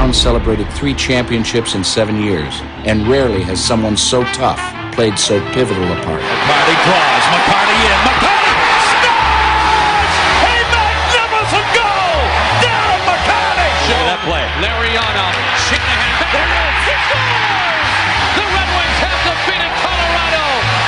town celebrated 3 championships in 7 years, and rarely has someone so tough played so pivotal a part. McCarty draws. McCarty in. McCarty scores! A magnificent goal! Darren McCarty! Show that play. Lariano, Shanahan. There it is. He scores! The Red Wings have defeated Colorado.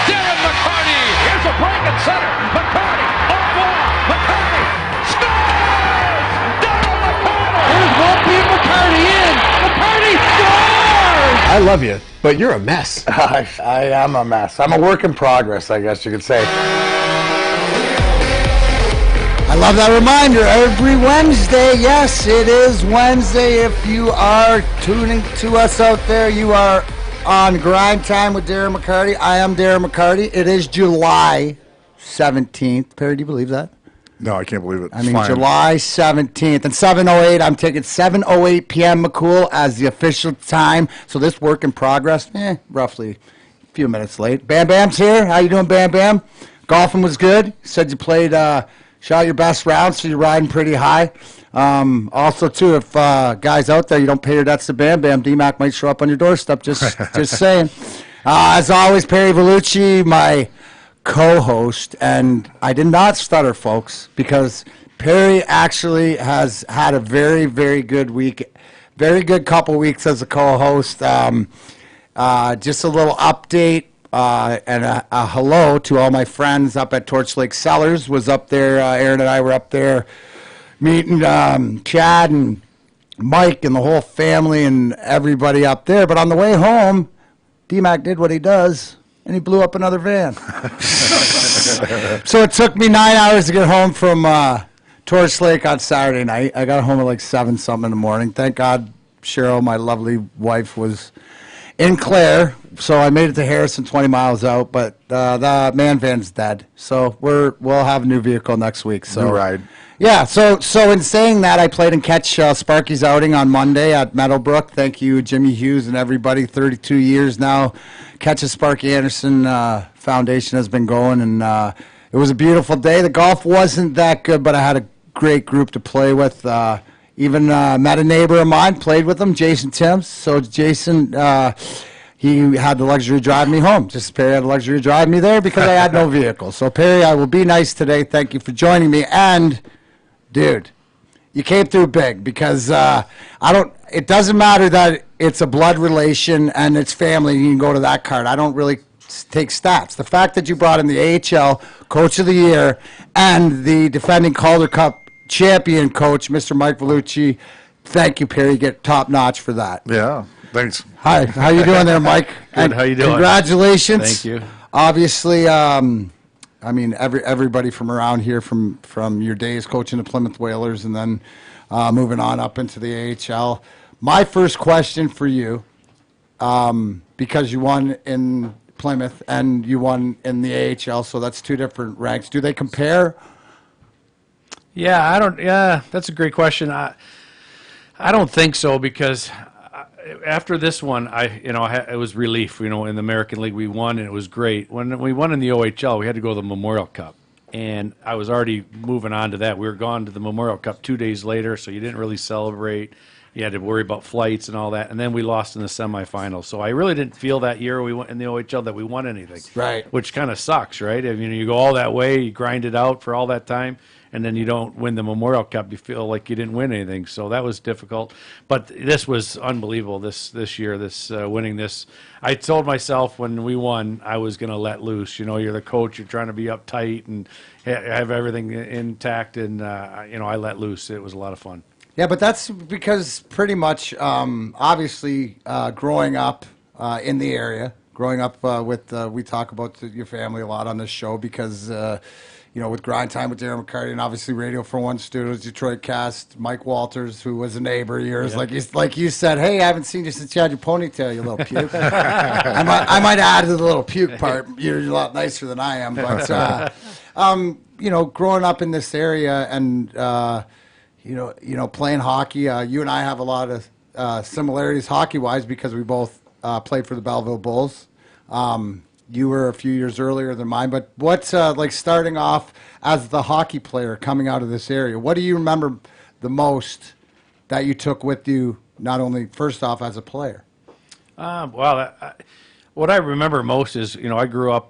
Darren McCarty. Here's a break at center. McCarty. Au revoir. McCarty scores! Darren McCarty! Here's Wolpe and McCarty in. McCarty scores! I love you, but you're a mess. I am a mess. I'm a work in progress, I guess you could say. I love that reminder every Wednesday. Yes, it is Wednesday. If you are tuning to us out there, you are on Grind Time with Darren McCarty. I am Darren McCarty. It is July 17th. Perry, do you believe that? No, I can't believe it. I mean, July 17th. And 7:08, I'm taking 7:08 p.m. McCool as the official time. So this work in progress, roughly a few minutes late. Bam Bam's here. How you doing, Bam Bam? Golfing was good. Said you played, shot your best round, so you're riding pretty high. Also, too, if guys out there, you don't pay your debts to Bam Bam, D-Mac might show up on your doorstep. Just saying. As always, Perry Vellucci, my co-host, and I did not stutter, folks, because Perry actually has had a very, very good week, very good couple weeks as a co-host. Just a little update and a hello to all my friends up at Torch Lake Cellars. Was up there, Aaron and I were up there meeting Chad and Mike and the whole family and everybody up there. But on the way home, D-Mac did what he does, and he blew up another van. So it took me 9 hours to get home from Torch Lake on Saturday night. I got home at like 7-something in the morning. Thank God Cheryl, my lovely wife, was in Clare. So I made it to Harrison, 20 miles out. But the man van's dead. So we'll have a new vehicle next week. So new ride. Yeah, so in saying that, I played and catch Sparky's outing on Monday at Meadowbrook. Thank you, Jimmy Hughes and everybody. 32 years now. Catch a Sparky Anderson Foundation has been going, and it was a beautiful day. The golf wasn't that good, but I had a great group to play with. Even met a neighbor of mine, played with him, Jason Timms. So Jason, he had the luxury of driving me home. Just Perry had the luxury of driving me there because I had no vehicle. So Perry, I will be nice today. Thank you for joining me. And dude, you came through big because it doesn't matter that it's a blood relation and it's family. You can go to that card. I don't really take stats. The fact that you brought in the AHL Coach of the Year and the defending Calder Cup champion coach, Mr. Mike Vellucci, thank you, Perry. Get top notch for that. Yeah, thanks. Hi, how you doing there, Mike? Good. How you doing? Congratulations. Thank you. Obviously, I mean, everybody from around here, from your days coaching the Plymouth Whalers and then moving on up into the AHL. My first question for you, because you won in Plymouth and you won in the AHL, so that's two different ranks. Do they compare? Yeah, that's a great question. I don't think so because after this one, it was relief. In the American League we won and it was great. When we won in the OHL, we had to go to the Memorial Cup, and I was already moving on to that. We were gone to the Memorial Cup 2 days later, so you didn't really celebrate. You had to worry about flights and all that, and then we lost in the semifinals. So I really didn't feel that year we went in the OHL that we won anything. Right. Which kind of sucks, right? I mean, you go all that way, you grind it out for all that time, and then you don't win the Memorial Cup. You feel like you didn't win anything. So that was difficult. But this was unbelievable this year, winning this. I told myself when we won, I was going to let loose. You're the coach. You're trying to be uptight and have everything intact. And, I let loose. It was a lot of fun. Yeah, but that's because pretty much, obviously, growing up in the area, growing up we talk about your family a lot on this show because, with Grind Time with Darren McCarty and obviously Radio for One Studios, Detroit Cast, Mike Walters, who was a neighbor of yours, like you said, hey, I haven't seen you since you had your ponytail, you little puke. I might add to the little puke part. You're a lot nicer than I am, but growing up in this area and playing hockey. You and I have a lot of similarities hockey-wise because we both played for the Belleville Bulls. You were a few years earlier than mine, but what's like starting off as the hockey player coming out of this area? What do you remember the most that you took with you not only first off as a player? What I remember most is, I grew up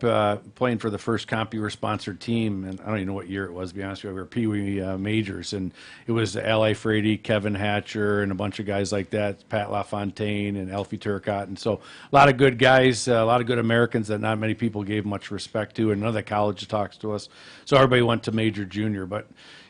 playing for the first CompuWare-sponsored team, and I don't even know what year it was, to be honest with you. We were Pee Wee majors, and it was L.A. Frady, Kevin Hatcher, and a bunch of guys like that, Pat LaFontaine and Alfie Turcotte. And so a lot of good guys, a lot of good Americans that not many people gave much respect to, and none of the colleges talks to us. So everybody went to major, junior. But,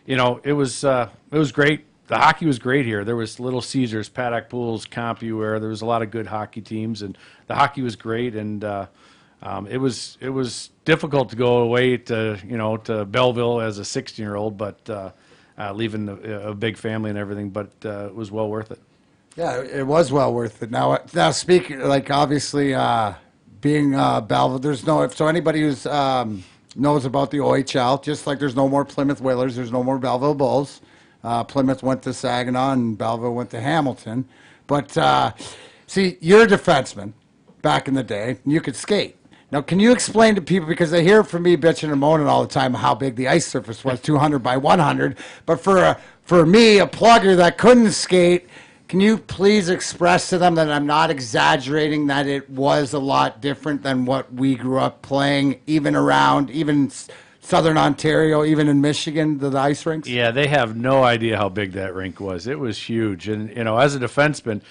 it was great. The hockey was great here. There was Little Caesars, Paddock Pools, CompuWare. There was a lot of good hockey teams, and the hockey was great. And it was difficult to go away to Belleville as a 16-year-old, but leaving a big family and everything. But it was well worth it. Yeah, it was well worth it. Now speaking, like, obviously being Belleville, there's no, so anybody who's knows about the OHL, just like there's no more Plymouth Whalers, there's no more Belleville Bulls. Plymouth went to Saginaw and Belleville went to Hamilton. But, see, you're a defenseman back in the day, and you could skate. Now, can you explain to people, because they hear from me bitching and moaning all the time how big the ice surface was, 200 by 100. But for me, a plugger that couldn't skate, can you please express to them that I'm not exaggerating, that it was a lot different than what we grew up playing, even Southern Ontario, even in Michigan, the ice rinks? Yeah, they have no idea how big that rink was. It was huge. And, as a defenseman,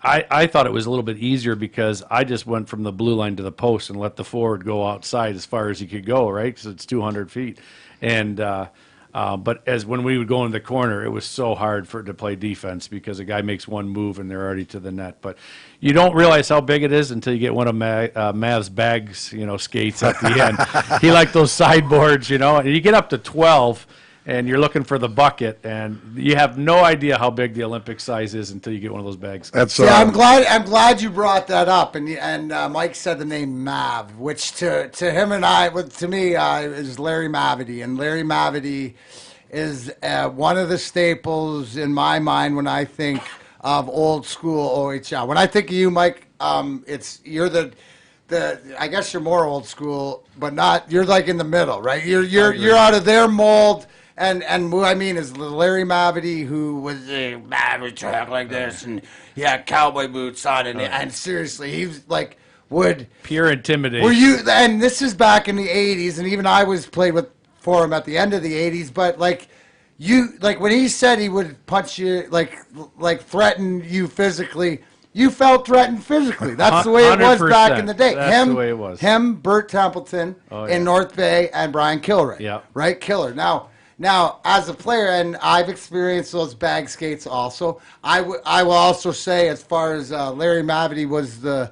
I thought it was a little bit easier because I just went from the blue line to the post and let the forward go outside as far as he could go, right? Because it's 200 feet. And but when we would go in the corner, it was so hard to play defense because a guy makes one move and they're already to the net. But you don't realize how big it is until you get one of Mav's bags, skates at the end. He liked those sideboards, and you get up to 12 and you're looking for the bucket, and you have no idea how big the Olympic size is until you get one of those bags. That's Yeah, I'm glad you brought that up, and Mike said the name Mav, which to him and to me is Larry Mavity, and Larry Mavity is one of the staples in my mind when I think of old school OHL. When I think of you, Mike, you're the I guess you're more old school, but not. You're like in the middle, right? You're out of their mold. And what I mean is Larry Mavity, who was a Maverick track like this, and he had cowboy boots on, and seriously, he was like pure intimidation. Were you? And this is back in the '80s, and even I played for him at the end of the '80s. But when he said he would punch you, like threaten you physically. You felt threatened physically. That's the way it was back in the day. That's the way it was. Him, Bert Templeton in North Bay, and Brian Kilray. Yeah. Right? Killer. Now, as a player, and I've experienced those bag skates also, I will also say, as far as Larry Mavity was the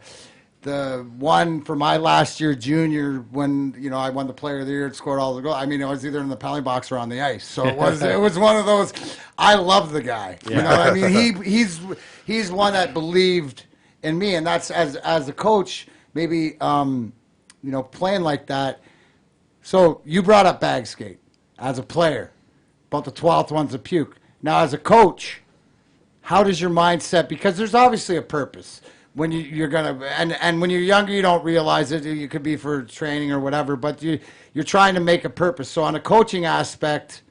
one for my last year junior when I won the Player of the Year and scored all the goals. I mean, it was either in the penalty box or on the ice. So it was one of those. I love the guy. Yeah. I mean, he's one that believed in me, and that's as a coach, maybe playing like that. So you brought up bag skate. As a player, about the 12th one's a puke. Now, as a coach, how does your mindset? Because there's obviously a purpose when you're gonna, and when you're younger, you don't realize it. You could be for training or whatever, but you're trying to make a purpose. So, on a coaching aspect,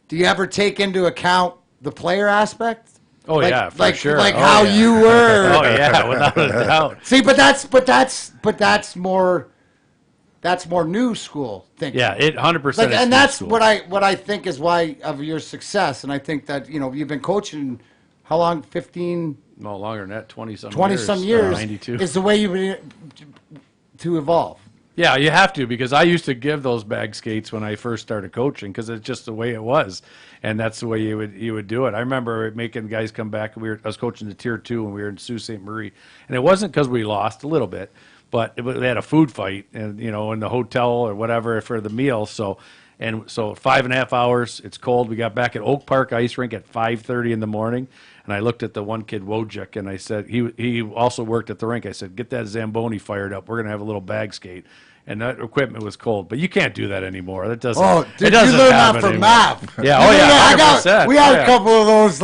do you ever take into account the player aspect? Oh, yeah, for sure. Like how you were. Oh yeah, without a doubt. See, but that's more. That's more new school thinking. Yeah, 100%. And that's what I think is why of your success. And I think that you've been coaching how long? 15. No longer than that. 20-some years. 92 is the way you've been to evolve. Yeah, you have to, because I used to give those bag skates when I first started coaching because it's just the way it was, and that's the way you would do it. I remember making guys come back. I was coaching the Tier 2 when we were in Sault Ste. Marie, and it wasn't because we lost a little bit. But they had a food fight, and in the hotel or whatever for the meal. So 5.5 hours. It's cold. We got back at Oak Park Ice Rink at 5:30 in the morning, and I looked at the one kid Wojcik, and I said he also worked at the rink. I said, get that Zamboni fired up. We're gonna have a little bag skate. And that equipment was cold, but you can't do that anymore. That doesn't. Oh, did it doesn't you learn happen that from anymore. Mav? Yeah. Oh yeah. 100%. We had a couple of those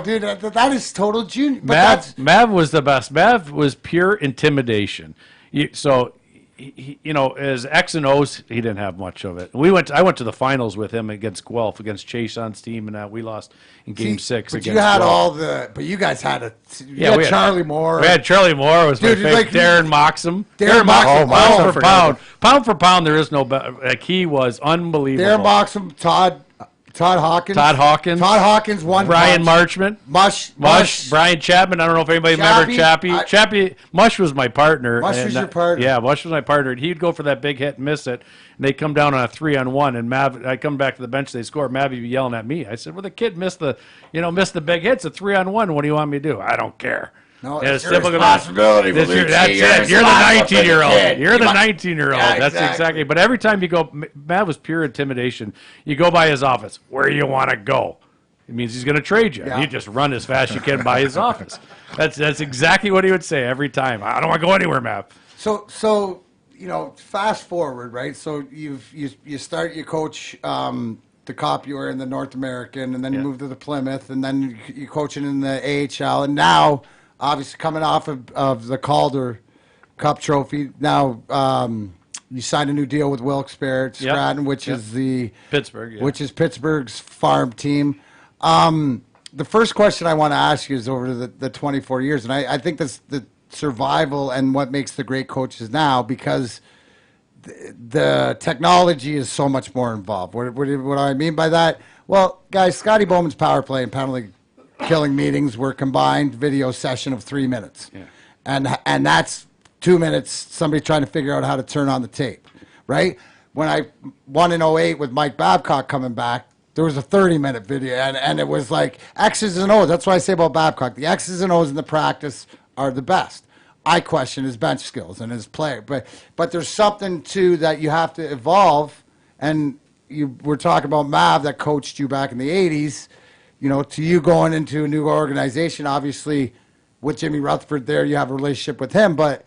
dude, that is total junior. Mav was the best. Mav was pure intimidation. So you know, as X and O's, he didn't have much of it. I went to the finals with him against Guelph, against Chason's team, and we lost in Game 6 But against you had Guelph. but you guys had We had Charlie Moore. We had Charlie Moore. Was Dude, my favorite. like, Darren Moxham. Darren Moxham, pound for pound. Pound for pound, there is no better. Like, he was unbelievable. Darren Moxham, Todd Hawkins. Todd Hawkins won. Brian Marchment. Mush. Brian Chapman. I don't know if anybody remember Chappie. Chappie. Mush was my partner. Mush was your partner. Yeah, Mush was my partner. And he'd go for that big hit and miss it. And they come down on a 3-on-1. And I come back to the bench. They score. Mav be yelling at me. I said, "Well, the kid missed the big hits. A 3-on-1. What do you want me to do? I don't care." No, And it's your responsibility. That's Belushi. it. You're the 19-year-old. You're the 19-year-old. Yeah, That's exactly. But every time you go, Matt was pure intimidation. You go by his office. Where do you want to go? It means he's going to trade you. Yeah. You just run as fast as you can by his office. That's exactly what he would say every time. I don't want to go anywhere, Matt. So you know, fast forward, right? So you start, you coach the Cop, you were in the North American, and then you move to the Plymouth, and then you coaching in the AHL, and now obviously coming off of the Calder Cup trophy. Now you signed a new deal with Wilkes-Barre Stratton, which is the Pittsburgh, which is Pittsburgh's farm team. The first question I want to ask you is over the 24 years, and I think that's the survival and what makes the great coaches now, because the technology is so much more involved. What do I mean by that? Well, guys, Scotty Bowman's power play and penalty killing meetings were combined video session of 3 minutes. Yeah. And that's 2 minutes, somebody trying to figure out how to turn on the tape, right? When I won in 08 with Mike Babcock coming back, there was a 30-minute video, and it was like X's and O's. That's what I say about Babcock. The X's and O's in the practice are the best. I question his bench skills and his play. But there's something, too, that you have to evolve, and you were talking about Mav that coached you back in the 80s. You know, to you going into a new organization, obviously with Jimmy Rutherford there, you have a relationship with him. But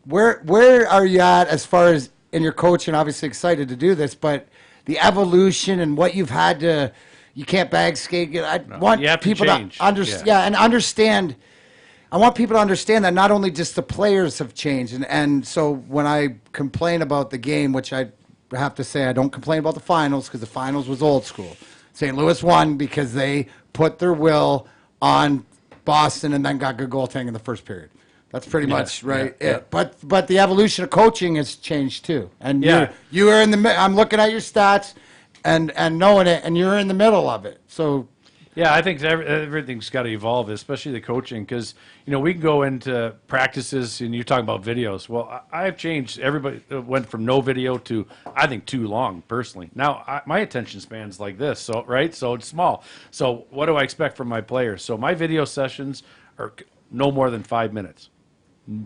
where are you at as far as in your coaching? Obviously excited to do this, but the evolution and what you've had to, you can't bag skate. I want people to understand. Yeah, and understand. I want people to understand that not only just the players have changed, and so when I complain about the game, which I have to say I don't complain about the finals because the finals was old school. St. Louis won because they put their will on Boston and then got good goaltending in the first period. That's pretty much right. Yeah. But the evolution of coaching has changed too. And you are in the. I'm looking at your stats, and knowing it, and you're in the middle of it. So. Yeah, I think everything's got to evolve, especially the coaching, because, you know, we can go into practices, and you're talking about videos. Well, I've changed. Everybody went from no video to, I think, too long, personally. Now, my attention span's like this, so right? So it's small. So what do I expect from my players? So my video sessions are no more than 5 minutes.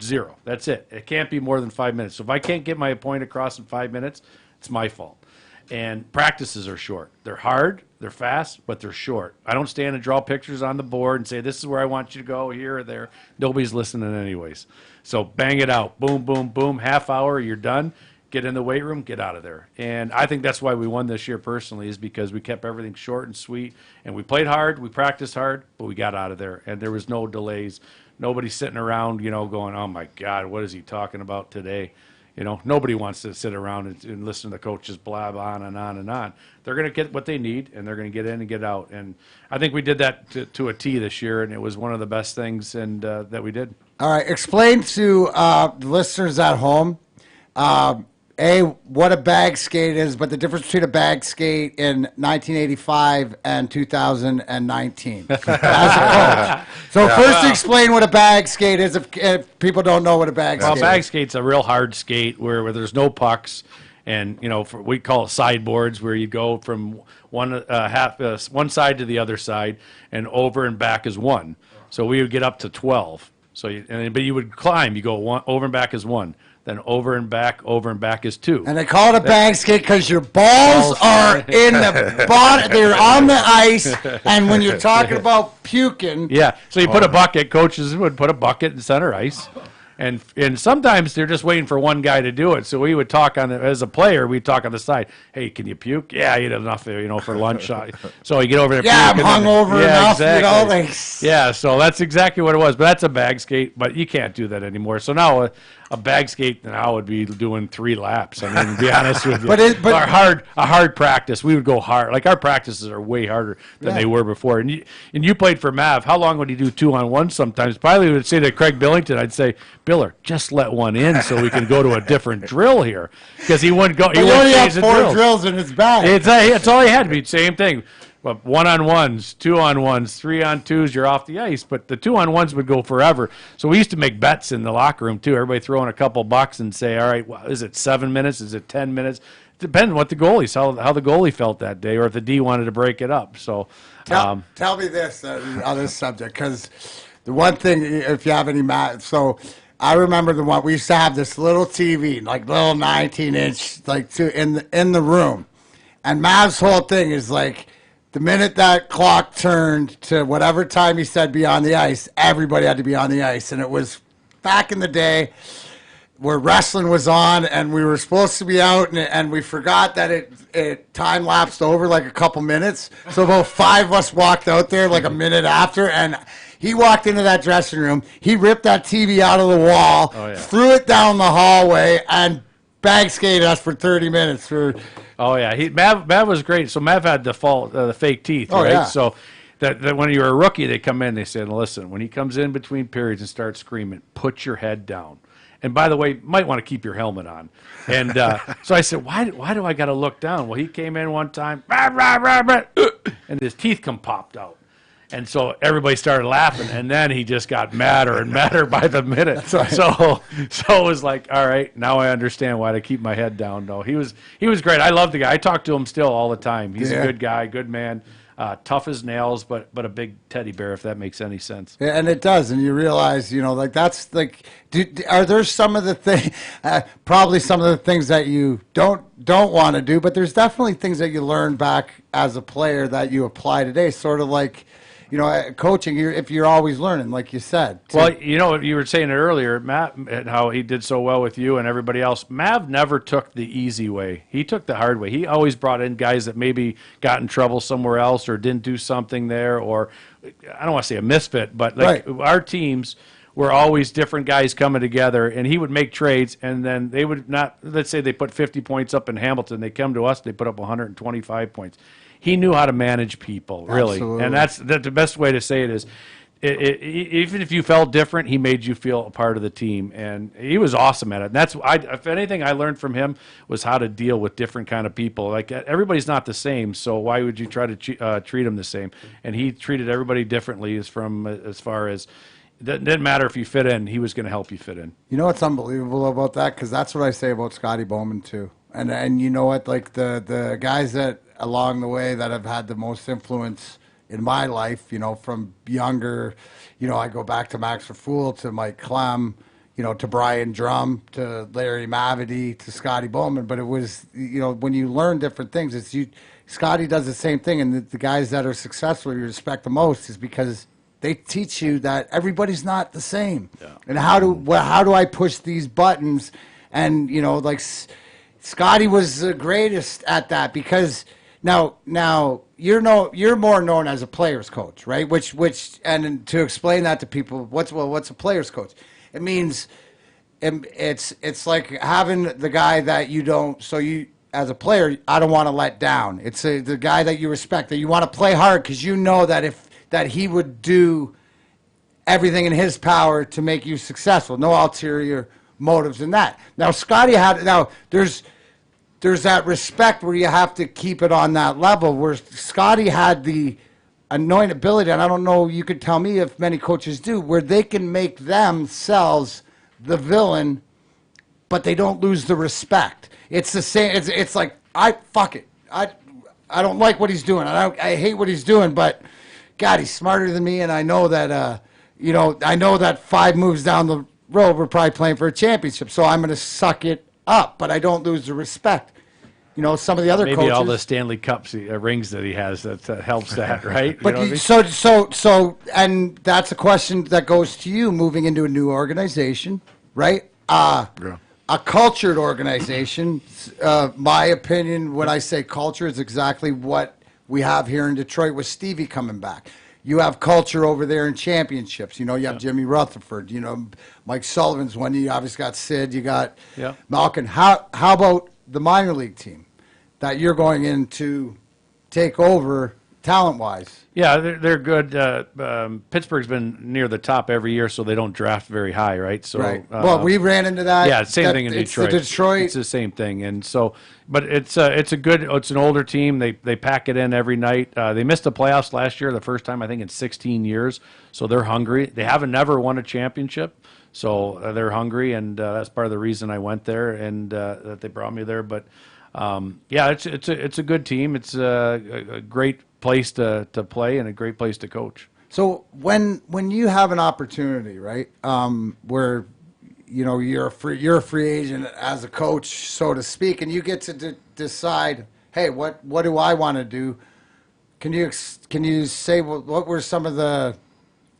0. That's it. It can't be more than 5 minutes. So if I can't get my point across in 5 minutes, it's my fault. And practices are short. They're hard, they're fast, but they're short. I don't stand and draw pictures on the board and say, this is where I want you to go, here or there. Nobody's listening anyways. So bang it out. Boom, boom, boom. Half hour, you're done. Get in the weight room, get out of there. And I think that's why we won this year personally, is because we kept everything short and sweet. And we played hard, we practiced hard, but we got out of there. And there was no delays. Nobody sitting around, you know, going, oh, my God, what is he talking about today? You know, nobody wants to sit around and listen to the coaches blab on and on and on. They're going to get what they need, and they're going to get in and get out. And I think we did that to a T this year, and it was one of the best things that we did. All right, explain to the listeners at home, what a bag skate is, but the difference between a bag skate in 1985 and 2019 as a coach. So first explain what a bag skate is if people don't know what a bag skate is. Well, bag skate's a real hard skate where there's no pucks, and, you know, we call it sideboards, where you go from one side to the other side, and over and back is 1. So we would get up to 12. But you would climb. You go over and back is 1. Then over and back is 2. And they call it a bag skate because your balls are in the bottom. They're on the ice. And when you're talking about puking. Yeah. So you put a bucket. Coaches would put a bucket in center ice. And sometimes they're just waiting for one guy to do it. So we would talk as a player, we'd talk on the side. Hey, can you puke? Yeah, I ate enough, you know, for lunch. So you get over there. Yeah, I'm hungover enough. Exactly. You know, yeah, so that's exactly what it was. But that's a bag skate. But you can't do that anymore. So now a bag skate now would be doing 3 laps. I mean, to be honest with you. But a hard practice, we would go hard. Like our practices are way harder than they were before. And you played for Mav. How long would he do 2-on-1 sometimes? Probably would say to Craig Billington, I'd say, Biller, just let one in so we can go to a different drill here, because he wouldn't go. He only had 4 drills in his bag. It's all he had to be. Same thing. But 1-on-1s, 2-on-1s, 3-on-2s, you're off the ice. But the 2-on-1s would go forever. So we used to make bets in the locker room too. Everybody throw in a couple bucks and say, all right, well, is it 7 minutes? Is it 10 minutes? Depends what the goalie, how the goalie felt that day, or if the D wanted to break it up. So tell me this on this subject, because the one thing, if you have any so I remember the one we used to have this little TV, like little 19-inch, like in the room, and Mav's whole thing is like, the minute that clock turned to whatever time he said be on the ice, everybody had to be on the ice. And it was back in the day where wrestling was on and we were supposed to be out, and we forgot that it time lapsed over like a couple minutes. So about 5 of us walked out there like a minute after, and he walked into that dressing room. He ripped that TV out of the wall, threw it down the hallway, and bag skated us for 30 minutes. Oh yeah, Mav was great. So Mav had the fake teeth, right? Yeah. So that when you're a rookie, they come in, they say, listen, when he comes in between periods and starts screaming, put your head down. And by the way, you might want to keep your helmet on. And so I said, why do I got to look down? Well, he came in one time, and his teeth popped out. And so everybody started laughing, and then he just got madder and madder by the minute. Right. So it was like, all right, now I understand why to keep my head down. No, he was great. I love the guy. I talk to him still all the time. He's a good guy, good man, tough as nails, but a big teddy bear, if that makes any sense. Yeah, and it does, and you realize, like that's like, are there some of the things, probably some of the things that you don't want to do, but there's definitely things that you learn back as a player that you apply today, sort of like, coaching, if you're always learning, like you said. Well, you were saying it earlier, Matt, and how he did so well with you and everybody else. Mav never took the easy way. He took the hard way. He always brought in guys that maybe got in trouble somewhere else or didn't do something there, or I don't want to say a misfit, but our teams were always different guys coming together, and he would make trades, and then they would not, let's say they put 50 points up in Hamilton, they come to us, they put up 125 points. He knew how to manage people, really. Absolutely. And that's the best way to say it is, even if you felt different, he made you feel a part of the team, and he was awesome at it. And that's, if anything, I learned from him was how to deal with different kind of people. Like, everybody's not the same, so why would you try to treat them the same? And he treated everybody differently, as far as it didn't matter if you fit in, he was going to help you fit in. You know what's unbelievable about that? Because that's what I say about Scotty Bowman too. And you know what? Like the guys that along the way that have had the most influence in my life, from younger, I go back to Max Verfool, to Mike Clem, to Brian Drum, to Larry Mavity, to Scotty Bowman. But it was, when you learn different things, Scotty does the same thing. And the guys that are successful, you respect the most, is because they teach you that everybody's not the same. Yeah. And how do I push these buttons? And, like Scotty was the greatest at that, because now you're more known as a player's coach, right? Which and to explain that to people, what's a player's coach? It means it's like having the guy that you don't, so you as a player, I don't want to let down. It's the guy that you respect, that you want to play hard because you know that he would do everything in his power to make you successful. No ulterior motives in that. Now Scotty there's that respect where you have to keep it on that level, where Scotty had the annoying ability, and I don't know, you could tell me if many coaches do, where they can make themselves the villain, but they don't lose the respect. It's the same. It's like, fuck it. I don't like what he's doing. I hate what he's doing, but God, he's smarter than me, and I know that I know that 5 moves down the road we're probably playing for a championship, so I'm going to suck it up, but I don't lose the respect. Some of the other maybe coaches, all the Stanley Cups rings that he has that helps that, right? But so, and that's a question that goes to you moving into a new organization, right? A cultured organization. My opinion, when I say culture, is exactly what we have here in Detroit with Stevie coming back. You have culture over there in championships. You have Jimmy Rutherford. Mike Sullivan's one. You obviously got Sid. You got Malkin. How about the minor league team that you're going in to take over talent-wise? Yeah, they're good. Pittsburgh's been near the top every year, so they don't draft very high, right? So, right. Well, we ran into that. Yeah, same thing in Detroit. It's the same thing, and so, but it's an older team. They pack it in every night. They missed the playoffs last year, the first time I think in 16 years. So they're hungry. They haven't never won a championship, so they're hungry, and that's part of the reason I went there and that they brought me there. But it's a good team. It's a great place to play and a great place to coach. So when you have an opportunity, right, where you're a free agent as a coach, so to speak, and you get to decide, hey, what do I want to do? Can you say what were some of the,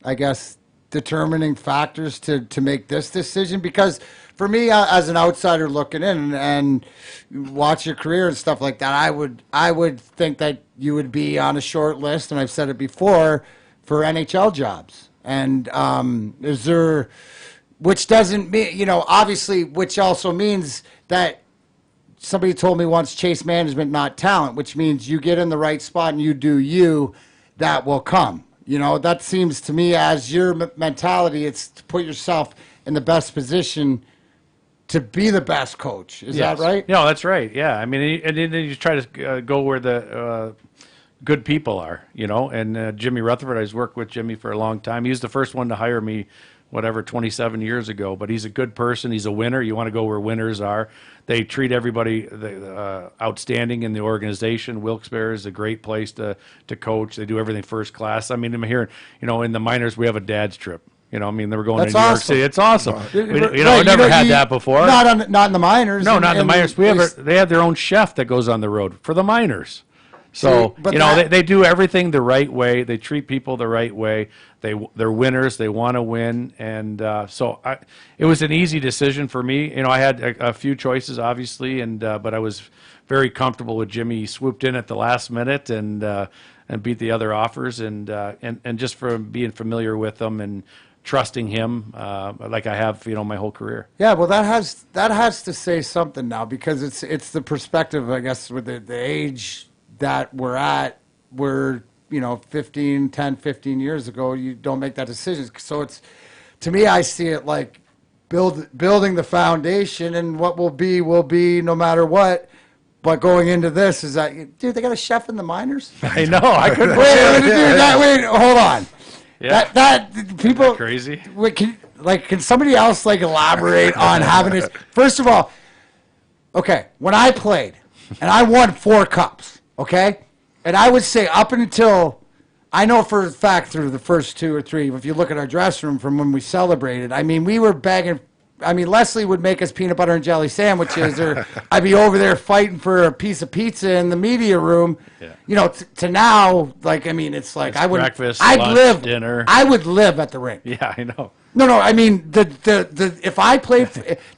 I guess, determining factors to make this decision? Because for me, as an outsider looking in and watch your career and stuff like that, I would think that you would be on a short list, and I've said it before, for NHL jobs. And is there, which doesn't mean, obviously, which also means that somebody told me once, chase management, not talent, which means you get in the right spot and you do you, that will come. That seems to me, as your mentality, it's to put yourself in the best position to be the best coach. Is that right? No, that's right. Yeah. I mean, and then you try to go where the good people are, and Jimmy Rutherford, I was worked with Jimmy for a long time. He was the first one to hire me, 27 years ago, but he's a good person. He's a winner. You want to go where winners are. They treat everybody outstanding in the organization. Wilkes-Barre is a great place to coach. They do everything first class. I mean, I'm hearing, in the minors, we have a dad's trip. They were going to New York City. It's awesome. We never had that before. Not in the minors. No, not in the minors. They have their own chef that goes on the road for the minors. So, they do everything the right way. They treat people the right way. They're winners. They want to win. And it was an easy decision for me. I had a few choices, obviously, but I was very comfortable with Jimmy. He swooped in at the last minute and beat the other offers. And just for being familiar with them and trusting him like I have, my whole career. Yeah, well, that has to say something now, because it's the perspective, I guess, with the age that we're at, where 10, 15 years ago, you don't make that decision. So it's, to me, I see it like building the foundation, and what will be no matter what. But going into this is that, dude, they got a chef in the minors? I know. I couldn't. Wait, hold on. Yeah. That people crazy. Wait, can somebody else elaborate on having this? First of all, okay, when I played and I won 4 cups. Okay? And I would say up until, I know for a fact through the first 2 or 3, if you look at our dressing room from when we celebrated, I mean, we were begging. I mean, Leslie would make us peanut butter and jelly sandwiches, or I'd be over there fighting for a piece of pizza in the media room. Yeah. To now, it's like it's I would. Breakfast, I'd lunch, live. dinner. I would live at the rink. Yeah, I know. No. I mean, if I played,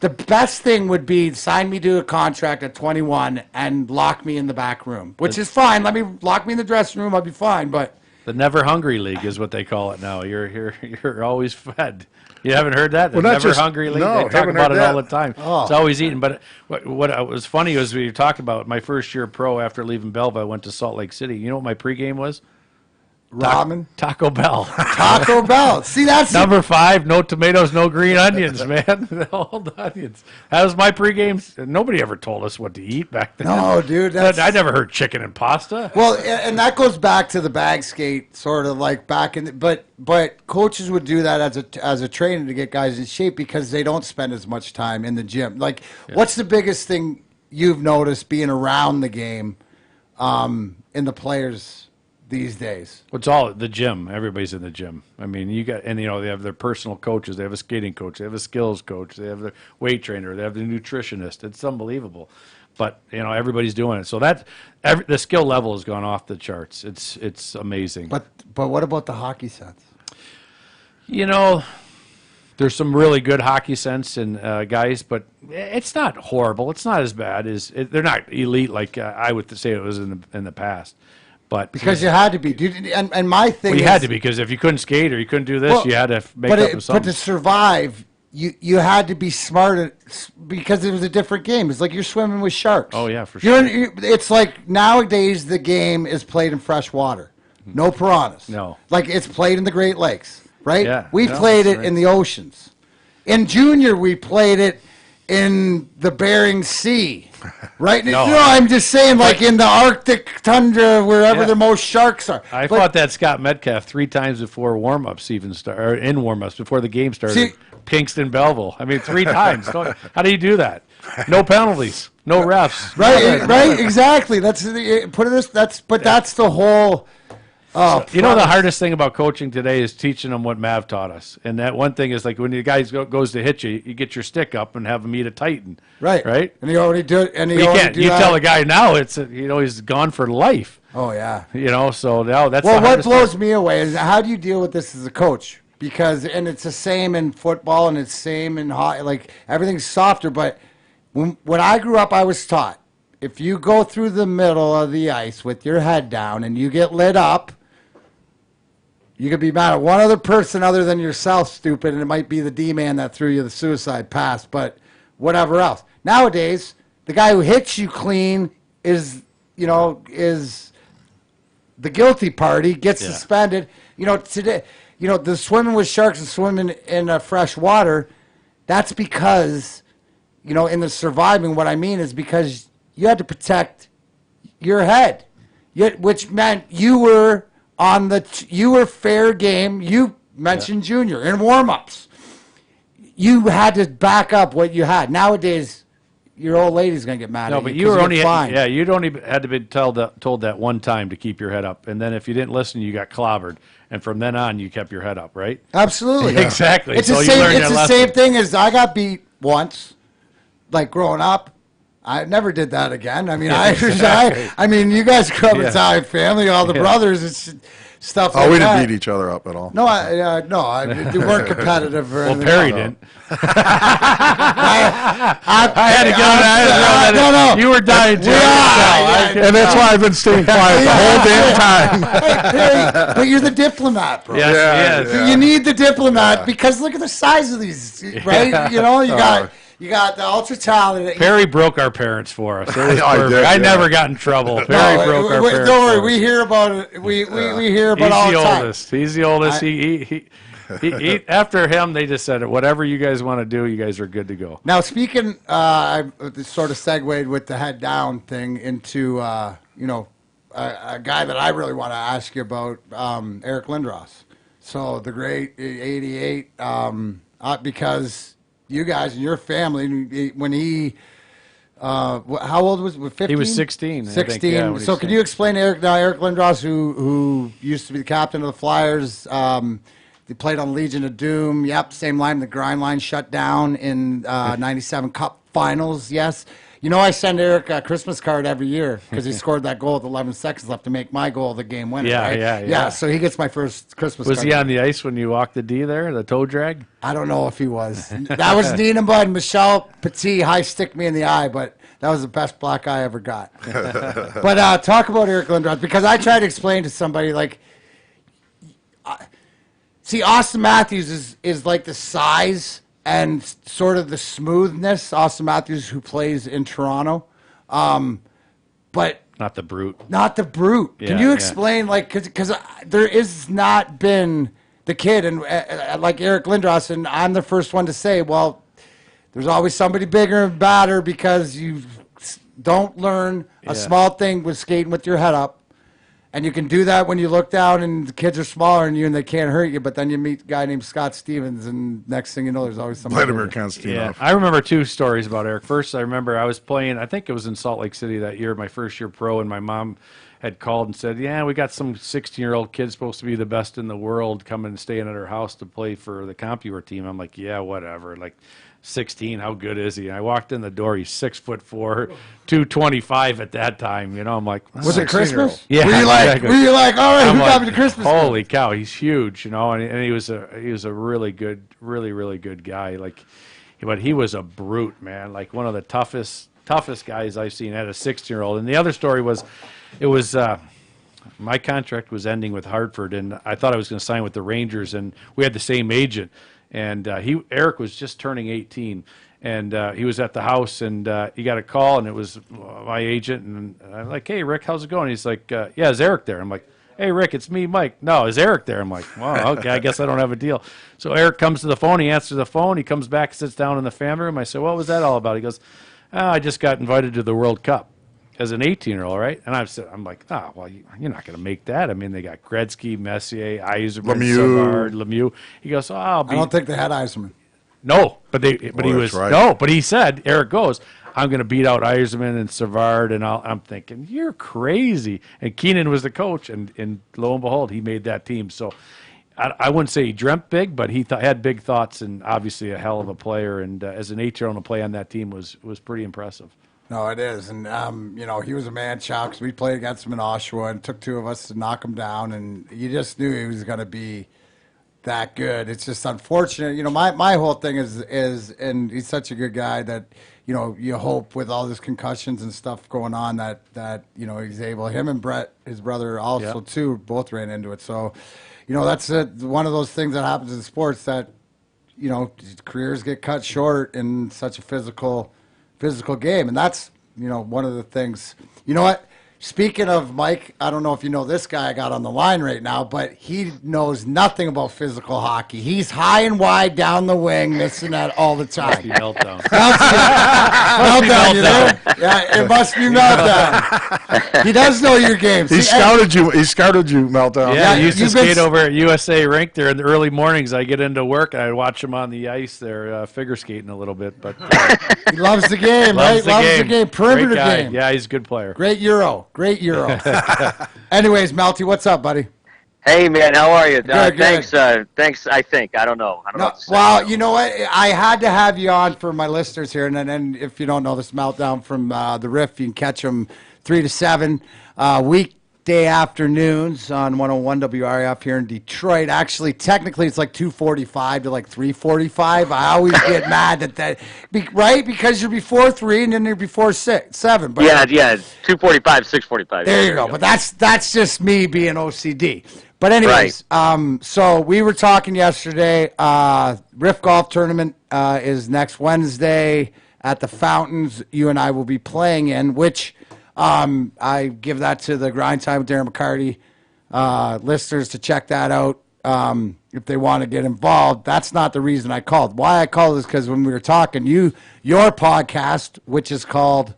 the best thing would be sign me to a contract at 21 and lock me in the back room, which is fine. Lock me in the dressing room. I'll be fine. But the Never Hungry League is what they call it now. You're always fed. You haven't heard that? The Never Hungry League. No, they talk about it all the time. Oh. It's always eating. But what was funny was we talked about my first year pro after leaving Belleville. I went to Salt Lake City. You know what my pregame was? ramen, Taco Bell. Taco Bell. See, that's number 5. No tomatoes, no green onions, man. All the onions. That was my pregame. Nobody ever told us what to eat back then. No, dude. I never heard chicken and pasta. Well, and that goes back to the bag skate, sort of like back in. But coaches would do that as a trainer to get guys in shape because they don't spend as much time in the gym. Like, what's the biggest thing you've noticed being around the game in the players these days? It's all the gym. Everybody's in the gym. I mean, they have their personal coaches. They have a skating coach. They have a skills coach. They have the weight trainer. They have the nutritionist. It's unbelievable. But everybody's doing it. So the skill level has gone off the charts. It's amazing. But what about the hockey sense? There's some really good hockey sense in guys, but it's not horrible. It's not as bad as they're not elite like I would say it was in the past. But Because you had to be, dude. And my thing you is, had to be, because if you couldn't skate or you couldn't do this, well, you had to make but up with something. But to survive, you had to be smart because it was a different game. It's like you're swimming with sharks. Oh, yeah, for sure. It's like nowadays the game is played in fresh water. No piranhas. No. Like it's played in the Great Lakes, right? Yeah, We no, played that's it right. in the oceans. In junior, we played it in the Bering Sea, right? No. I'm just saying, like in the Arctic tundra, wherever Yeah. the most sharks are. I But- fought that Scott Metcalf 3 times before warm-ups even started, or in warm-ups before the game started. See- Kingston, Belleville. I mean, 3 times. How do you do that? No penalties, no refs. Right, right, exactly. That's the whole. You know, the hardest thing about coaching today is teaching them what Mav taught us. And that one thing is, like, when the guy goes to hit you, you get your stick up and have him eat a Titan. Right, Right? And he already did. And he You already can't. do You that. tell a guy now, he's gone for life. Oh yeah. So now that's Well, the what hardest blows part. me away is how do you deal with this as a coach? Because it's the same in football and it's the same in hockey. Like everything's softer. But when I grew up, I was taught if you go through the middle of the ice with your head down and you get lit up, you could be mad at one other person other than yourself, stupid, and it might be the D-man that threw you the suicide pass, but whatever else. Nowadays, the guy who hits you clean is the guilty party, gets suspended. Today, the swimming with sharks and swimming in fresh water, that's because, in the surviving, what I mean is because you had to protect your head, which meant you were you were fair game. You mentioned junior in warm-ups. You had to back up what you had. Nowadays, your old lady's going to get mad No, at but you. you were 'cause only you're fine. you'd only had to be told that one time to keep your head up, and then if you didn't listen, you got clobbered, and from then on, you kept your head up, right? Absolutely. Exactly. It's So the you same. learned It's your the lesson. same thing as I got beat once, like growing up. I never did that again. I mean, I mean, you guys grew up in Italian family, all the brothers. It's stuff. Oh, like we that. didn't beat each other up at all. No, we weren't competitive. Or Well, anything. Perry didn't. I had to get on that. No. You were dying to. And that's why I've been staying quiet the whole damn time. Hey, Perry, but you're the diplomat, bro. Yes, Yeah, yes. yeah. You need the diplomat because look at the size of these, right? You got the ultra talented. Perry broke our parents for us. It was I perfect. did, I yeah. never got in trouble. Perry broke our parents. Don't worry, for us. we hear about it. We hear about He's all the the time. oldest. He's the oldest. He after him, they just said, whatever you guys want to do, you guys are good to go. Now, speaking, I sort of segued with the head down thing into, a guy that I really want to ask you about, Eric Lindros. So the great 88, because you guys and your family, when he, how old was he? 15? He was 16. I think, 16. yeah, when he So can sang. you explain Eric Lindros, who used to be the captain of the Flyers, they played on Legion of Doom. Yep, same line. The grind line shut down in 97 Cup Finals. Yes. I send Eric a Christmas card every year because he scored that goal with 11 seconds left to make my goal the game winner. Yeah, right? yeah. So he gets my first Christmas Was card. he on the ice when you walked the D there, the toe drag? I don't know if he was. That was Nina Bud. Michelle Petit high stick me in the eye, but that was the best black eye I ever got. But talk about Eric Lindros because I tried to explain to somebody see, Austin Matthews is like the size and sort of the smoothness. Austin Matthews, who plays in Toronto, but Not the brute. not the brute. Can Yeah, you yeah. explain, because there is not been the kid and like Eric Lindros, and I'm the first one to say, well, there's always somebody bigger and badder because you don't learn a small thing with skating with your head up. And you can do that when you look down and the kids are smaller than you and they can't hurt you. But then you meet a guy named Scott Stevens, and next thing you know, there's always somebody. Vladimir bigger. Yeah, Konstantinov. I remember 2 stories about Eric. First, I remember I was playing, I think it was in Salt Lake City that year, my first year pro, and my mom had called and said, yeah, we got some 16-year-old kid supposed to be the best in the world coming and staying at our house to play for the CompuWare team. I'm like, yeah, whatever. Like, 16, how good is he? And I walked in the door, he's 6'4", 225 at that time. I'm like, Was it Christmas? Yeah, Were exactly. you like, all right, I'm who got like, me the Christmas? holy cow, he's huge, and he was a really good, really good guy. But he was a brute, man. Like one of the toughest guys I've seen. Had a 16-year-old. And the other story was, it was my contract was ending with Hartford, and I thought I was going to sign with the Rangers, and we had the same agent. And Eric was just turning 18, and he was at the house, and he got a call, and it was my agent, and I'm like, "Hey, Rick, how's it going?" He's like, "Yeah, is Eric there?" I'm like, "Hey, Rick, it's me, Mike." "No, is Eric there?" I'm like, "Well, okay, I guess I don't have a deal." So Eric comes to the phone, he answers the phone, he comes back, sits down in the family room. I said, "What was that all about?" He goes, "I just got invited to the World Cup." As an 18-year-old, right? And I'm like, well, you're not going to make that. I mean, they got Gretzky, Messier, Yzerman, Savard, Lemieux. He goes, I don't think they had Yzerman. No, but he was right. no, but he said, Eric goes, "I'm going to beat out Yzerman and Savard," and I'm thinking, you're crazy. And Keenan was the coach, and lo and behold, he made that team. So I wouldn't say he dreamt big, but he had big thoughts, and obviously a hell of a player. And as an 8-year-old to play on that team was pretty impressive. No, it is. And, he was a man child because we played against him in Oshawa, and it took 2 of us to knock him down, and you just knew he was going to be that good. It's just unfortunate. My whole thing is, and he's such a good guy that, you hope with all this concussions and stuff going on that he's able. Him and Brett, his brother, also, too, both ran into it. So, that's one of those things that happens in sports that, careers get cut short in such a physical game, and that's one of the things. You know what? Speaking of Mike, I don't know if you know this guy I got on the line right now, but he knows nothing about physical hockey. He's high and wide down the wing, missing that all the time. Meltdown. Meltdown, you there? Yeah, it must be Meltdown. He does know your games. He scouted you. He scouted you, Meltdown. Yeah, I used to skate over at USA Rink there in the early mornings. I get into work and I watch him on the ice there, figure skating a little bit. But he loves the game, right? Loves the game. Perimeter game. Yeah, he's a good player. Great Euro. Anyways, Melty, what's up, buddy? Hey, man, how are you? Good. Thanks. I think I don't know. Well, you know what? I had to have you on for my listeners here, and then if you don't know this Meltdown from the Riff, you can catch them 3 to 7 weekday afternoons on 101 WRF here in Detroit. Actually, technically, it's like 2:45 to like 3:45. I always get mad right, because you're before 3 and then you're before 7. But yeah, 2:45, 6:45. There you go. But that's just me being OCD. But anyways, right. So we were talking yesterday. Riff Golf Tournament is next Wednesday at the Fountains. You and I will be playing in, which I give that to the Grind Time with Darren McCarty listeners to check that out if they want to get involved. That's not the reason I called. Why I called is because when we were talking, your podcast, which is called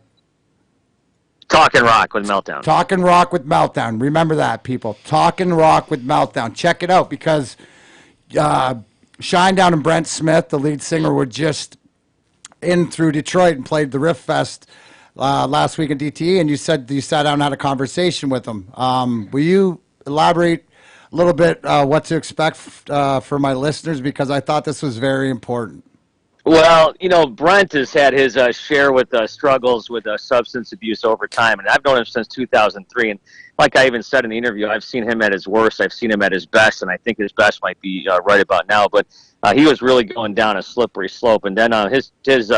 Talkin' Rock with Meltdown. Talkin' Rock with Meltdown. Remember that, people. Talkin' Rock with Meltdown. Check it out because Shinedown and Brent Smith, the lead singer, were just in through Detroit and played the Riff Fest last week in DTE, and you said you sat down and had a conversation with them. Will you elaborate a little bit what to expect for my listeners, because I thought this was very important? Well, Brent has had his share with struggles with substance abuse over time, and I've known him since 2003. And like I even said in the interview, I've seen him at his worst, I've seen him at his best, and I think his best might be right about now. But he was really going down a slippery slope. And then his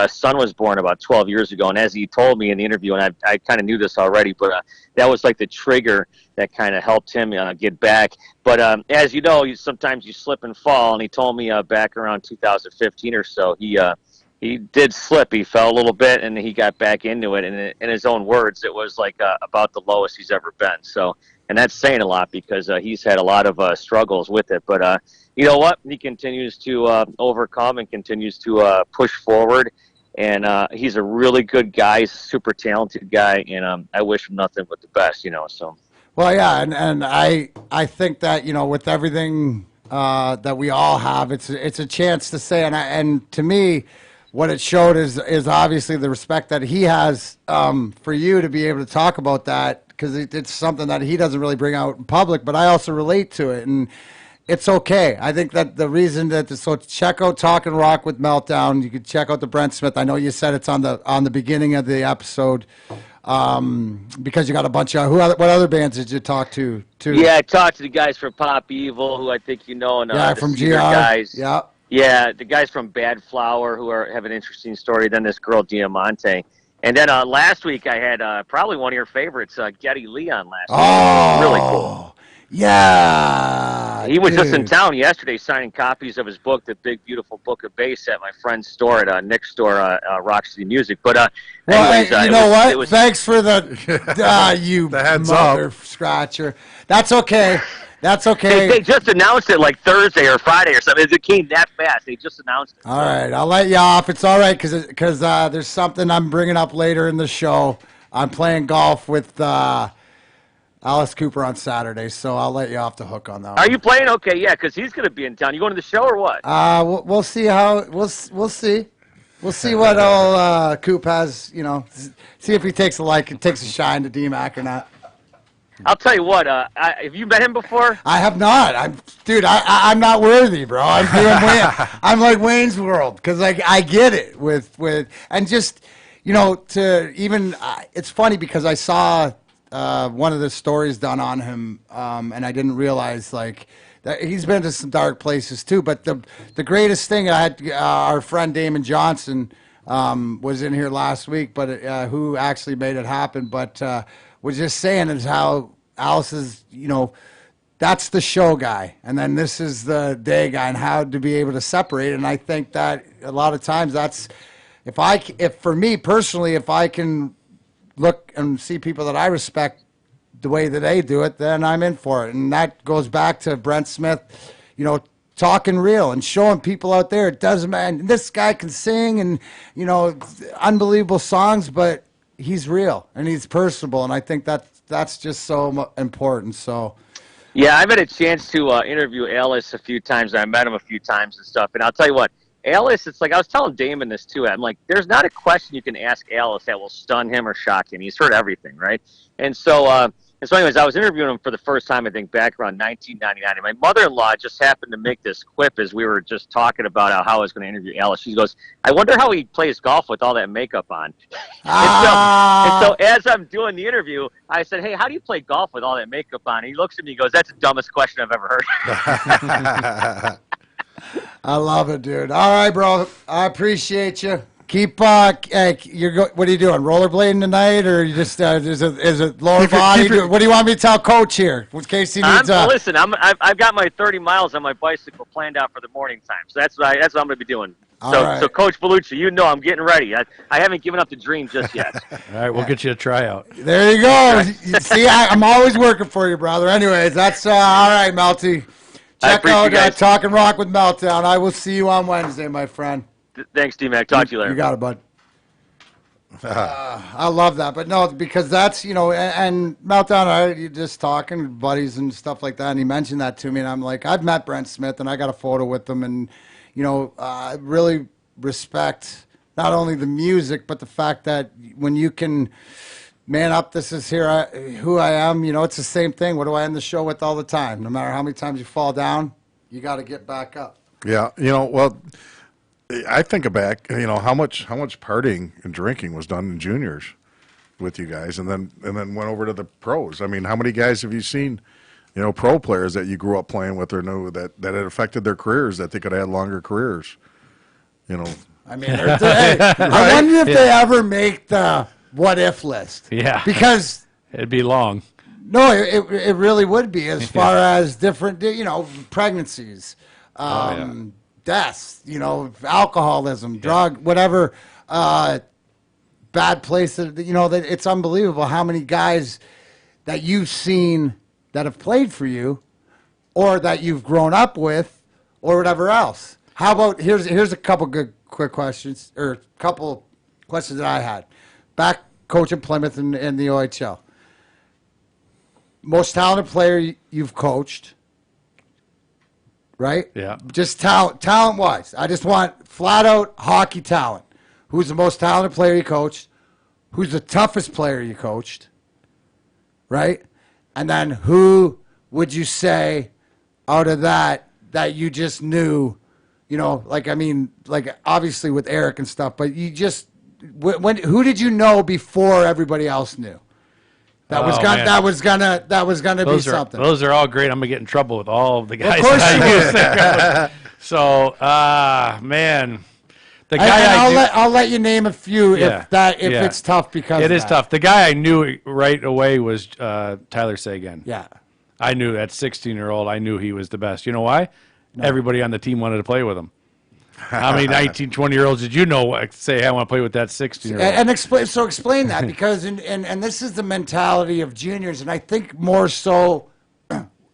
son was born about 12 years ago, and as he told me in the interview, and I kind of knew this already, but that was like the trigger that kind of helped him get back. But as you know, sometimes you slip and fall, and he told me back around 2015 or so, he did slip. He fell a little bit, and he got back into it. And in his own words, it was like about the lowest he's ever been. So, and that's saying a lot because he's had a lot of struggles with it. But you know what? He continues to overcome and continues to push forward. And he's a really good guy. He's a super talented guy, and I wish him nothing but the best. So. Well, yeah, and I think that with everything that we all have, it's a chance to say, and to me, what it showed is obviously the respect that he has for you to be able to talk about that, because it's something that he doesn't really bring out in public, but I also relate to it, and it's okay. I think that the reason so check out Talkin' Rock with Meltdown. You can check out the Brent Smith. I know you said it's on the beginning of the episode. Because you got a bunch of what other bands did you talk to? Yeah, I talked to the guys from Pop Evil, who I think you know, and from Cedar GR guys. Yeah, the guys from Bad Flower, who have an interesting story. Then this girl Diamante, And then last week I had probably one of your favorites, Geddy Lee, on last week. Oh, Really cool. Yeah. He was just in dude. town yesterday signing copies of his book, The Big Beautiful Book of Bass, at my friend's store at Nick's store, Rock City Music. But Well, anyways, you know what? It was, Thanks for the you The heads mother up. scratcher. That's okay. That's they okay. just announced it like Thursday or Friday or something. It came that fast. They just announced it. All right, I'll let you off. It's all right because there's something I'm bringing up later in the show. I'm playing golf with Alice Cooper on Saturday, so I'll let you off the hook on that. Are you playing? Okay, yeah, because he's going to be in town. You going to the show or what? We'll see how we'll see. We'll see what old Coop has. See if he takes a shine to DMAC or not. I'll tell you what. Have you met him before? I have not. I'm not worthy, bro. I'm doing Wayne. I'm like Wayne's World because I get it with and just to even it's funny because I saw one of the stories done on him and I didn't realize that he's been to some dark places too. But the greatest thing I had our friend Damon Johnson was in here last week, but who actually made it happen, but. Was just saying is how Alice is, that's the show guy, and then this is the day guy, and how to be able to separate. And I think that a lot of times that's, if for me personally, if I can look and see people that I respect the way that they do it, then I'm in for it. And that goes back to Brent Smith, talking real and showing people out there it doesn't matter. This guy can sing and unbelievable songs, but he's real and he's personable, and I think that's just so important. So, yeah, I've had a chance to interview Alice a few times. I met him a few times and stuff, and I'll tell you what, Alice, it's like I was telling Damon this too. I'm like, there's not a question you can ask Alice that will stun him or shock him. He's heard everything, right? And so, anyways, I was interviewing him for the first time, I think, back around 1999. And my mother-in-law just happened to make this quip as we were just talking about how I was going to interview Alice. She goes, I wonder how he plays golf with all that makeup on. And so as I'm doing the interview, I said, hey, how do you play golf with all that makeup on? And he looks at me and goes, that's the dumbest question I've ever heard. I love it, dude. All right, bro. I appreciate you. Keep what are you doing? Rollerblading tonight, or you just is it lower body? What do you want me to tell Coach here in case he needs? Listen, I've got my 30 miles on my bicycle planned out for the morning time, so that's what I'm going to be doing. So Coach Bellucci, I'm getting ready. I haven't given up the dream just yet. All right, we'll get you a tryout. There you go. You see, I'm always working for you, brother. Anyways, that's all right, Melty. Check out Talking Rock with Meltdown. I will see you on Wednesday, my friend. Thanks, D-Mac. Talk to you later. You got it, bud. I love that. But no, because that's, and Meltdown, you're just talking, buddies and stuff like that, and he mentioned that to me, and I'm like, I've met Brent Smith, and I got a photo with him, and, I really respect not only the music, but the fact that when you can man up, this is who I am, it's the same thing. What do I end the show with all the time? No matter how many times you fall down, you got to get back up. Yeah, well, I think back, how much partying and drinking was done in juniors with you guys, and then went over to the pros. I mean, how many guys have you seen, pro players that you grew up playing with or knew that it affected their careers, that they could have had longer careers? I mean, I wonder if they ever make the what if list. Yeah, because it'd be long. No, it really would be as far as different, pregnancies. Deaths, alcoholism, drug, whatever, bad places. That it's unbelievable how many guys that you've seen that have played for you, or that you've grown up with, or whatever else. How about here's a couple good quick questions, or a couple questions that I had. Back coaching Plymouth in the OHL. Most talented player you've coached. Right? Yeah. Just talent-wise. I just want flat-out hockey talent. Who's the most talented player you coached? Who's the toughest player you coached? Right? And then who would you say out of that you just knew, obviously with Eric and stuff, but you just, who did you know before everybody else knew? That was gonna be something. Those are all great. I'm gonna get in trouble with all of the guys. Of course you So, man, The guy I'll let you name a few if it's tough because it is tough. The guy I knew right away was Tyler Seguin. Yeah. I knew that 16-year-old. I knew he was the best. You know why? No. Everybody on the team wanted to play with him. How many 19, 20-year-olds did you know say, I want to play with that 16-year-old? And explain that, because and this is the mentality of juniors, and I think more so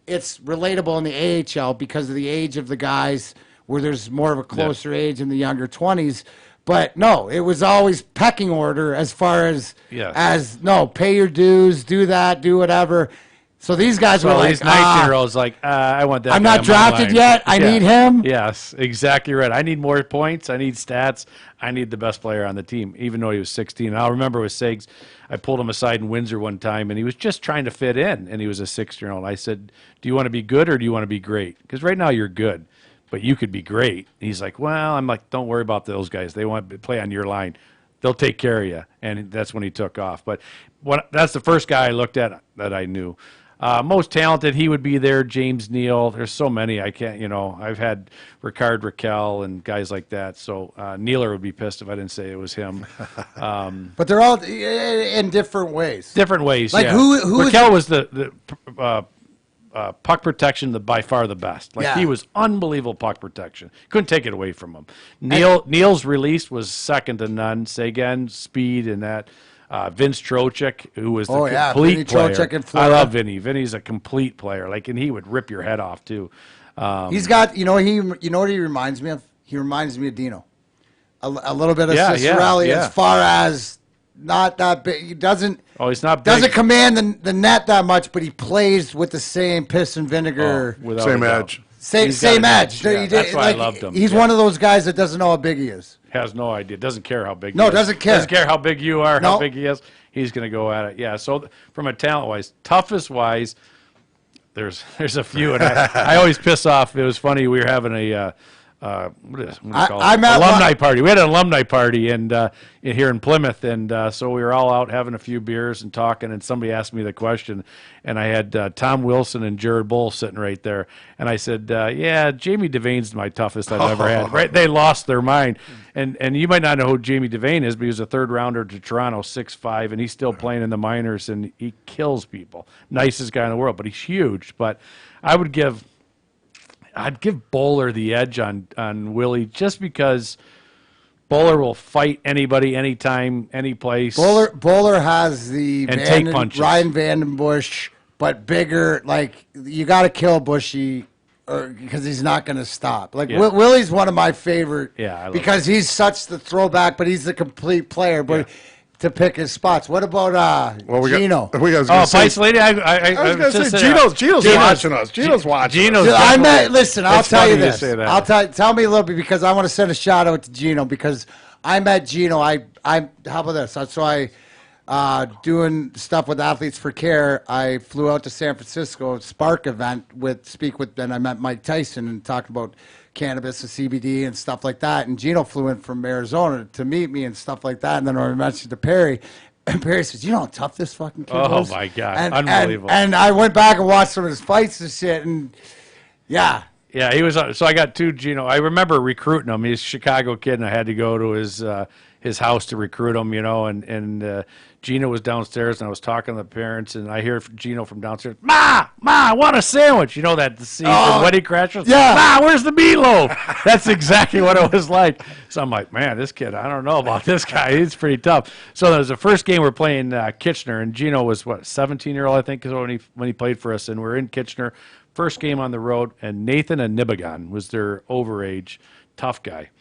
it's relatable in the AHL because of the age of the guys, where there's more of a closer age in the younger 20s. But no, it was always pecking order as far as pay your dues, do that, do whatever. So these guys were like, these 19-year-olds I want that. I'm not drafted yet. I need him. Yes, exactly right. I need more points. I need stats. I need the best player on the team, even though he was 16. And I'll remember with Segs, I pulled him aside in Windsor one time, and he was just trying to fit in, and he was a 16-year-old. I said, do you want to be good or do you want to be great? Because right now you're good, but you could be great. And he's like, well, I'm like, don't worry about those guys. They want to play on your line. They'll take care of you. And that's when he took off. But that's the first guy I looked at that I knew. Most talented, he would be there. James Neal. There's so many. I can't, I've had Ricard Raquel and guys like that. So Nealer would be pissed if I didn't say it was him. But they're all in different ways. Different ways, like yeah. Who Raquel was the puck protection, by far the best. He was unbelievable puck protection. Couldn't take it away from him. Neal's release was second to none. Seguin, speed, and that. Vince Trocheck, who was the complete Vinny player. Trocheck in I Florida. love Vinny. Vinny's a complete player. And he would rip your head off too. He's got, you know what he reminds me of? He reminds me of Dino. A little bit of Cicerelli as far as not that big. He doesn't. Oh, he's not big. Doesn't command the net that much, but he plays with the same piss and vinegar. Same edge. Same edge. Yeah, that's why I loved him. He's one of those guys that doesn't know how big he is. Has no idea. Doesn't care how big. No, he is. doesn't care. Doesn't care how big you are, how big he is. He's going to go at it. Yeah. So from a talent wise, toughest wise, there's a few, and I always piss off. It was funny. We were having a alumni party. We had an alumni party here in Plymouth, and so we were all out having a few beers and talking, and somebody asked me the question, and I had Tom Wilson and Jared Bull sitting right there, and I said, Jamie Devane's my toughest I've ever had. Right? They lost their mind, and you might not know who Jamie Devane is, but he was a third rounder to Toronto, 6'5", and he's still playing in the minors, and he kills people. Nicest guy in the world, but he's huge. But I'd give Bowler the edge on Willie, just because Bowler will fight anybody, anytime, any place. Bowler has the take punches. Ryan Vandenbush, but bigger. Like, you got to kill Bushy, because he's not going to stop. Willie's one of my favorite. Yeah, because he's such the throwback, but he's the complete player. But to pick his spots. What about Gino? Pice Lady. I was going to say Gino's watching us. Gino's watching us. Listen, I'll tell you this. Tell me a little bit, because I want to send a shout out to Gino, because I met Gino. How about this? So I doing stuff with Athletes for Care. I flew out to San Francisco, Spark event and I met Mike Tyson and talked about cannabis and CBD and stuff like that. And Gino flew in from Arizona to meet me and stuff like that. And then I mentioned to Perry, and Perry says, "You know how tough this fucking kid was?" Oh my God, unbelievable! And I went back and watched some of his fights and shit, and yeah. Yeah, he was. So I got two Gino. I remember recruiting him. He's a Chicago kid, and I had to go to his house to recruit him. And Gino was downstairs, and I was talking to the parents, and I hear Gino from downstairs, Ma, I want a sandwich. You know that scene from Wedding Crashers? Yeah. Ma, where's the meatloaf? That's exactly what it was like. So I'm like, man, this kid, I don't know about this guy. He's pretty tough. So there was the first game we're playing Kitchener, and Gino was, 17-year-old, I think, when he played for us, and we're in Kitchener. First game on the road, and Nathan Anibagan was their overage tough guy.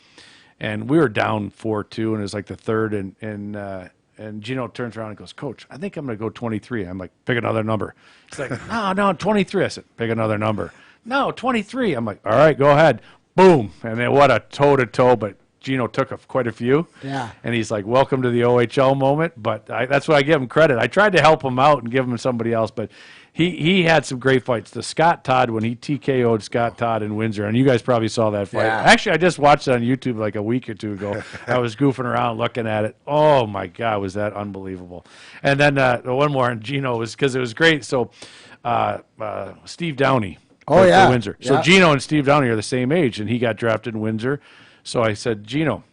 And we were down 4-2, and it was like the third, and Gino turns around and goes, "Coach, I think I'm going to go 23. I'm like, pick another number. He's like, no, 23. I said, pick another number. No, 23. I'm like, all right, go ahead. Boom. And then what a toe-to-toe, but Gino took quite a few. Yeah. And he's like, welcome to the OHL moment. But that's why I give him credit. I tried to help him out and give him somebody else, but he had some great fights. The Scott Todd, when he TKO'd Scott Todd in Windsor, and you guys probably saw that fight. Yeah. Actually, I just watched it on YouTube like a week or two ago. I was goofing around looking at it. Oh, my God, was that unbelievable. And then one more on Gino was because it was great. So Steve Downey for Windsor. So Gino and Steve Downey are the same age, and he got drafted in Windsor. So I said, Gino,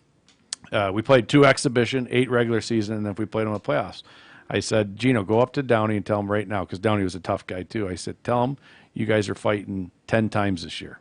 we played 2 exhibition, 8 regular season, and then we played them in the playoffs. I said, Gino, go up to Downey and tell him right now, because Downey was a tough guy too. I said, tell him you guys are fighting 10 times this year.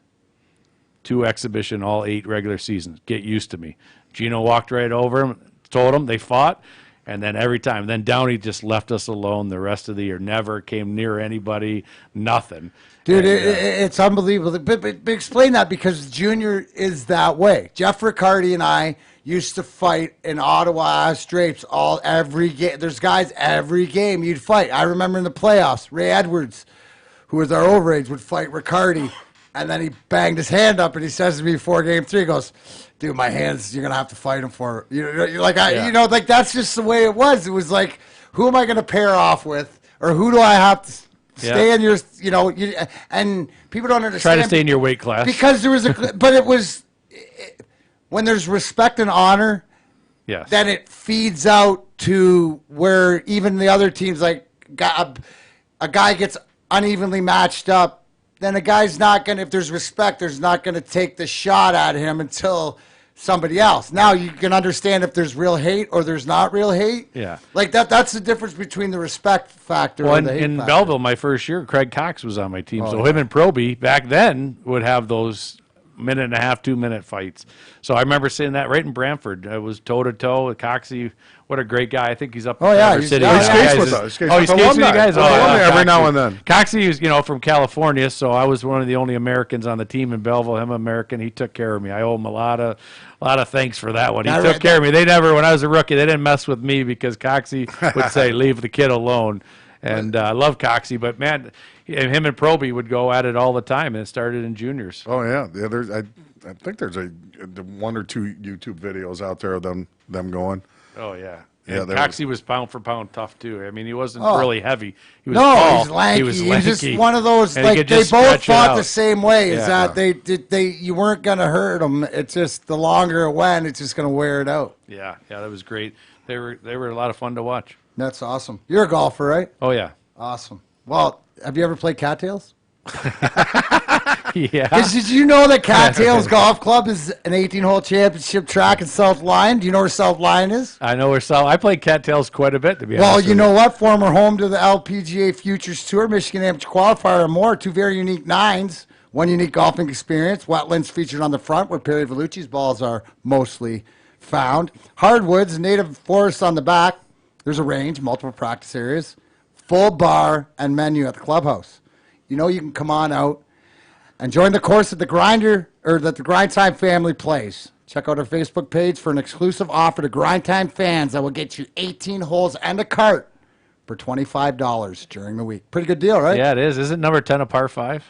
2 exhibition, all 8 regular seasons. Get used to me. Gino walked right over him, told him they fought, and then every time. Then Downey just left us alone the rest of the year. Never came near anybody, nothing. Dude, And, it's unbelievable. But explain that, because Junior is that way. Jeff McCarty and I used to fight in Ottawa Strapes every game. There's guys every game you'd fight. I remember in the playoffs, Ray Edwards, who was our overage, would fight Riccardi, and then he banged his hand up and he says to me before game 3, he goes, dude, my hands, you're gonna have to fight him for. Like that's just the way it was. It was like, who am I gonna pair off with, or who do I have to stay in your, and people don't understand. Try to stay in your weight class. Because there was but it was, when there's respect and honor, yes. then it feeds out to where even the other teams, like a guy gets unevenly matched up, then a guy's not going to, if there's respect, there's not going to take the shot at him until somebody else. Now you can understand if there's real hate or there's not real hate. Yeah. Like that's the difference between the respect factor Well, and the hate in factor. Belleville, my first year, Craig Cox was on my team. So yeah. him and Proby back then would have those 1.5, 2-minute fights. So I remember seeing that right in Brantford. I was toe-to-toe with Coxie. What a great guy. I think he's up in Traverse City. He You skates guys with is- us. He Oh, he skates with you guys? Every Coxie. now and then. Coxie is, from California, so I was one of the only Americans on the team in Belleville. Him American. He took care of me. I owe him a lot of thanks for that one. He took care of me. They never, when I was a rookie, they didn't mess with me because Coxie would say, leave the kid alone. And I love Coxie, but man, him and Proby would go at it all the time, and it started in juniors. Oh yeah, I think there's a 1 or 2 YouTube videos out there of them going. Oh yeah. Yeah, And there Coxie was pound for pound tough too. I mean, he wasn't Oh. really heavy. He was No, tall. he's lanky. He was He's lanky. just one of those, And he like, could they just both stretch it fought out. the same way, is Yeah. that you weren't going to hurt them. It's just the longer it went, it's just going to wear it out. Yeah, that was great. They were a lot of fun to watch. That's awesome. You're a golfer, right? Oh yeah. Awesome. Well, have you ever played cattails? Yeah. Did you know that Cattails Golf Club is an 18-hole championship track in South Lyon? Do you know where South Lyon is? I know I played cattails quite a bit, to be Well, honest. you know what? Former home to the LPGA Futures Tour, Michigan Amateur Qualifier, and more. 2 very unique 9s. 1 unique golfing experience. Wetlands featured on the front, where Perry Vellucci's balls are mostly found. Hardwoods, native forests on the back. There's a range, multiple practice areas, full bar and menu at the clubhouse. You can come on out and join the course that the Grind Time family plays. Check out our Facebook page for an exclusive offer to Grind Time fans that will get you 18 holes and a cart for $25 during the week. Pretty good deal, right? Yeah, it is. Isn't number 10 a par 5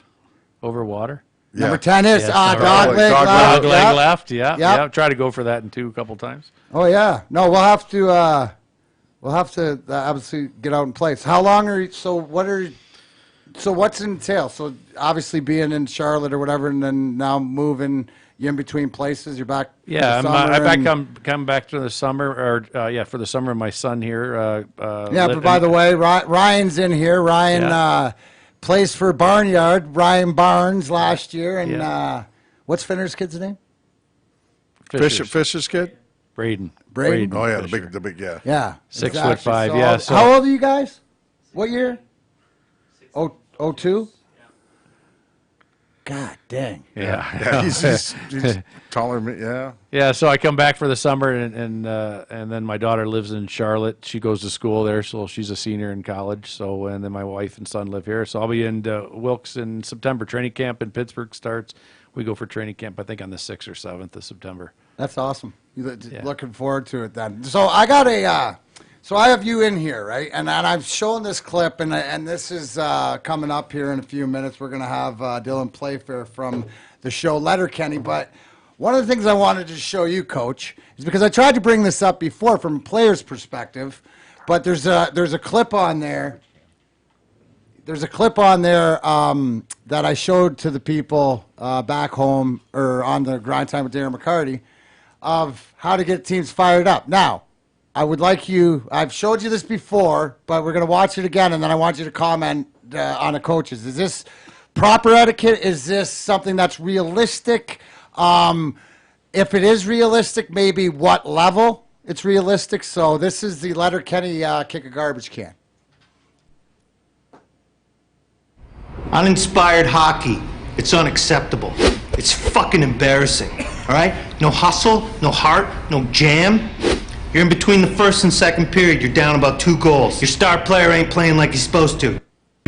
over water? Number 10 is Yes, dog leg dog left. Dog leg Yep. left, yeah. Yep. Yeah, try to go for that in 2 a couple times. Oh yeah. No, we'll have to obviously get out and play. So how long are you? So what's entail? So obviously being in Charlotte or whatever, and then now moving, you in between places. You're back. Yeah, for the summer come back to the summer, or for the summer. My son here. Yeah, but by the way, Ryan's in here. Ryan Yeah. plays for Barnyard. Ryan Barnes last year, and Yeah. what's Finner's kid's name? Fish's kid. Braden. Braden? Oh yeah, Fisher. the big yeah. Yeah, 6'5", So yeah, so- how old are you guys? What year? 02? God dang. Yeah. Yeah, he's taller than me. Yeah. Yeah, so I come back for the summer, and then my daughter lives in Charlotte. She goes to school there, so she's a senior in college. So, and then my wife and son live here. So I'll be in Wilkes in September. Training camp in Pittsburgh starts. We go for training camp, I think, on the 6th or 7th of September. That's awesome. Looking forward to it then. So I got so I have you in here, right? And I'm showing this clip, and this is coming up here in a few minutes. We're going to have Dylan Playfair from the show Letterkenny. But one of the things I wanted to show you, Coach, is because I tried to bring this up before from a player's perspective, but there's a clip on there. There's a clip on there that I showed to the people back home or on the Grind Time with Darren McCarty of how to get teams fired up. Now, I would like you, I've showed you this before, but we're going to watch it again, and then I want you to comment on the coaches. Is this proper etiquette? Is this something that's realistic? if it is realistic, maybe what level it's realistic. So this is the Letter Kenny kick a garbage can. Uninspired hockey. It's unacceptable. It's fucking embarrassing. All right? No hustle, no heart, no jam. You're in between the first and second period. You're down about 2 goals. Your star player ain't playing like he's supposed to.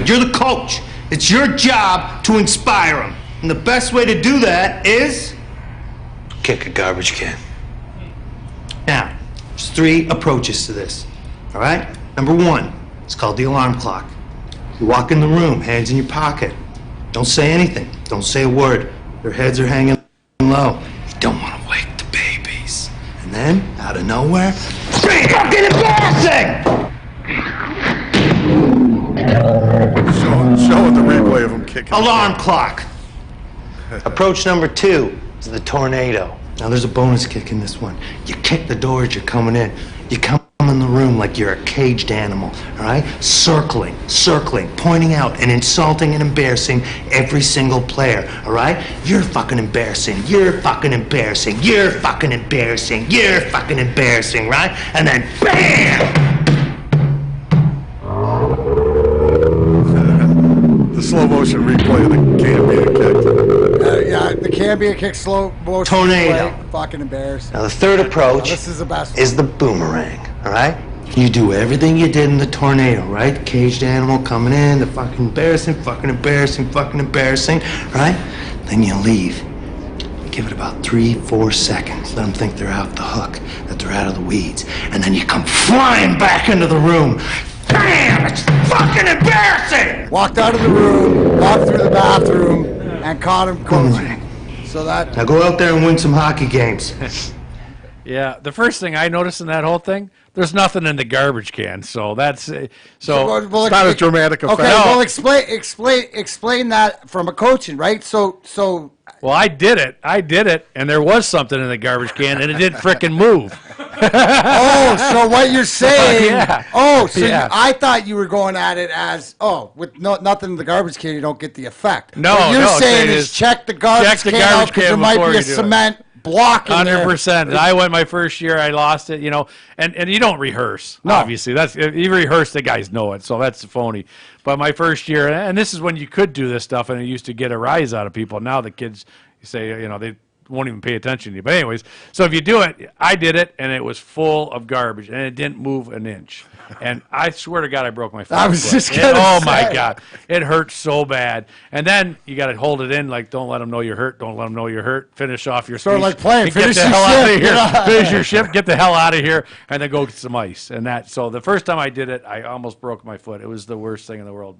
You're the coach. It's your job to inspire him. And the best way to do that is kick a garbage can. Now, there's 3 approaches to this. All right? Number 1, it's called the alarm clock. You walk in the room, hands in your pocket. Don't say anything. Don't say a word. Their heads are hanging low. You don't want to wake the babies. And then, out of nowhere, fucking embarrassing! Showing the replay of him kicking. Alarm clock. Approach number 2 is the tornado. Now, there's a bonus kick in this one. You kick the door as you're coming in. You come in the room like you're a caged animal, all right? Circling, pointing out and insulting and embarrassing every single player, all right? You're fucking embarrassing. You're fucking embarrassing. You're fucking embarrassing. You're fucking embarrassing, right? And then BAM! The slow motion replay of the can being kicked. Yeah, the can be a kick, slow motion. Tornado. Play, fucking embarrassing. Now, the third approach This is the best is the boomerang, all right? You do everything you did in the tornado, right? Caged animal coming in, the fucking embarrassing, right? Then you leave. Give it about 3-4 seconds. Let them think they're off the hook, that they're out of the weeds. And then you come flying back into the room. Bam! It's fucking embarrassing! Walked out of the room, walked through the bathroom, and caught him coaching. So that. Now go out there and win some hockey games. Yeah, the first thing I noticed in that whole thing, there's nothing in the garbage can. So that's so. It's not a dramatic effect. Okay, No. well, explain that from a coaching, right? So. Well, I did it, and there was something in the garbage can, and it didn't frickin' move. Oh, so what you're saying? Yeah. Oh, so Yeah. I thought you were going at it as with nothing in the garbage can, you don't get the effect. No, what you're no, saying it is is- check the garbage can out because there might before be a you do it. cement block in there. 100%. I went my first year, I lost it, and you don't rehearse. No. Obviously, that's if you rehearse, the guys know it, so that's phony. But my first year, and this is when you could do this stuff, and it used to get a rise out of people. Now the kids say, they won't even pay attention to you. But anyways, so if you do it, I did it, and it was full of garbage, and it didn't move an inch. And I swear to God, I broke my foot. I was just gonna Oh, say. my God. It hurt so bad. And then you got to hold it in, like, don't let them know you're hurt. Don't let them know you're hurt. Finish off your Sort of speech. like playing. Get Finish the your hell out of shift, here. yeah. Finish your shift. Get the hell out of here. And then go get some ice. So the first time I did it, I almost broke my foot. It was the worst thing in the world.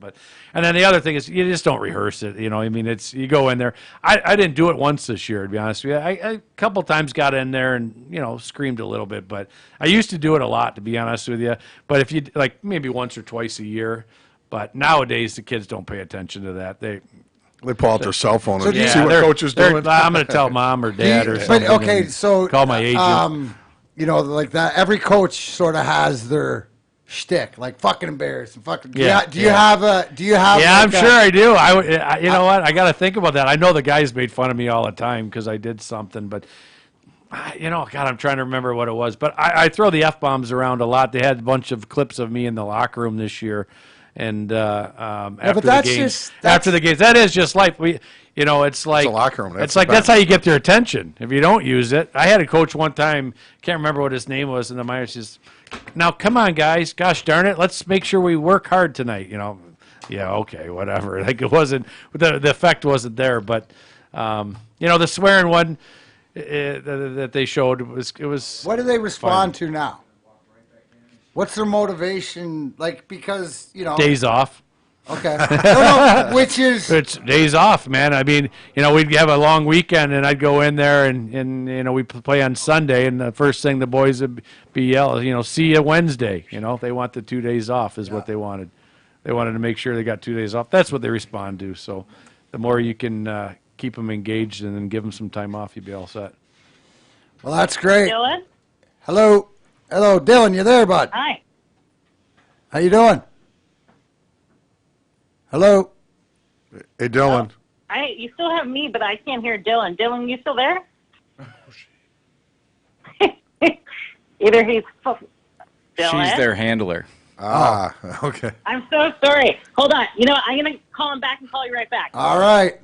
And then the other thing is you just don't rehearse it. You go in there. I didn't do it once this year, to be honest with you. I a couple times got in there and, screamed a little bit. But I used to do it a lot, to be honest with you. But if you, like, maybe once or twice a year. But nowadays, the kids don't pay attention to that. They pull out their cell phone and do see what coach is doing. I'm going to tell mom or dad or something. But okay, and so call my agent. like that. Every coach sort of has their shtick, like fucking embarrassing, fucking. Yeah, Do you have? Yeah, I'm like sure I do. You know what? I got to think about that. I know the guys made fun of me all the time because I did something, but God, I'm trying to remember what it was. But I throw the F-bombs around a lot. They had a bunch of clips of me in the locker room this year. And after the games, that is just life. It's like a locker room. It's like that's how you get their attention. If you don't use it, I had a coach one time. Can't remember what his name was, in the minors. Says, "Now, come on, guys. Gosh darn it, let's make sure we work hard tonight." Yeah, okay, whatever. Like it wasn't the effect wasn't there, but the swearing one that they showed was. What do they respond to now? What's their motivation? Like, because, Days off. Okay. No, which is... It's days off, man. I mean, we'd have a long weekend, and I'd go in there, and we play on Sunday, and the first thing the boys would be yelling, see you Wednesday. They want the 2 days off is what they wanted. They wanted to make sure they got 2 days off. That's what they respond to. So the more you can keep them engaged and then give them some time off, you'd be all set. Well, that's great. Dylan? Hello, Dylan, you there, bud? Hi. How you doing? Hello? Hey, Dylan. You still have me, but I can't hear Dylan. Dylan, you still there? Either he's She's their handler. Okay. I'm so sorry. Hold on. You know, I'm gonna call him back and call you right back. All right.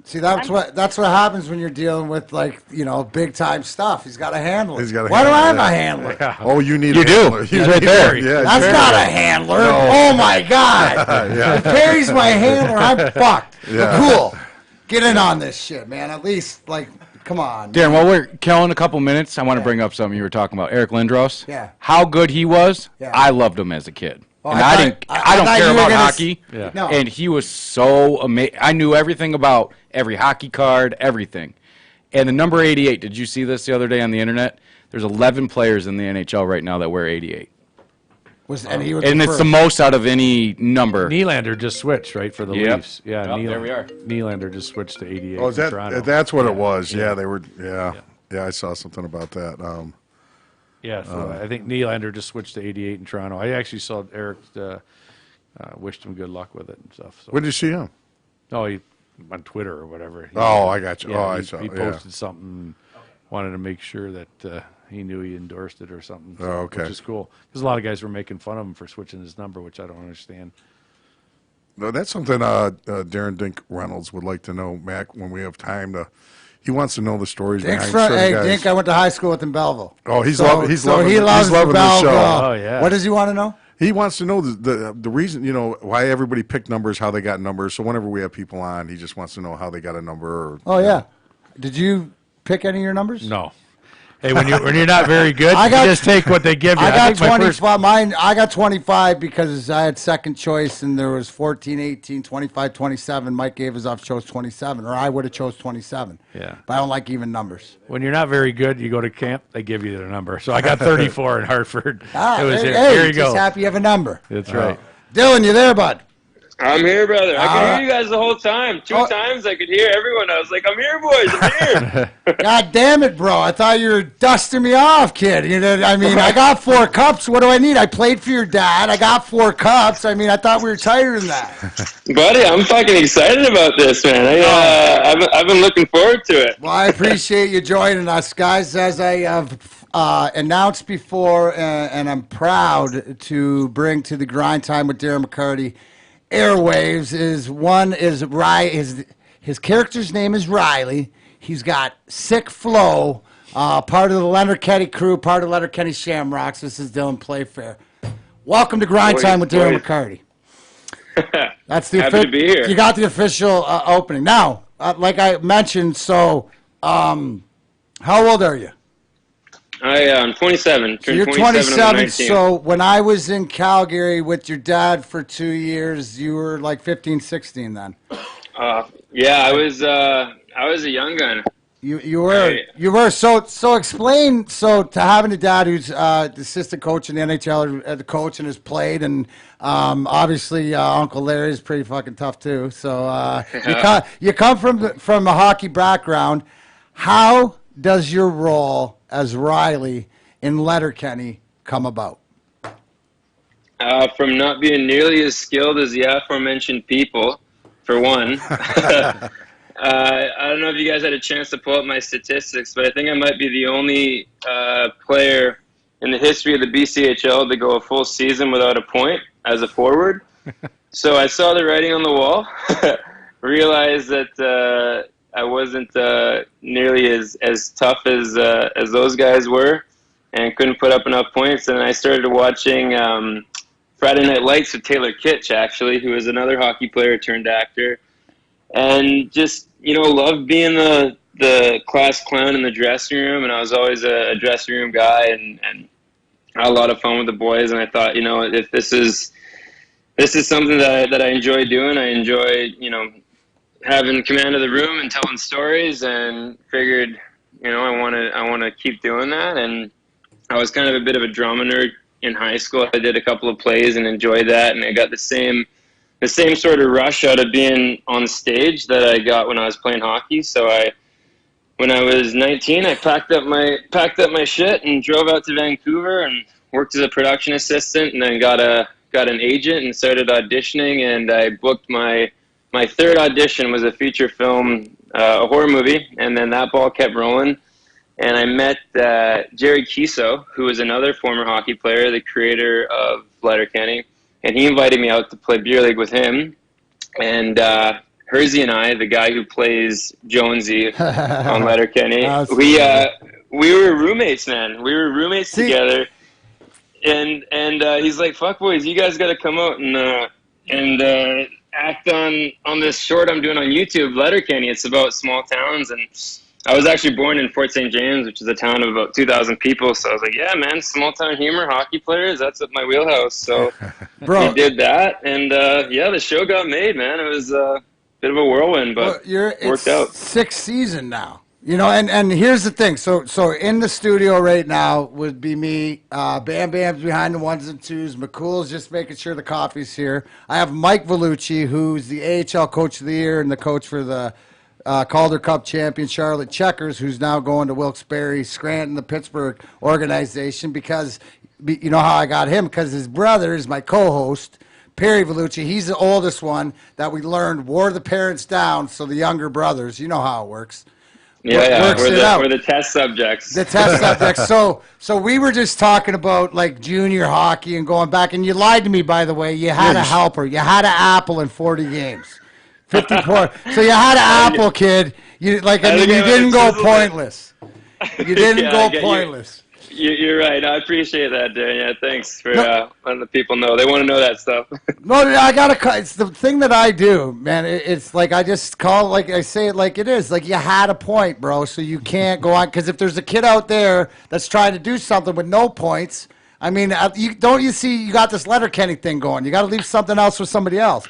See, that's what happens when you're dealing with, like, you know, big time stuff. He's got a handler. Why do I have a handler? Yeah. Oh, you need. You a do. handler. He's right there. Yeah, that's not a handler. No. Oh my God. If Perry's my handler, I'm fucked. Yeah. But cool. Get in on this shit, man. At least, like, come on. Darren, while we're killing a couple minutes, I want to bring up something you were talking about. Eric Lindros. Yeah. How good he was. Yeah. I loved him as a kid. Oh, and I don't thought care you were about gonna hockey. Yeah. No. And he was so amazing. I knew everything about every hockey card, everything. And the number 88, did you see this the other day on the internet? There's 11 players in the NHL right now that wear 88. And he was And it's the most out of any number. Nylander just switched, right, for the Yep. Leafs. Yeah, Yep, there we are. Nylander just switched to 88 Oh, in Toronto. that's what it was. Yeah, they were. Yeah, I saw something about that. Yeah, so I think Nylander just switched to 88 in Toronto. I actually saw Eric wished him good luck with it and stuff. So. When did you see him? Oh, he on Twitter or whatever. I got you. Yeah, I he, saw. he posted something, wanted to make sure that he knew he endorsed it or something. So, okay. Which is cool because a lot of guys were making fun of him for switching his number, which I don't understand. No, that's something Darren Dink Reynolds would like to know, Mac, when we have time to. He wants to know the stories behind certain guys. Dink, I went to high school with in Belleville. Oh, he's so, loving. He's so loving. he loves he's loving the Belleville. show. Oh yeah. What does he want to know? He wants to know the reason, you know, why everybody picked numbers, how they got numbers. So whenever we have people on, he just wants to know how they got a number. Or, Oh yeah. Did you pick any of your numbers? No. Hey, when you're not very good, I got- you just take what they give you. I got think my 25. I got 25 because I had second choice, and there was 14, 18, 25, 27. Mike gave us off chose 27, or I would have chose 27. Yeah. But I don't like even numbers. When you're not very good, you go to camp, they give you the number. So I got 34 in Hartford. Ah, it was hey, here you go. just happy you have a number. That's right. Dylan, you there, bud? I'm here, brother. I could hear you guys the whole time. Two times I could hear everyone. I was like, I'm here, boys. I'm here. God damn it, bro. I thought you were dusting me off, kid. You know, I mean, I got 4 cups. What do I need? I played for your dad. I got 4 cups. I mean, I thought we were tighter than that. Buddy, I'm fucking excited about this, man. I've been looking forward to it. Well, I appreciate you joining us, guys. As I have announced before, and I'm proud to bring to the Grind Time with Darren McCarty airwaves his character's name is Riley. He's got sick flow, part of the Letterkenny crew, part of Letterkenny Shamrocks. This is Dylan Playfair. Welcome to Grind Time with Darren McCarty. That's the Happy to be here. You got the official opening. Now, like I mentioned, so how old are you? I'm 27. So you're 27. So when I was in Calgary with your dad for 2 years, you were like 15, 16 then. Yeah, I was a young gun. You were. So explain. So to having a dad who's the assistant coach in the NHL, the coach and has played, and obviously Uncle Larry is pretty fucking tough too. So you come from a hockey background. How does your role as Riley in Letterkenny come about? From not being nearly as skilled as the aforementioned people, for one. I don't know if you guys had a chance to pull up my statistics, but I think I might be the only player in the history of the BCHL to go a full season without a point as a forward. So I saw the writing on the wall, realized that I wasn't nearly as tough as those guys were, and couldn't put up enough points. And I started watching Friday Night Lights with Taylor Kitsch, actually, who is another hockey player turned actor, and just loved being the class clown in the dressing room. And I was always a dressing room guy, and had a lot of fun with the boys. And I thought, if this is something that I enjoy doing, I enjoy having command of the room and telling stories, and figured, I want to keep doing that. And I was kind of a bit of a drama nerd in high school. I did a couple of plays and enjoyed that, and I got the same sort of rush out of being on stage that I got when I was playing hockey. So when I was 19, I packed up my shit and drove out to Vancouver and worked as a production assistant, and then got an agent and started auditioning, and I booked my third audition was a feature film, a horror movie, and then that ball kept rolling. and I met Jerry Kiso, who is another former hockey player, the creator of Letterkenny, and he invited me out to play beer league with him. And Hersey and I, the guy who plays Jonesy on Letterkenny, we were roommates, man. We were roommates together. And he's like, "Fuck boys, you guys got to come out and act on this short I'm doing on YouTube, Letterkenny. It's about small towns." And I was actually born in Fort St. James, which is a town of about 2,000 people. So I was like, "Yeah, man, small town humor, hockey players, that's up my wheelhouse." So we did that, and the show got made, man. It was a bit of a whirlwind, but worked out. 6th season now. You know, and here's the thing. So in the studio right now would be me. Bam Bam's behind the 1s and 2s. McCool's just making sure the coffee's here. I have Mike Vellucci, who's the AHL Coach of the Year and the coach for the Calder Cup champion Charlotte Checkers, who's now going to Wilkes-Barre, Scranton, the Pittsburgh organization, because you know how I got him? Because his brother is my co-host, Perry Vellucci. He's the oldest one that we learned wore the parents down, so the younger brothers, you know how it works. Yeah, we're the test subjects. The test subjects. So we were just talking about like junior hockey and going back, and you lied to me, by the way. You had a helper. You had an apple in 40 games. 54. So you had an apple, kid. You didn't go pointless. You didn't go pointless. You're right. I appreciate that, Darren. Yeah, thanks for letting the people know. They want to know that stuff. No, I gotta. It's the thing that I do, man. It's like I just call, like I say it like it is. Like you had a point, bro. So you can't go on, because if there's a kid out there that's trying to do something with no points, I mean, you see you got this Letterkenny thing going. You got to leave something else for somebody else.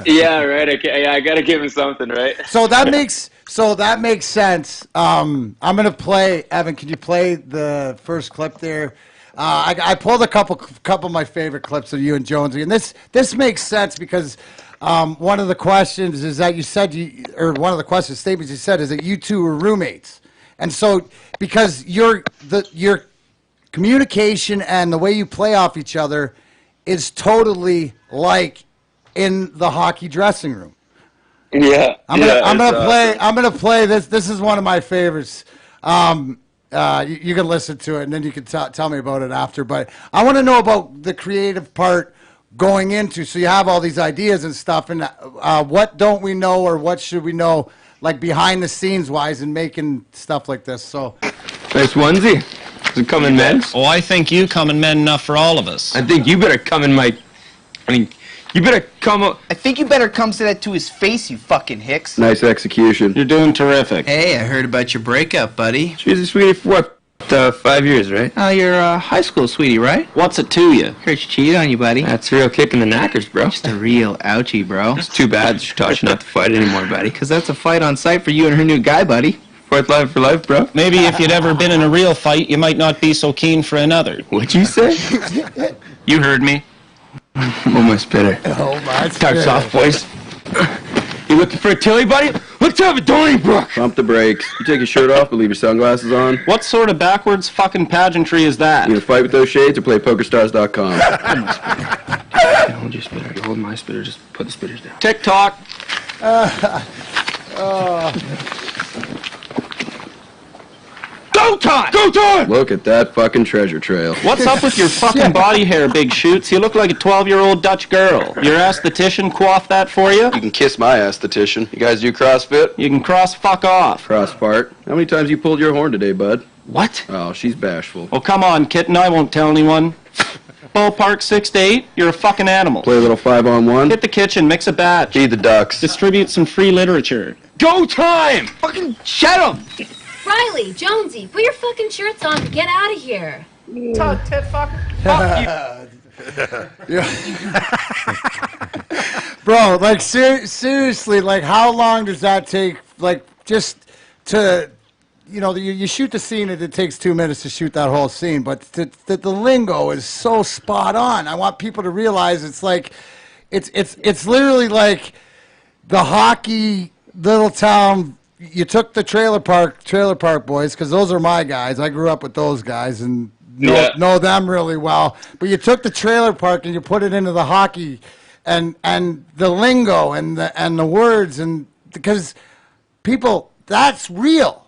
Yeah, right. Okay. Yeah, I got to give him something, right? So that makes sense. I'm gonna play. Evan, can you play the first clip there? I pulled a couple of my favorite clips of you and Jonesy, and this makes sense because one of the questions is that you said one of the statements you said is that you two were roommates, and so because your communication and the way you play off each other is totally like in the hockey dressing room. Yeah, I'm gonna play this. This is one of my favorites. You can listen to it, and then you can tell me about it after. But I want to know about the creative part going into. So you have all these ideas and stuff, and what don't we know, or what should we know, like behind the scenes wise, in making stuff like this? So nice onesie. Is it coming men? Oh, I think you coming men enough for all of us. I think you better come in you better come up. I think you better come say that to his face, you fucking hicks. Nice execution. You're doing terrific. Hey, I heard about your breakup, buddy. She's a sweetie for what? 5 years, right? Oh, you're a high school sweetie, right? What's it to you? Heard she cheated on you, buddy. That's a real kick in the knackers, bro. Just a real ouchie, bro. It's too bad she taught you not to fight anymore, buddy. Because that's a fight on sight for you and her new guy, buddy. Fight life for life, bro. Maybe if you'd ever been in a real fight, you might not be so keen for another. What'd you say? You heard me. Oh, my spitter. Oh, my Talk soft, boys. You looking for a tilly, buddy? Let's have a Donnybrook. Pump the brakes. You take your shirt off, but leave your sunglasses on. What sort of backwards fucking pageantry is that? You gonna fight with those shades or play PokerStars.com? Hold your spitter. You hold my spitter. Just put the spitters down. TikTok. Go time! Go time! Look at that fucking treasure trail. What's up with your fucking body hair, Big Shoots? You look like a 12-year-old Dutch girl. Your aesthetician coiffed that for you? You can kiss my aesthetician. You guys do CrossFit? You can cross fuck off. Cross fart. How many times you pulled your horn today, bud? What? Oh, she's bashful. Oh, come on, kitten. I won't tell anyone. Ballpark 6 to 8. You're a fucking animal. Play a little 5-on-1. Hit the kitchen, mix a batch. Feed the ducks. Distribute some free literature. Go time! Fucking shut him! Riley, Jonesy, put your fucking shirts on and get out of here. Todd, tit fucker. Bro, like seriously, like how long does that take? Like just to, you shoot the scene and it takes 2 minutes to shoot that whole scene, but the lingo is so spot on. I want people to realize it's like, it's literally like the hockey little town. You took the trailer park boys, because those are my guys. I grew up with those guys and know them really well. But you took the trailer park and you put it into the hockey, and the lingo and the words, and because people, that's real.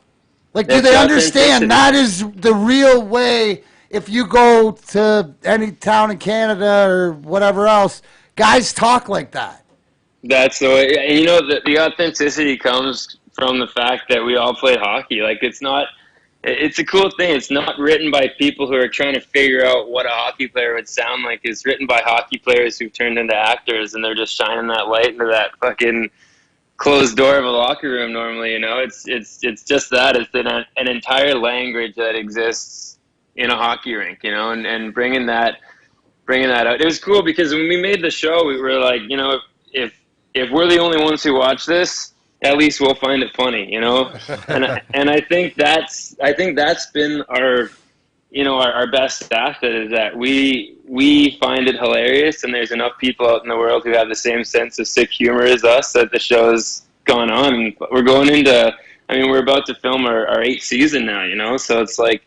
Like, do That's they the understand authenticity. that is the real way? If you go to any town in Canada or whatever else, guys talk like that. That's the way. And you know, the authenticity comes from the fact that we all played hockey. Like, it's not. It's a cool thing. It's not written by people who are trying to figure out what a hockey player would sound like. It's written by hockey players who've turned into actors, and they're just shining that light into that fucking closed door of a locker room. Normally, you know, it's just that. It's an entire language that exists in a hockey rink. You know, and bringing that out. It was cool because when we made the show, we were like, you know, if we're the only ones who watch this, at least we'll find it funny, you know. And I think that's been our, you know, our best asset is that we find it hilarious, and there's enough people out in the world who have the same sense of sick humor as us that the show's gone on. And we're going into, I mean, we're about to film our 8th season now, you know. So it's like,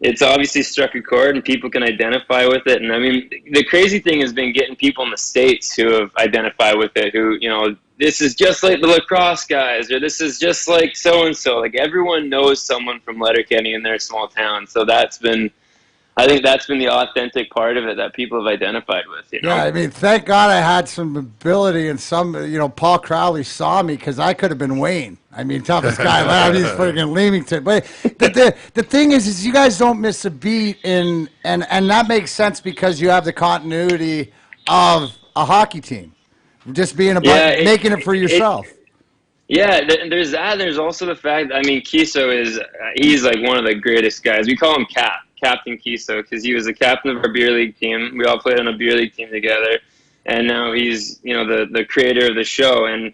it's obviously struck a chord and people can identify with it. And I mean, the crazy thing has been getting people in the States who have identified with it, who, you know, this is just like the lacrosse guys, or this is just like so-and-so. Like, everyone knows someone from Letterkenny in their small town. So I think that's been the authentic part of it that people have identified with, you know? Yeah, I mean, thank God I had some ability and some, you know, Paul Crowley saw me because I could have been Wayne. I mean, toughest guy around. He's freaking Leamington. But the thing is you guys don't miss a beat, and that makes sense because you have the continuity of a hockey team. Just being about making it for yourself. There's that. There's also the fact, I mean, Kiso he's like one of the greatest guys. We call him Captain Kiso, because he was the captain of our beer league team. We all played on a beer league team together, and now he's, you know, the creator of the show. And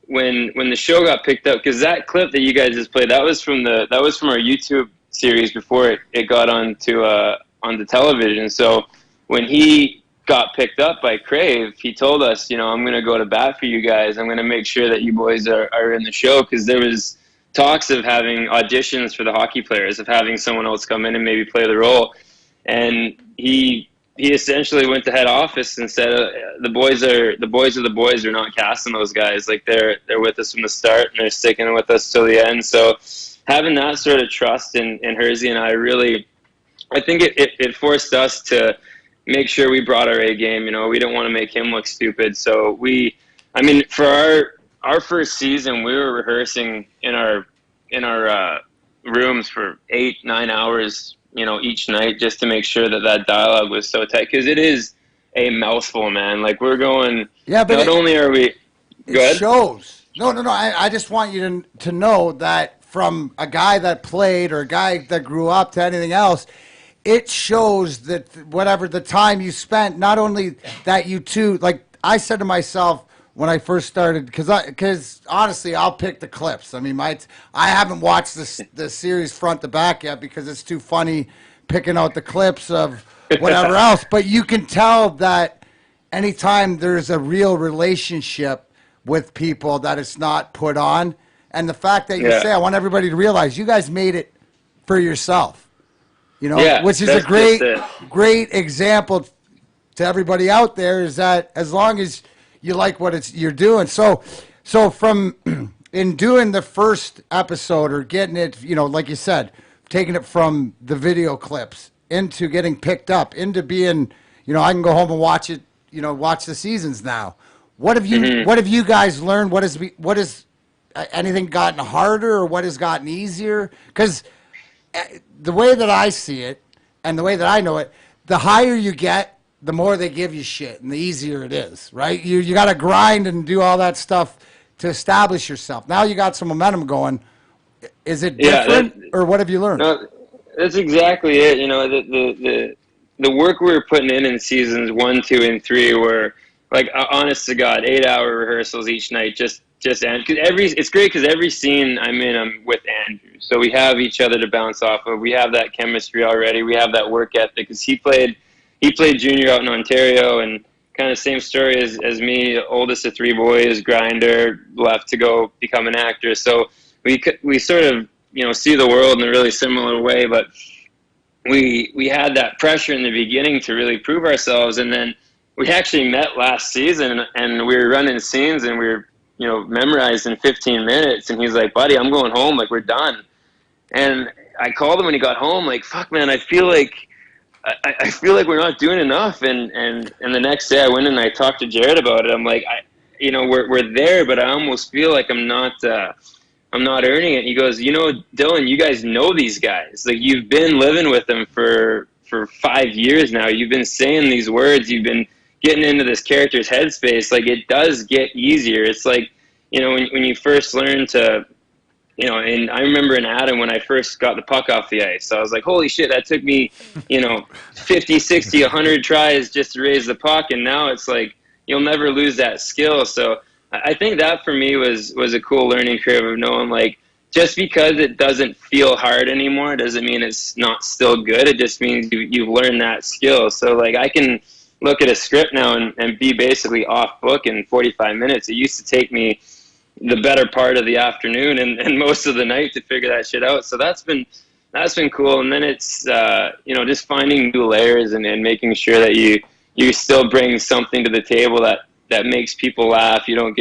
when the show got picked up, because that clip that you guys just played, that was from our YouTube series before it got onto television. So when he got picked up by Crave, he told us, you know, I'm going to go to bat for you guys. I'm going to make sure that you boys are in the show, because there was talks of having auditions for the hockey players, of having someone else come in and maybe play the role. And he essentially went to head office and said, the boys are the boys are not casting those guys. Like, they're with us from the start, and they're sticking with us till the end. So having that sort of trust in Hersey and I think it forced us to make sure we brought our A game. You know, we didn't want to make him look stupid. So for our first season, we were rehearsing in our rooms for 8-9 hours, you know, each night, just to make sure that dialogue was so tight, because it is a mouthful, man. Like, we're going. Yeah, but not only are we. Go ahead. Shows. No. I just want you to know that from a guy that played or a guy that grew up to anything else, it shows that whatever the time you spent, not only that you two, like I said to myself when I first started, because honestly, I'll pick the clips. I mean, I haven't watched the series front to back yet because it's too funny picking out the clips of whatever else. But you can tell that anytime there's a real relationship with people, that it's not put on. And the fact that you say, I want everybody to realize you guys made it for yourself. You know, which is a great example to everybody out there, is that as long as you like what you're doing. So from in doing the first episode or getting it, you know, like you said, taking it from the video clips into getting picked up, into being, you know, I can go home and watch it, you know, watch the seasons now. What have you guys learned? What has anything gotten harder, or what has gotten easier? Because the way that I see it and the way that I know it, the higher you get, the more they give you shit and the easier it is, right? You got to grind and do all that stuff to establish yourself. Now you got some momentum going. Is it different, or what have you learned? No, that's exactly it. You know, the work we were putting in seasons 1, 2, and 3 were, like, honest to God, 8-hour rehearsals each night, just and it's great because every scene I'm in, I'm with Andrew, so we have each other to bounce off of. We have that chemistry already. We have that work ethic, because he played junior out in Ontario, and kind of same story as me, oldest of 3 boys, grinder, left to go become an actor. So we sort of, you know, see the world in a really similar way, but we had that pressure in the beginning to really prove ourselves, and then we actually met last season, and we were running scenes, and we were memorized in 15 minutes. And he's like, buddy, I'm going home. Like, we're done. And I called him when he got home, like, fuck, man, I feel like we're not doing enough. And the next day I went and I talked to Jared about it. I'm like, we're there, but I almost feel like I'm not earning it. He goes, Dylan, you guys know these guys. Like, you've been living with them for 5 years now. You've been saying these words. You've been getting into this character's headspace. Like, it does get easier. It's like, when you first learn to, and I remember in Adam when I first got the puck off the ice, I was like, holy shit, that took me, 50, 60, 100 tries just to raise the puck. And now it's like, you'll never lose that skill. So I think that for me was a cool learning curve of knowing, like, just because it doesn't feel hard anymore doesn't mean it's not still good. It just means you've learned that skill. So, like, I can look at a script now and be basically off book in 45 minutes. It used to take me the better part of the afternoon and most of the night to figure that shit out. So that's been cool. And then it's, just finding new layers and making sure that you still bring something to the table that makes people laugh. You don't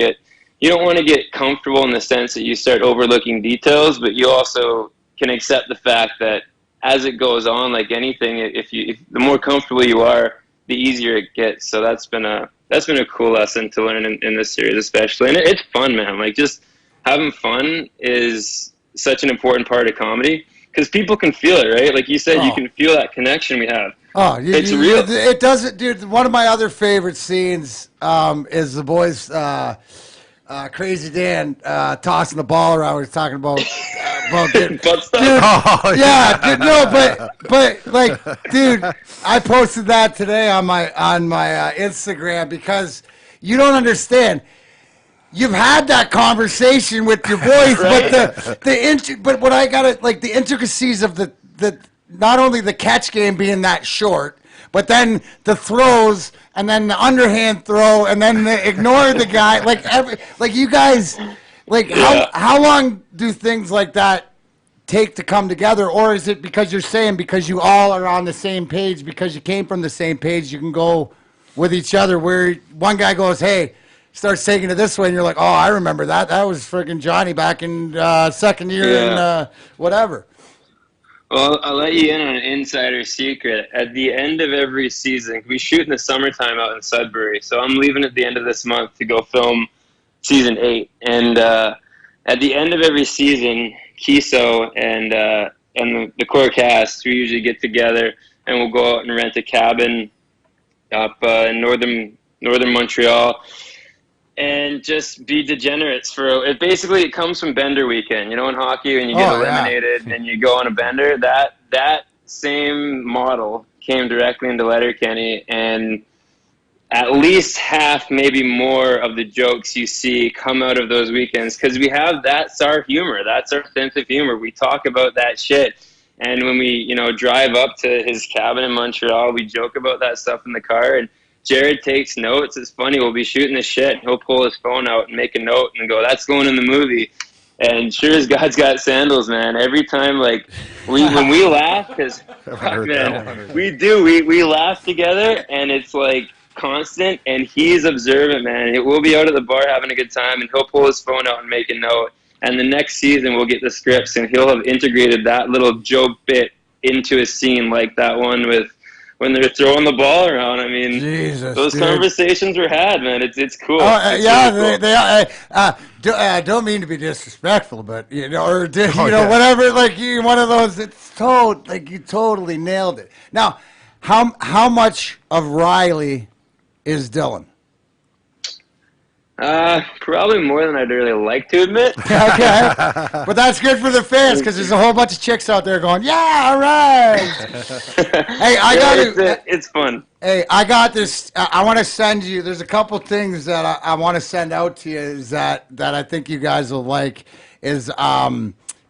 want to get comfortable in the sense that you start overlooking details, but you also can accept the fact that as it goes on, like anything, if the more comfortable you are, the easier it gets. So that's been a cool lesson to learn in this series, especially. And it's fun, man. Like, just having fun is such an important part of comedy because people can feel it, right? Like you said, you can feel that connection we have. Oh, it's real. It doesn't, dude. One of my other favorite scenes is the boys, Crazy Dan, tossing the ball around. He's talking about getting, butt stuff. Dude, yeah, dude, no, but like, dude, I posted that today on my Instagram because you don't understand. You've had that conversation with your boys, right? But what I gotta, like, the intricacies of the not only the catch game being that short, but then the throws and then the underhand throw and then ignore the guy. Like you guys, like, how long do things like that take to come together? Or is it because you all are on the same page, because you came from the same page, you can go with each other, where one guy goes, hey, starts taking it this way, and you're like, oh, I remember that. That was freaking Johnny back in second year in whatever. Well, I'll let you in on an insider secret. At the end of every season, we shoot in the summertime out in Sudbury, so I'm leaving at the end of this month to go film season 8. And at the end of every season, Kiso and the core cast, we usually get together and we'll go out and rent a cabin up in northern Montreal and just be degenerates for it. Basically, it comes from bender weekend. In hockey, when you get eliminated and you go on a bender, that same model came directly into Letterkenny, and at least half, maybe more, of the jokes you see come out of those weekends, because that's our humor. That's our sense of humor. We talk about that shit. And when we, drive up to his cabin in Montreal, we joke about that stuff in the car, and Jared takes notes. It's funny. We'll be shooting the shit. He'll pull his phone out and make a note and go, that's going in the movie. And sure as God's got sandals, man, every time, like, when we laugh, because, man, we laugh together, and it's, like, constant, and he's observant, man. We'll be out at the bar having a good time, and he'll pull his phone out and make a note. And the next season, we'll get the scripts, and he'll have integrated that little joke bit into a scene, like that one with when they're throwing the ball around. I mean, those conversations were had, man. It's cool. Really cool. Don't mean to be disrespectful, but whatever. Like, you, one of those. You totally nailed it. Now, how much of Riley is Dylan? Probably more than I'd really like to admit. Okay, but that's good for the fans, because there's a whole bunch of chicks out there going, "Yeah, all right." Hey, it's fun. Hey, I got this. I want to send you. There's a couple things that I want to send out to you. Is that I think you guys will like. Is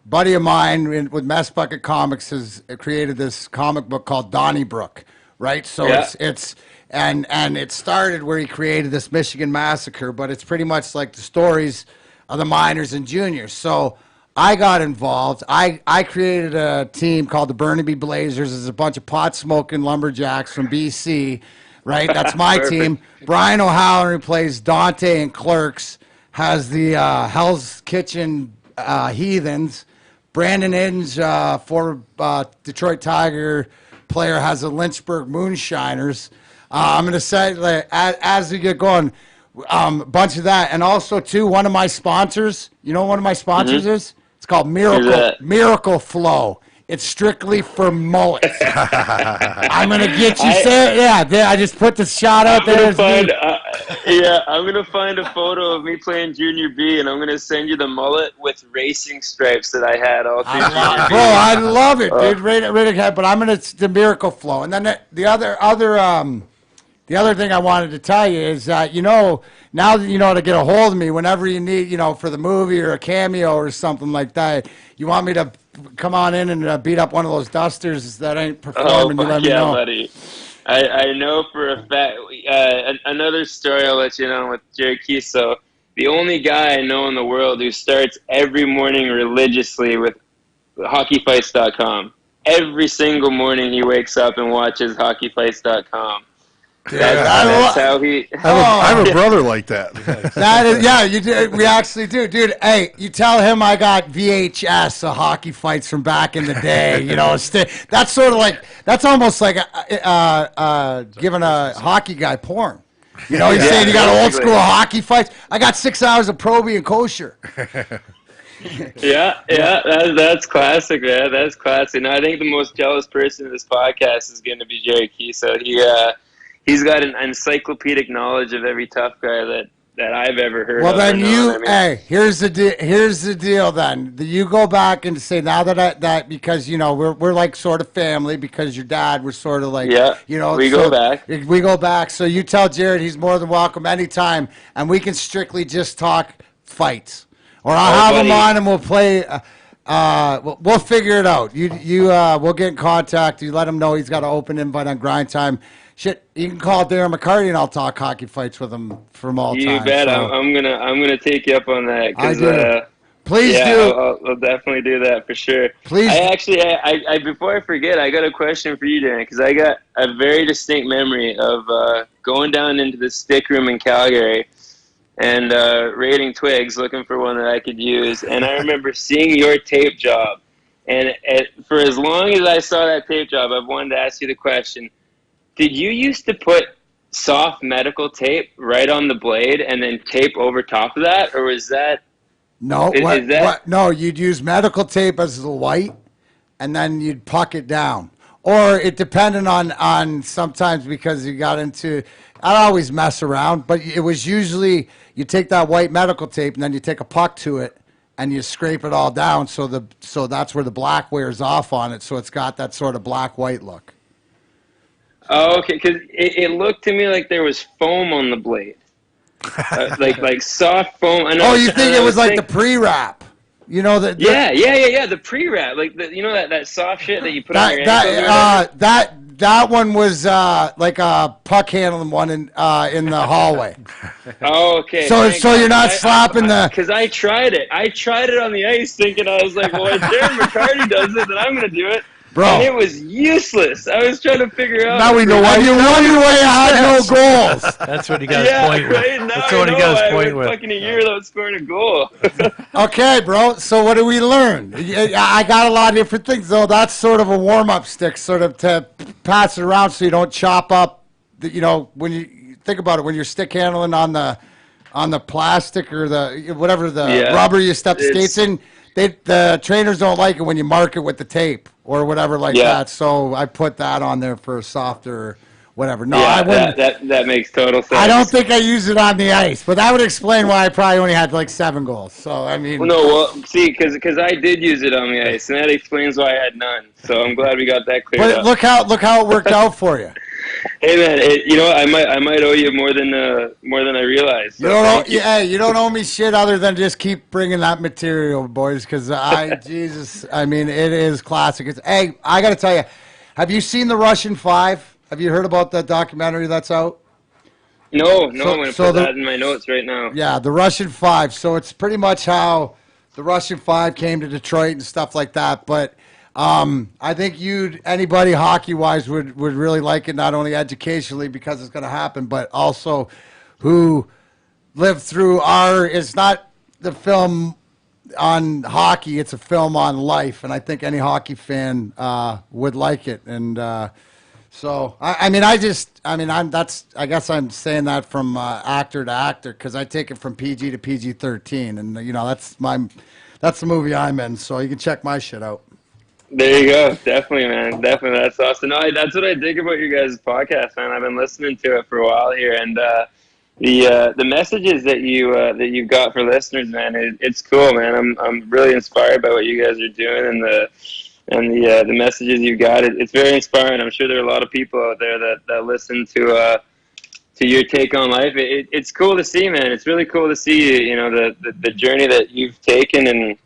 buddy of mine with Mess Bucket Comics has created this comic book called Donnybrook, right? So it's. And it started where he created this Michigan Massacre, but it's pretty much like the stories of the minors and juniors. So I got involved. I created a team called the Burnaby Blazers. It's a bunch of pot-smoking lumberjacks from BC, right? That's my team. Brian O'Halloran, who plays Dante and Clerks, has the Hell's Kitchen Heathens. Brandon Inge, former Detroit Tiger player, has the Lynchburg Moonshiners. I'm going to say, like, as we get going, a bunch of that. And also, too, one of my sponsors, you know what one of my sponsors is? It's called Miracle Flow. It's strictly for mullets. I'm going to get you set. Yeah, I just put the shot out there. I'm gonna find a photo of me playing Junior B, and I'm gonna send you the mullet with racing stripes that I had all through Junior B. Bro, I love it, dude. Right ahead. But I'm gonna the Miracle Flow, and then the other thing I wanted to tell you is that now that you know how to get a hold of me whenever you need, for the movie or a cameo or something like that. You want me to come on in and beat up one of those dusters that ain't performing? You let me know, buddy. I know for a fact. Another story I'll let you know with Jerry Kiso. The only guy I know in the world who starts every morning religiously with hockeyfights.com. Every single morning he wakes up and watches hockeyfights.com. That's how he. I have a brother like that. That is, you do. We actually do, dude. Hey, you tell him I got VHS of hockey fights from back in the day. That's sort of like almost like giving a hockey guy porn. He's saying you got old school hockey fights. I got 6 hours of Proby and Kosher. That's classic, man. That's classic. And I think the most jealous person in this podcast is going to be Jerry Kiso. He's got an encyclopedic knowledge of every tough guy that I've ever heard of. Well, then here's the deal. Then you go back and say now that because we're like sort of family because your dad was sort of like we go back. We go back. So you tell Jared he's more than welcome anytime, and we can strictly just talk fights, or I'll have him on and we'll play. We'll figure it out. We'll get in contact. You let him know he's got an open invite on Grind Time. Shit, you can call Darren McCarty and I'll talk hockey fights with him from all time. You bet. So. I'm gonna take you up on that. Please do. I'll definitely do that for sure. Please. I before I forget, I got a question for you, Darren, because I got a very distinct memory of going down into the stick room in Calgary and raiding twigs looking for one that I could use, and I remember seeing your tape job, and for as long as I saw that tape job, I've wanted to ask you the question. Did you used to put soft medical tape right on the blade and then tape over top of that, or was that? No, no. You'd use medical tape as the white, and then you'd puck it down. Or it depended on sometimes because you got into. I'd always mess around, but it was usually you take that white medical tape and then you take a puck to it and you scrape it all down. So that's where the black wears off on it. So it's got that sort of black-white look. Oh, okay, because it looked to me like there was foam on the blade, like soft foam. You think it was like the pre-wrap? The pre-wrap, like that soft shit that you put on your ankles. That one was like a puck handling one in the hallway. Oh, okay. So you're not slapping the. Because I tried it. I tried it on the ice, thinking I was like, well, if Darren McCarty does it, then I'm going to do it. Bro. And it was useless. I was trying to figure out. Now we know why you wonder why you had no goals. That's what he got his point with. Right? That's what he got his point with. Fucking a year without scoring a goal. Okay, bro. So what do we learn? I got a lot of different things, though. That's sort of a warm-up stick, sort of to pass it around so you don't chop up. When you think about it, when you're stick handling on the plastic or the whatever the rubber you step skates in. The trainers don't like it when you mark it with the tape or whatever like that. So I put that on there for a softer whatever. No, I wouldn't. That makes total sense. I don't think I use it on the ice, but that would explain why I probably only had like 7 goals. So I mean, see, because I did use it on the ice, and that explains why I had none. So I'm glad we got that cleared up. Look how it worked out for you. Hey man, I might owe you more than I realized. So you don't owe me shit other than just keep bringing that material, boys, because Jesus, I mean, it is classic. I got to tell you, have you seen The Russian Five? Have you heard about that documentary that's out? No, I'm going to put that in my notes right now. Yeah, The Russian Five. So it's pretty much how the Russian Five came to Detroit and stuff like that, but. I think anybody hockey-wise would really like it, not only educationally because it's going to happen, but also who lived through our. It's not the film on hockey; it's a film on life, and I think any hockey fan would like it. And so, I guess I'm saying that from actor to actor because I take it from PG to PG-13, and that's the movie I'm in. So you can check my shit out. There you go. Definitely, man. Definitely. That's awesome. No, that's what I dig about your guys' podcast, man. I've been listening to it for a while here, and the messages that you've got for listeners, man, it's cool, man. I'm really inspired by what you guys are doing and the messages you got. It's very inspiring. I'm sure there are a lot of people out there that listen to your take on life. It's cool to see, man. It's really cool to see the journey that you've taken and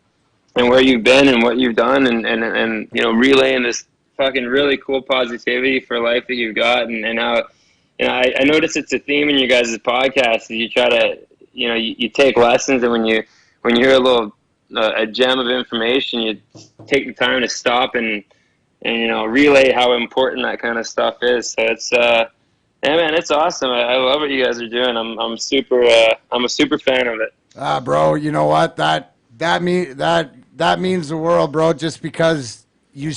where you've been and what you've done and relaying this fucking really cool positivity for life that you've got and how I notice it's a theme in you guys' podcast. You try to you take lessons, and when you hear a gem of information, you take the time to stop and relay how important that kind of stuff is. So it's yeah, man, it's awesome. I love what you guys are doing. I'm a super fan of it. Bro, you know what? That means the world, bro, just because you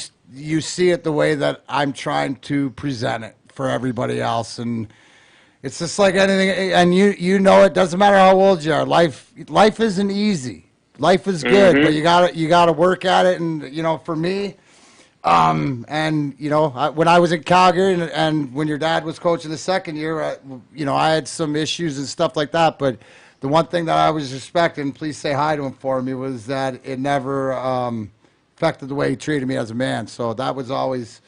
see it the way that I'm trying to present it for everybody else. And it's just like anything, and you know it doesn't matter how old you are. Life isn't easy. Life is good, but you gotta work at it. And for me, when I was in Calgary and when your dad was coaching the second year, I had some issues and stuff like that, but the one thing that I was respecting, please say hi to him for me, was that it never affected the way he treated me as a man. So that was always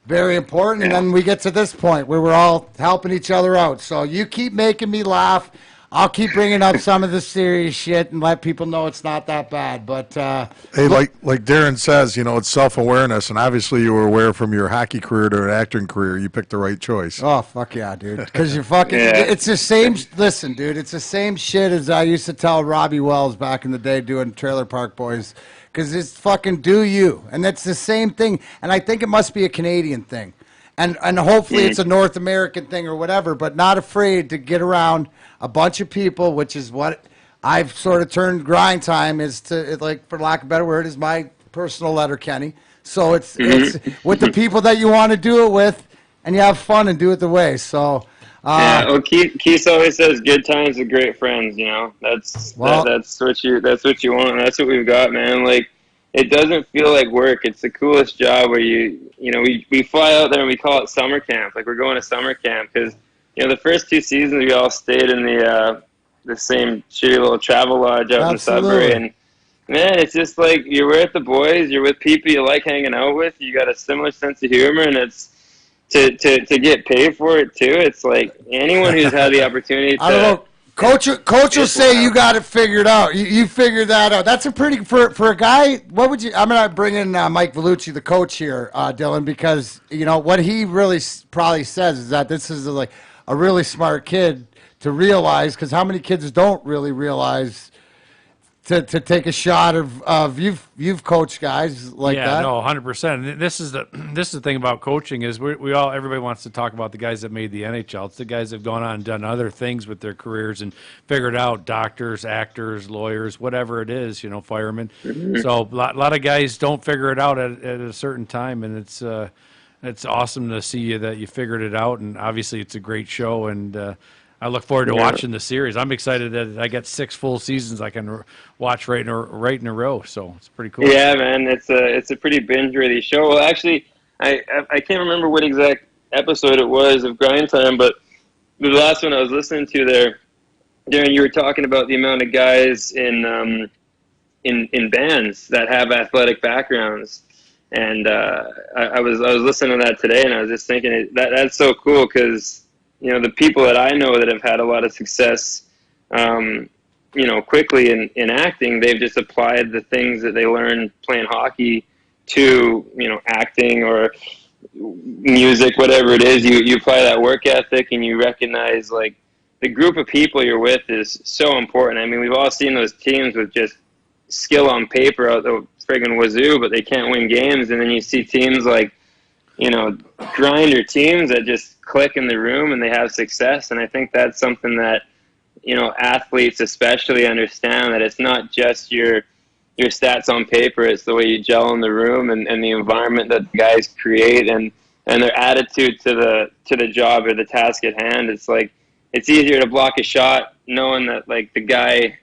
very important. And then we get to this point where we're all helping each other out. So you keep making me laugh. I'll keep bringing up some of the serious shit and let people know it's not that bad. But hey, like Darren says, it's self-awareness, and obviously you were aware from your hockey career to an acting career. You picked the right choice. Oh, fuck yeah, dude. Because you're fucking, it's the same, listen, dude, it's the same shit as I used to tell Robbie Wells back in the day doing Trailer Park Boys. Because it's fucking do you. And that's the same thing. And I think it must be a Canadian thing. And hopefully it's a North American thing or whatever, but not afraid to get around a bunch of people, which is what I've sort of turned grind time is to, like, for lack of a better word, is my personal letter, Kenny. So it's with the people that you want to do it with, and you have fun and do it the way. So well, Keith always says, "Good times with great friends." That's what you want. And that's what we've got, man. Like, it doesn't feel like work. It's the coolest job where we fly out there and we call it summer camp. Like, we're going to summer camp because the first 2 seasons we all stayed in the same shitty little travel lodge out in Sudbury, and man, it's just like you're with the boys, you're with people you like hanging out with. You got a similar sense of humor, and it's to get paid for it too. It's like anyone who's had the opportunity to. I don't know. Coach will say you got it figured out. You figured that out. That's a pretty for a guy. What would you? I'm gonna bring in Mike Vellucci, the coach here, Dylan, because what he really probably says is that this is like a really smart kid to realize, because how many kids don't really realize to take a shot of you've coached guys like that. Yeah, no, 100%. This is the thing about coaching is everybody wants to talk about the guys that made the NHL. It's the guys that have gone on and done other things with their careers and figured out, doctors, actors, lawyers, whatever it is, firemen. So a lot of guys don't figure it out at a certain time, and it's awesome to see that you figured it out. And obviously, it's a great show, and I look forward to watching the series. I'm excited that I get 6 full seasons I can watch right in a row. So it's pretty cool. Yeah, man, it's a pretty binge-worthy show. Well, actually, I can't remember what exact episode it was of Grind Time, but the last one I was listening to there, Darren, you were talking about the amount of guys in bands that have athletic backgrounds, and I was listening to that today, and I was just thinking that's so cool because. The people that I know that have had a lot of success, quickly in acting, they've just applied the things that they learned playing hockey to, acting or music, whatever it is. You apply that work ethic and you recognize, like, the group of people you're with is so important. I mean, we've all seen those teams with just skill on paper out the friggin' wazoo, but they can't win games. And then you see teams like, grinder teams that just click in the room and they have success. And I think that's something that, athletes especially understand that it's not just your stats on paper. It's the way you gel in the room and the environment that the guys create and their attitude to the job or the task at hand. It's like, it's easier to block a shot knowing that like the guy,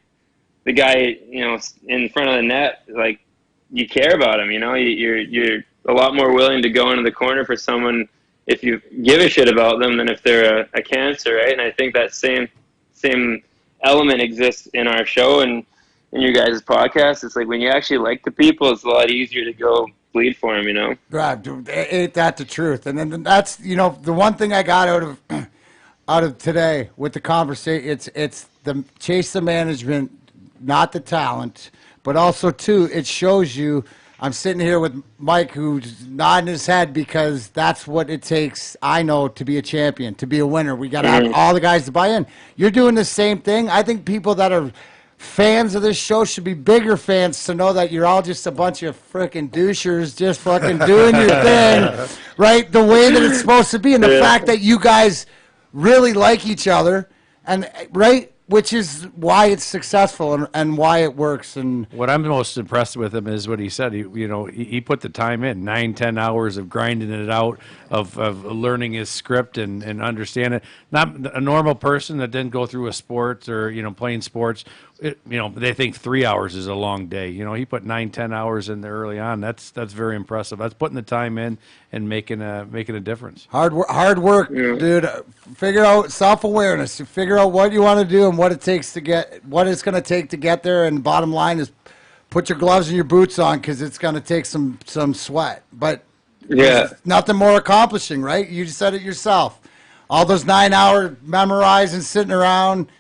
in front of the net, like you care about him, you're a lot more willing to go into the corner for someone if you give a shit about them than if they're a cancer, right? And I think that same element exists in our show and in your guys' podcast. It's like when you actually like the people, it's a lot easier to go bleed for them, Right, dude, ain't that the truth? And then that's the one thing I got out of today with the conversation. It's the chase the management, not the talent, but also too it shows you. I'm sitting here with Mike, who's nodding his head because that's what it takes. I know to be a champion, to be a winner. We got to have all the guys to buy in. You're doing the same thing. I think people that are fans of this show should be bigger fans to know that you're all just a bunch of freaking douchers just fucking doing your thing, right? The way that it's supposed to be. And the fact that you guys really like each other, and right, which is why it's successful and why it works. And what I'm most impressed with him is what he said. He put the time in, 9-10 hours of grinding it out, of learning his script and understand it. Not a normal person that didn't go through a sport or playing sports. They think 3 hours is a long day. He put 9-10 hours in there early on. That's very impressive. That's putting the time in and making a difference. Hard work, dude. Figure out self-awareness. You figure out what you want to do and what it's going to take to get there. And bottom line is, put your gloves and your boots on because it's going to take some sweat. But there's nothing more accomplishing, right? You just said it yourself. All those 9 hours memorizing, sitting around,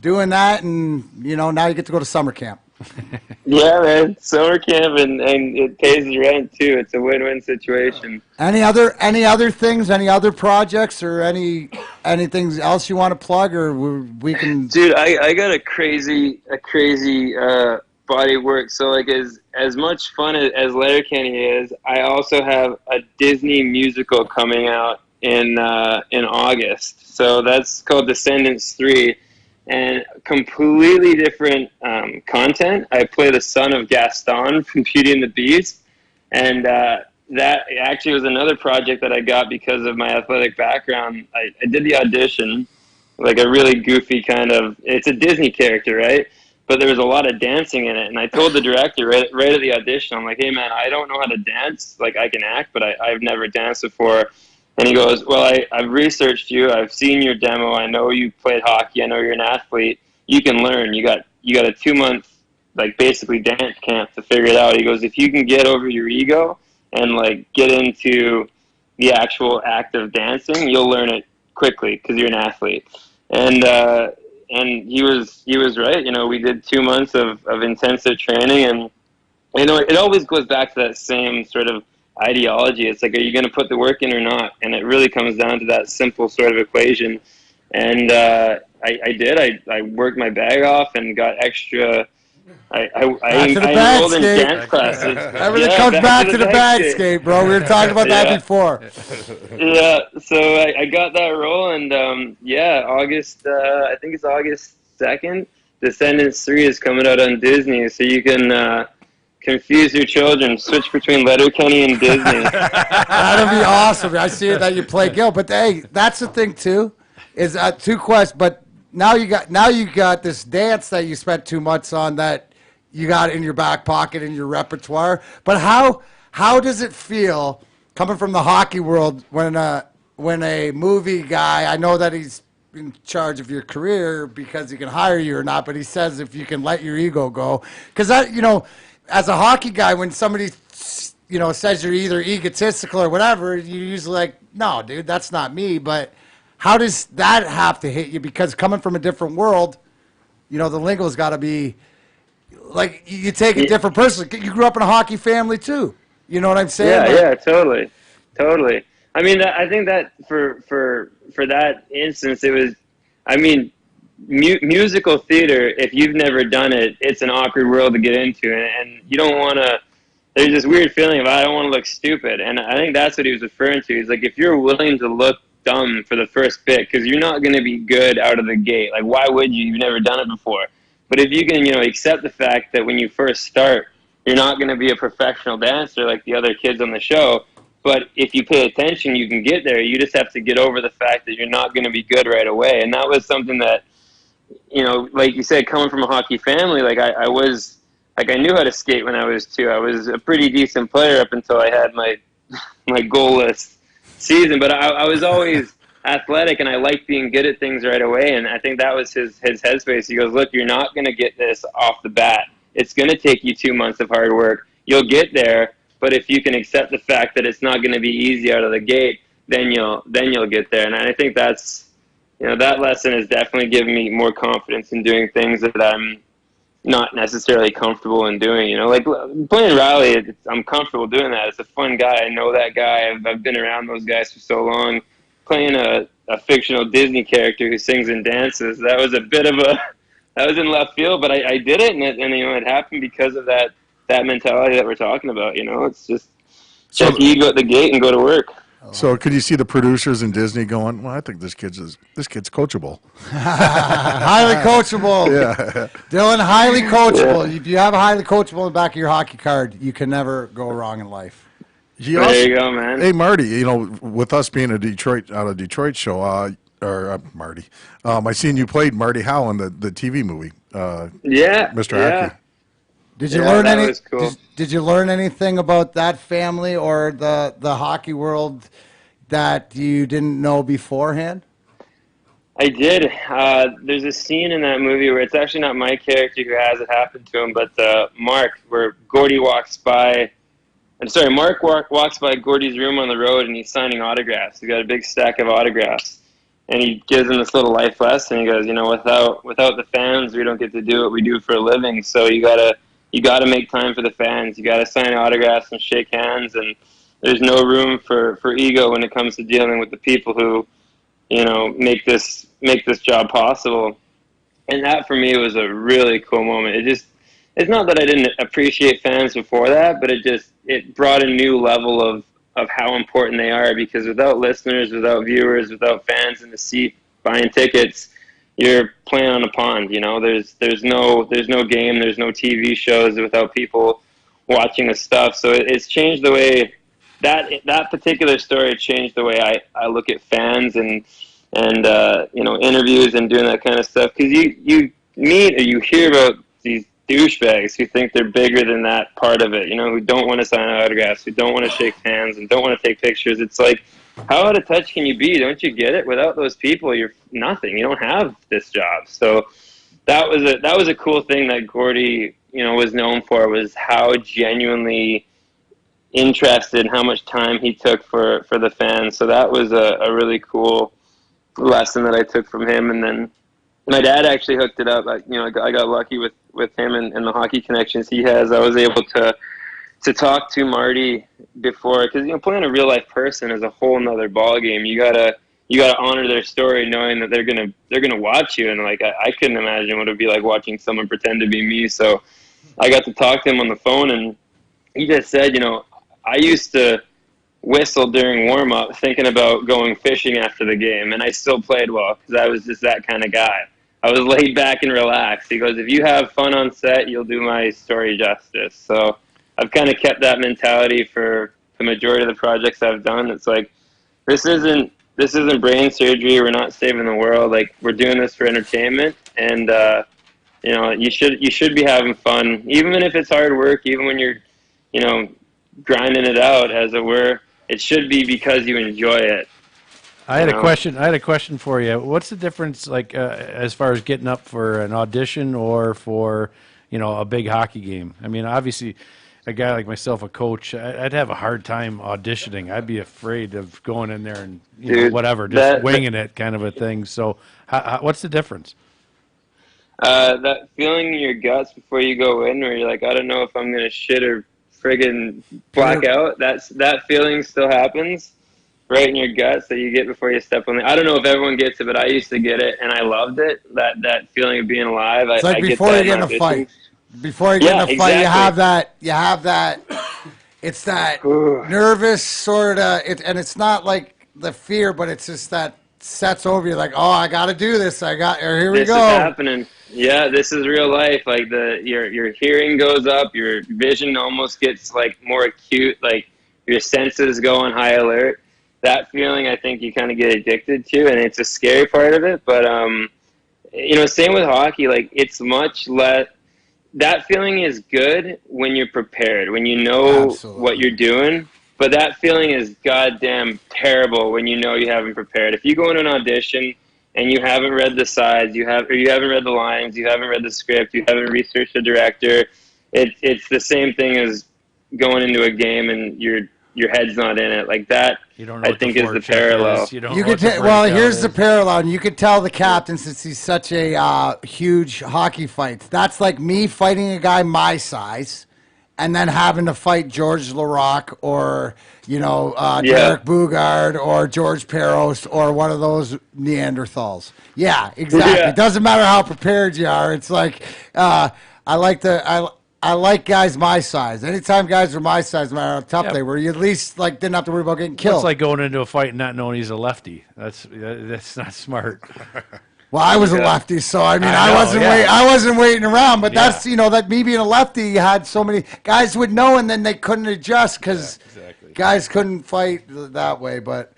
doing that, and now you get to go to summer camp. Yeah, man, summer camp and it pays the rent too. It's a win-win situation. Any other things? Any other projects or anything else you want to plug, or we can? Dude, I got a crazy body of work. So like as much fun as Letterkenny is, I also have a Disney musical coming out in August. So that's called Descendants 3. And completely different content. I play the son of Gaston from Beauty and the Beast, and that actually was another project that I got because of my athletic background. I did the audition, like a really goofy kind of, it's a Disney character, right? But there was a lot of dancing in it, and I told the director right at the audition, I'm like, hey man, I don't know how to dance. Like I can act, but I've never danced before. And he goes, well, I've researched you. I've seen your demo. I know you played hockey. I know you're an athlete. You can learn. You got a 2-month, like basically dance camp to figure it out. He goes, if you can get over your ego and like get into the actual act of dancing, you'll learn it quickly because you're an athlete. And he was right. We did 2 months of intensive training, and it always goes back to that same sort of ideology. It's like, are you going to put the work in or not? And it really comes down to that simple sort of equation. And I did. I worked my bag off and got extra. I enrolled in dance classes. Everything comes back to the bag skate, bro. We were talking about that before. Yeah, so I got that role, and August. I think it's August 2nd. Descendants 3 is coming out on Disney, so you can confuse your children. Switch between Letterkenny and Disney. That'd be awesome. I see that you play Gil, but hey, that's the thing too. Is 2 questions, but now you got this dance that you spent 2 months on that you got in your back pocket in your repertoire. But how does it feel coming from the hockey world when a movie guy? I know that he's in charge of your career because he can hire you or not, but he says if you can let your ego go, because that as a hockey guy, when somebody, says you're either egotistical or whatever, you're usually like, no, dude, that's not me. But how does that have to hit you? Because coming from a different world, the lingo's got to be, like, you take a different person. You grew up in a hockey family, too. You know what I'm saying? Yeah, totally. I mean, I think that for that instance, it was, musical theater, if you've never done it, it's an awkward world to get into, and you don't want to, there's this weird feeling of, I don't want to look stupid, and I think that's what he was referring to. He's like, if you're willing to look dumb for the first bit because you're not going to be good out of the gate. Like, why would you? You've never done it before. But if you can, accept the fact that when you first start, you're not going to be a professional dancer like the other kids on the show. But if you pay attention, you can get there. You just have to get over the fact that you're not going to be good right away. And that was something that, like you said, coming from a hockey family, like I was, like I knew how to skate when I was 2. I was a pretty decent player up until I had my goalless season. But I was always athletic, and I liked being good at things right away. And I think that was his headspace. He goes, look, you're not going to get this off the bat. It's going to take you 2 months of hard work. You'll get there, but if you can accept the fact that it's not going to be easy out of the gate, then you'll get there. And I think that's, that lesson has definitely given me more confidence in doing things that I'm not necessarily comfortable in doing. Like playing rally, I'm comfortable doing that. It's a fun guy. I know that guy. I've been around those guys for so long. Playing a fictional Disney character who sings and dances, that was a bit of that was in left field, but I did it, and it happened because of that mentality that we're talking about. It's just check your ego at the gate and go to work. So could you see the producers in Disney going, well, I think this kid's coachable. Highly coachable. Yeah. Dylan, highly coachable. Yeah. If you have a highly coachable in the back of your hockey card, you can never go wrong in life. There you go, man. Hey, Marty, with us being a Detroit show, Marty, I seen you played Marty Howe in the TV movie. Mr. Hockey. Did you learn any? Cool. Did you learn anything about that family or the hockey world that you didn't know beforehand? I did. There's a scene in that movie where it's actually not my character who has it happen to him, but Mark, where Gordy walks by. Mark walks by Gordy's room on the road, and he's signing autographs. He's got a big stack of autographs, and he gives him this little life lesson. He goes, without the fans, we don't get to do what we do for a living. So you gotta make time for the fans. You gotta sign autographs and shake hands, and there's no room for ego when it comes to dealing with the people who, make this job possible. And that for me was a really cool moment. It's not that I didn't appreciate fans before that, but it brought a new level of how important they are, because without listeners, without viewers, without fans in the seat buying tickets, you're playing on a pond. There's no game, there's no TV shows without people watching the stuff. So it's changed the way that particular story changed the way I look at fans and interviews and doing that kind of stuff, because you meet or you hear about these douchebags who think they're bigger than that part of it, who don't want to sign autographs, who don't want to shake hands and don't want to take pictures. It's like, how out of touch can you be? Don't you get it? Without those people, you're nothing. You don't have this job. So that was a cool thing that Gordy, was known for, was how genuinely interested and how much time he took for the fans. So that was a really cool lesson that I took from him. And then my dad actually hooked it up. I got lucky with him and the hockey connections he has. I was able to talk to Marty before, because playing a real life person is a whole nother ball game. You gotta honor their story, knowing that they're gonna watch you. And I couldn't imagine what it'd be like watching someone pretend to be me. So I got to talk to him on the phone, and he just said, I used to whistle during warm up, thinking about going fishing after the game, and I still played well because I was just that kind of guy. I was laid back and relaxed. He goes, if you have fun on set, you'll do my story justice. So I've kind of kept that mentality for the majority of the projects I've done. It's like, this isn't brain surgery. We're not saving the world. Like, we're doing this for entertainment, and you should be having fun, even if it's hard work, even when you're grinding it out, as it were. It should be because you enjoy it. I had a question for you. What's the difference, as far as getting up for an audition or for, a big hockey game? I mean, obviously, a guy like myself, a coach, I'd have a hard time auditioning. I'd be afraid of going in there and winging it, kind of a thing. So, what's the difference? That feeling in your guts before you go in, where you're like, I don't know if I'm gonna shit or friggin' black out. That feeling still happens right in your guts that you get before you step on I don't know if everyone gets it, but I used to get it, and I loved it. That feeling of being alive. It's like before you get in a fight. Before you get in a fight, exactly. you have that. It's that nervous sort of, and it's not like the fear, but it's just that sets over you like, oh, I got to do this. Or here we This go. is happening. Yeah, this is real life. Like your hearing goes up, your vision almost gets like more acute, like your senses go on high alert. That feeling, I think, you kind of get addicted to, and it's a scary part of it. But same with hockey. Like it's much less. That feeling is good when you're prepared, when you know what you're doing. But that feeling is goddamn terrible when you know you haven't prepared. If you go in an audition and you haven't read the sides, you haven't read the lines, you haven't read the script, you haven't researched the director, it's the same thing as going into a game and your head's not in it. Like that, You don't know I what think the is the forecheck parallel. is. You don't You know could what the well, breakout here's is. the parallel, and you could tell the captain, since he's such a huge hockey fights. That's like me fighting a guy my size, and then having to fight George Laraque or Derek Bugard or George Peros or one of those Neanderthals. Yeah, exactly. Yeah. It doesn't matter how prepared you are. It's like I like guys my size. Anytime guys are my size, no matter how tough they were, you at least didn't have to worry about getting killed. It's like going into a fight and not knowing he's a lefty. That's not smart. Well, I was a lefty, so I mean, I know, I wasn't waiting around. But that's that me being a lefty, you had so many guys would know, and then they couldn't adjust because guys couldn't fight that way. But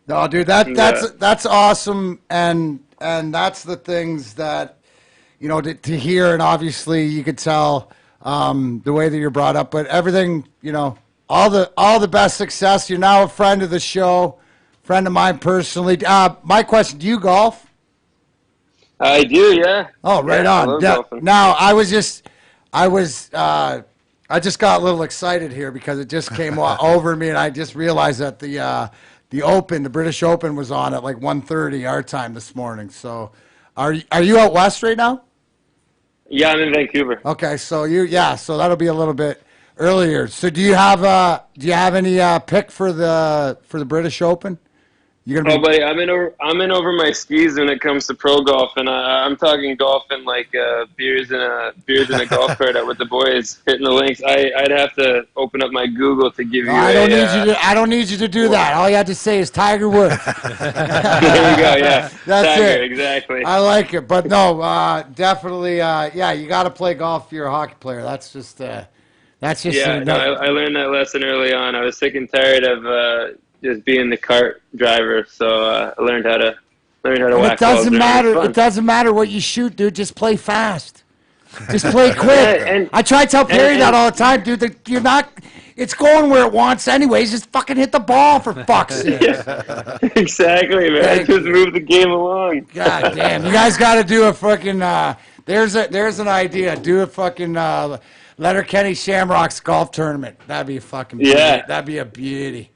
no, dude, that's awesome, and that's the things that to hear, and obviously you could tell the way that you're brought up, but everything, all the best success. You're now a friend of the show, friend of mine personally. My question: do you golf? I do, yeah. Oh, right Yeah, I on. love Yeah. golfing. Now, I just got a little excited here because it just came over me, and I just realized that the British Open, was on at like 1:30 our time this morning. So, are you out west right now? Yeah, I'm in Vancouver. Okay, so so that'll be a little bit earlier. So, do you have any pick for the British Open? You're gonna Oh, buddy, I'm in over my skis when it comes to pro golf, and I'm talking golfing like beers in a golf cart out with the boys hitting the links. I'd have to open up my Google to give you. I don't need you to do that. All you have to say is Tiger Woods. There you go. Yeah, That's Tiger, it. exactly. I like it, but no, definitely. You got to play golf if you're a hockey player. That's just. Yeah, no, I learned that lesson early on. I was sick and tired of just being the cart driver, so I learned how to whack It doesn't balls. matter. It doesn't matter what you shoot, dude. Just play fast. Just play quick. Yeah, I try to tell Perry that all the time, dude. That you're not. It's going where it wants anyways. Just fucking hit the ball for fuck's sake. Exactly, man. Just move the game along. God damn. You guys got to do a fucking. There's an idea. Do a fucking Letterkenny Shamrocks golf tournament. That'd be a fucking beauty. Yeah. That'd be a beauty.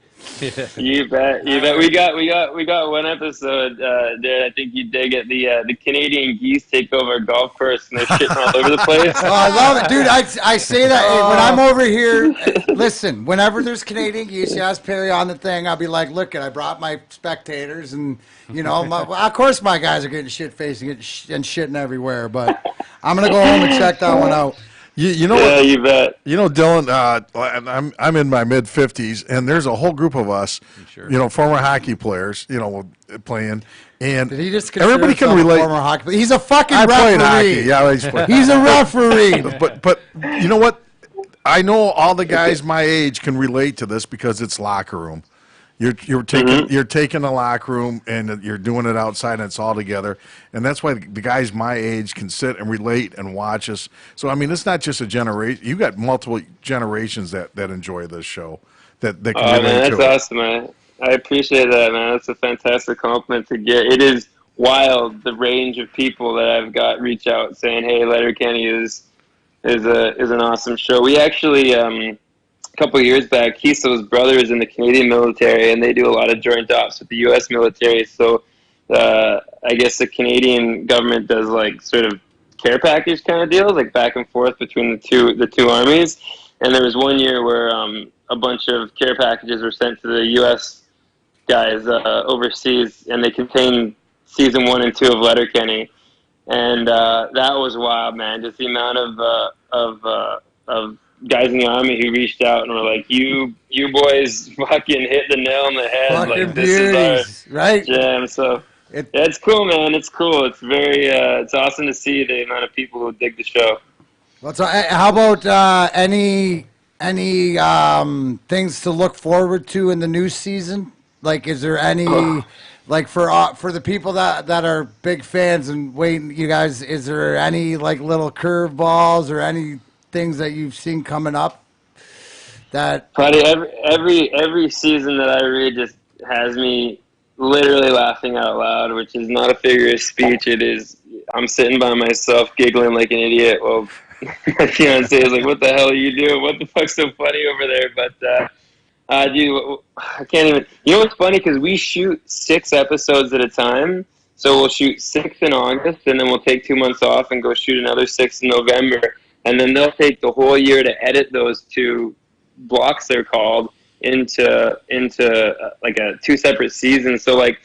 You bet. We got one episode there. I think you dig it. The Canadian geese take over a golf course and they're shitting all over the place. Oh, I love it, dude. I say that when I'm over here. Listen, whenever there's Canadian geese, you ask Perry on the thing. I'll be like, look, I brought my spectators, and of course my guys are getting shit faced and shitting everywhere. But I'm gonna go home and check that one out. You know Yeah, what? you bet. Dylan, I'm in my mid 50s, and there's a whole group of us, former hockey players, playing, and Did he just consider everybody can himself a relate. former hockey player? He's a fucking I referee. played hockey. Yeah, I played. He's a referee. But you know what? I know all the guys my age can relate to this because it's locker room. You're taking the locker room and you're doing it outside and it's all together, and that's why the guys my age can sit and relate and watch us. So I mean, it's not just a generation. You got multiple generations that enjoy this show that can relate man, to that's awesome, man. I appreciate that, man. That's a fantastic compliment to get. It is wild the range of people that I've got reach out saying, "Hey, Letterkenny is an awesome show." We actually. A couple of years back, Kiso's brother is in the Canadian military, and they do a lot of joint ops with the U.S. military. So I guess the Canadian government does like sort of care package kind of deals, like back and forth between the two armies. And there was one year where a bunch of care packages were sent to the U.S. guys overseas, and they contained season 1 and 2 of Letterkenny. And that was wild, man. Just the amount of guys in the Army who reached out and were like, you boys fucking hit the nail on the head. Fucking Like, this is our right? jam. So yeah, it's cool, man. It's cool. It's very, it's awesome to see the amount of people who dig the show. How about any things to look forward to in the new season? Like, is there any like for the people that are big fans and waiting, you guys? Is there any like little curveballs or any things that you've seen coming up? That Probably every season that I read just has me literally laughing out loud, which is not a figure of speech. It is. I'm sitting by myself giggling like an idiot. Well, my fiance is like, "What the hell are you doing? What the fuck's so funny over there?" But dude, I can't even. You know what's funny? Because we shoot 6 episodes at a time. So we'll shoot 6 in August, and then we'll take 2 months off and go shoot another 6 in November. And then they'll take the whole year to edit those 2 blocks, they're called, into like 2 separate seasons. So like,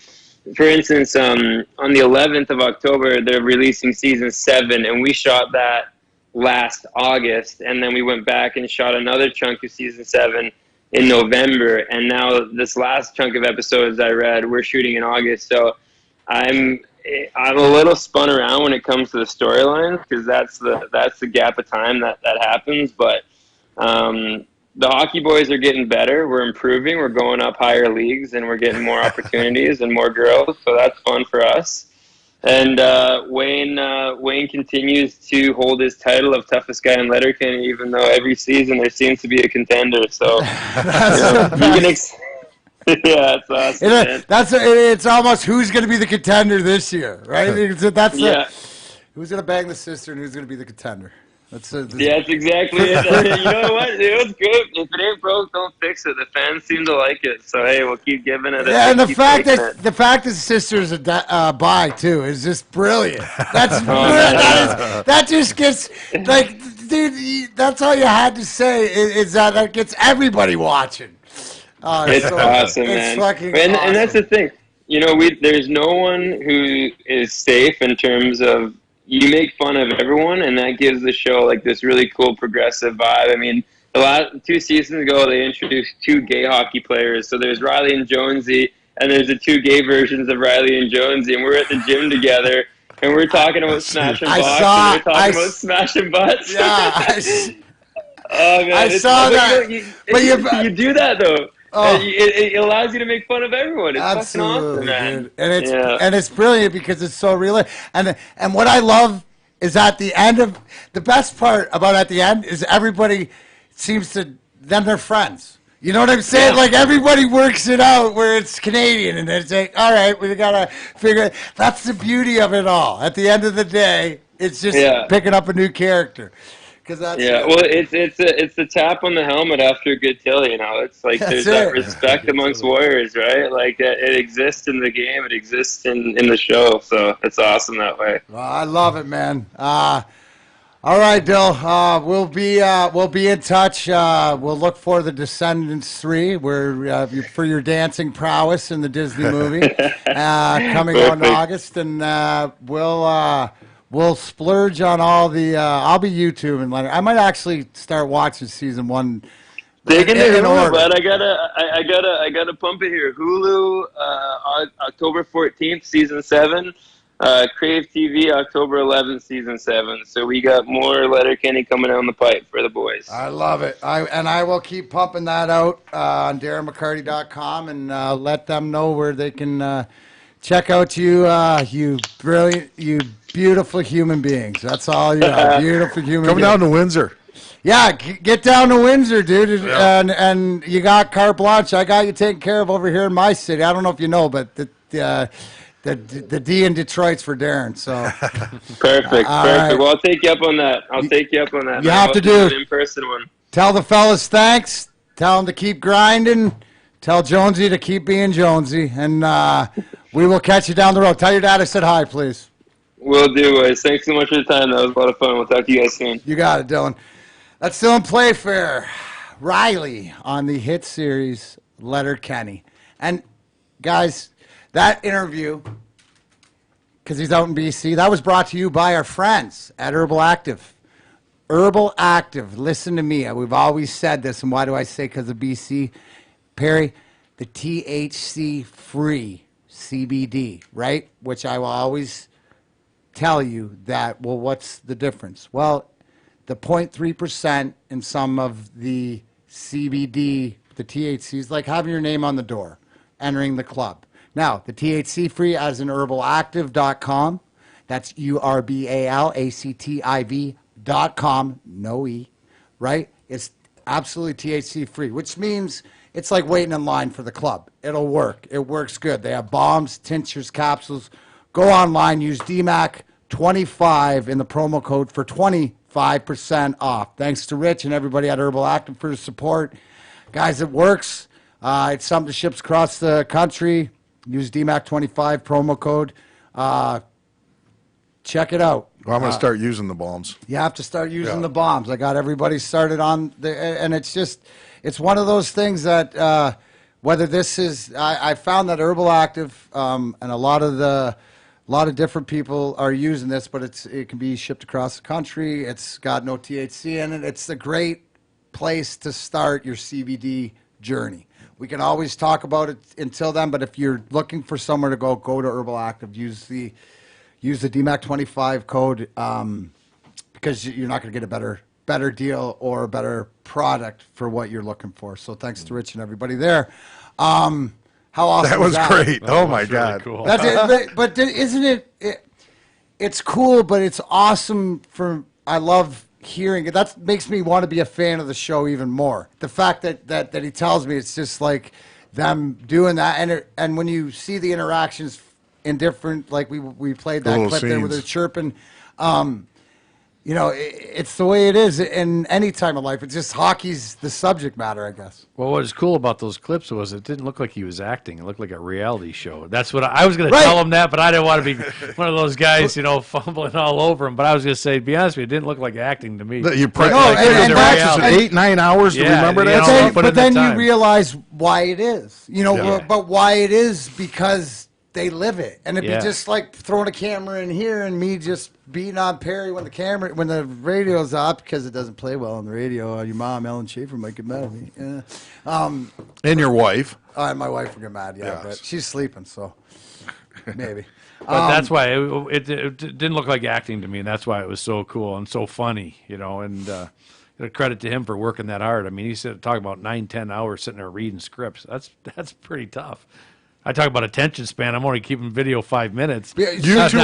for instance, on the 11th of October, they're releasing season 7, and we shot that last August, and then we went back and shot another chunk of season 7 in November, and now this last chunk of episodes I read, we're shooting in August. So I'm a little spun around when it comes to the storylines, because that's the gap of time that happens. But the hockey boys are getting better. We're improving. We're going up higher leagues, and we're getting more opportunities and more girls. So that's fun for us. And Wayne continues to hold his title of toughest guy in Letterkenny, even though every season there seems to be a contender. So yeah, it's awesome. Man. It's almost who's going to be the contender this year, right? Who's going to bang the sister and who's going to be the contender. That's exactly it. You know what? It was great. If it ain't broke, don't fix it. The fans seem to like it, so hey, we'll keep giving it. Yeah, and the fact that sister's a bi too is just brilliant. That's that just gets like, dude. That's all you had to say is that gets everybody watching. It's awesome, man. It's fucking awesome. awesome. And that's the thing. You know, there's no one who is safe in terms of. You make fun of everyone, and that gives the show like this really cool progressive vibe. I mean, the last 2 seasons ago, they introduced 2 gay hockey players. So there's Riley and Jonesy, and there's the 2 gay versions of Riley and Jonesy, and we're at the gym together, and we're talking about smashing bucks, and we're talking about smashing butts. Yeah. Oh man, I saw that. You do that though. It allows you to make fun of everyone. It's absolutely, fucking awesome, man. Dude. And it's brilliant because it's so real. And what I love is at the end of the best part about at the end is everybody seems to then they're friends. You know what I'm saying? Yeah. Like everybody works it out where it's Canadian, and it's like, all right, we gotta figure it. That's the beauty of it all. At the end of the day, it's just picking up a new character. Well, it's the tap on the helmet after a good kill. You know, it's like there's that respect amongst warriors, right? Like it exists in the game, it exists in the show. So it's awesome that way. Well, I love it, man. All right, Dill. We'll be in touch. We'll look for the Descendants 3, where for your dancing prowess in the Disney movie coming out in August, and we'll splurge on all the. I'll be YouTube and I might actually start watching season 1. Dig into Hulu, but I gotta pump it here. Hulu, October 14th, season 7. Crave TV, October 11th, season 7. So we got more Letterkenny coming down the pipe for the boys. I love it. I will keep pumping that out on DarrenMcCarty.com and let them know where they can check out you. You brilliant, you beautiful human beings. That's all you are. Beautiful human beings. Come down to Windsor. Yeah, get down to Windsor, dude, and you got carte blanche. I got you taken care of over here in my city. I don't know if you know, but the D in Detroit's for Darren. So perfect. Right. Well, I'll take you up on that. You have to do an in-person one. Tell the fellas thanks. Tell them to keep grinding. Tell Jonesy to keep being Jonesy, and we will catch you down the road. Tell your dad I said hi, please. Will do, boys. Thanks so much for the time. That was a lot of fun. We'll talk to you guys soon. You got it, Dylan. That's still in Playfair. Riley on the hit series Letterkenny. And, guys, that interview, because he's out in BC, that was brought to you by our friends at Herbal Active. Herbal Active. Listen to me. We've always said this, and why do I say because of BC? Perry, the THC-free CBD, right? Which I will always tell you that, well, what's the difference? Well, the 0.3% in some of the CBD, the THC, is like having your name on the door, entering the club. Now, the THC-free as in herbalactive.com. That's URBALACTIV.com, no E, right? It's absolutely THC-free, which means it's like waiting in line for the club. It'll work. It works good. They have bombs, tinctures, capsules. Go online, use DMAC25 in the promo code for 25% off. Thanks to Rich and everybody at Herbal Active for the support. Guys, it works. It's something that ships across the country. Use DMAC25 promo code. Check it out. Well, I'm going to start using the bombs. You have to start using the bombs. I got everybody started on and it's just, it's one of those things that whether this is, I found that Herbal Active and a lot of different people are using this, but it can be shipped across the country. It's got no THC in it. It's a great place to start your CBD journey. We can always talk about it until then, but if you're looking for somewhere to go to Herbal Active. Use the DMAC25 code because you're not going to get a better deal or a better product for what you're looking for. So thanks to Rich and everybody there. How awesome that was that? great. Oh my God. Really cool. That's it. But isn't it? It's cool, but it's awesome. I love hearing it. That makes me want to be a fan of the show even more. The fact that he tells me it's just like them doing that, and when you see the interactions in different, like we played that clip there where they're chirping. It's the way it is in any time of life. It's just hockey's the subject matter, I guess. Well, what was cool about those clips was it didn't look like he was acting. It looked like a reality show. That's what I was going to tell him that, but I didn't want to be one of those guys, fumbling all over him. But I was going to say, to be honest with you, it didn't look like acting to me. You practice 8-9 hours to remember that. But then you realize why it is. But why it is because they live it, and it'd be just like throwing a camera in here and me just beating on Perry when the radio's up because it doesn't play well on the radio. Your mom, Ellen Schaefer, might get mad at me. And your wife. My wife will get mad, but she's sleeping, so maybe. But that's why it didn't look like acting to me, and that's why it was so cool and so funny, and credit to him for working that hard. I mean, he said talking about 9-10 hours sitting there reading scripts. That's pretty tough. I talk about attention span. I'm only keeping video 5 minutes. Yeah, you two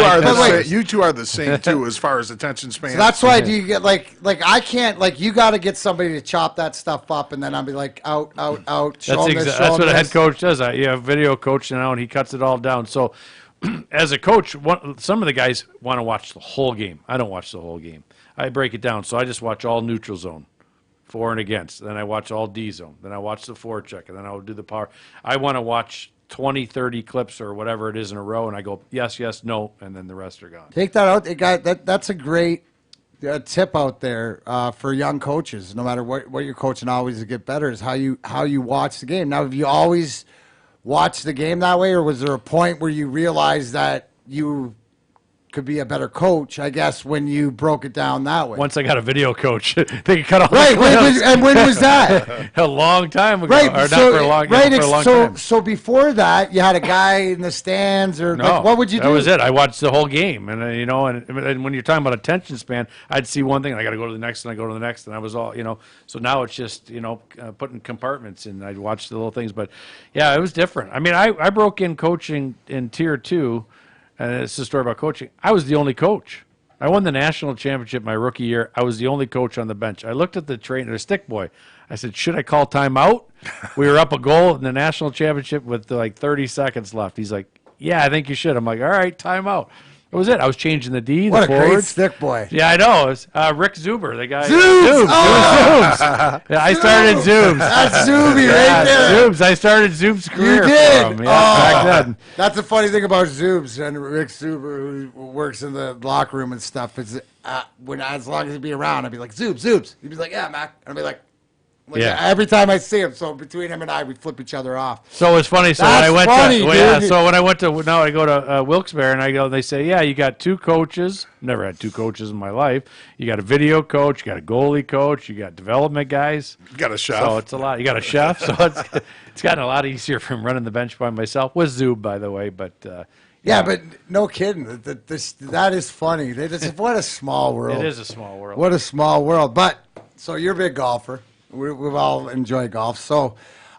are the same too as far as attention span. So that's why do you get like I can't you got to get somebody to chop that stuff up and then I'll be like out. That's what a head coach does. You have a video coach now and he cuts it all down. So as a coach, some of the guys want to watch the whole game. I don't watch the whole game. I break it down. So I just watch all neutral zone, for and against. Then I watch all D zone. Then I watch the forecheck, and then I'll do the power. I want to watch 20, 30 clips or whatever it is in a row, and I go, yes, no, and then the rest are gone. Take that out. That's a great tip out there for young coaches. No matter what you're coaching, always to get better is how you watch the game. Now, have you always watched the game that way, or was there a point where you realized that you could be a better coach, I guess, when you broke it down that way? Once I got a video coach, they could cut off. Right, and when was that? A long time ago. Right, or not for a long, for a long time. So before that, you had a guy in the stands, or what would you do? That was it. I watched the whole game, and and when you're talking about attention span, I'd see one thing, and I got to go to the next, and I go to the next, and I was all, So now it's just, putting compartments, and I'd watch the little things, but yeah, it was different. I mean, I broke in coaching in Tier 2. And it's a story about coaching. I was the only coach. I won the national championship my rookie year. I was the only coach on the bench. I looked at the trainer, the stick boy. I said, should I call timeout? We were up a goal in the national championship with like 30 seconds left. He's like, yeah, I think you should. I'm like, all right, timeout. That was it. I was changing the D, what the forwards. What a great stick boy. Yeah, I know. It was Rick Zuber, the guy. Zooms! Zooms. Yeah, I started Zooms. That's Zoomy right there. Zooms. I started Zoom's career. You did? For him. Yeah, back then. That's the funny thing about Zooms and Rick Zuber, who works in the locker room and stuff, is as long as he'd be around, I'd be like, Zooms. He'd be like, yeah, Mac. And I'd be like, Like, Yeah. every time I see him, so between him and I, we flip each other off. So it's funny. So That's when I went funny, to, well, yeah, dude. so when I went to, now I go to Wilkes-Barre and I go, they say, yeah, you got 2 coaches. Never had 2 coaches in my life. You got a video coach, you got a goalie coach, you got development guys. You got a chef. So it's a lot. You got a chef. So it's gotten a lot easier from running the bench by myself. With Zub, by the way, but Yeah, but no kidding. That is funny. What a small world. it is a small world. What a small world. But, so you're a big golfer. We've all enjoyed golf. So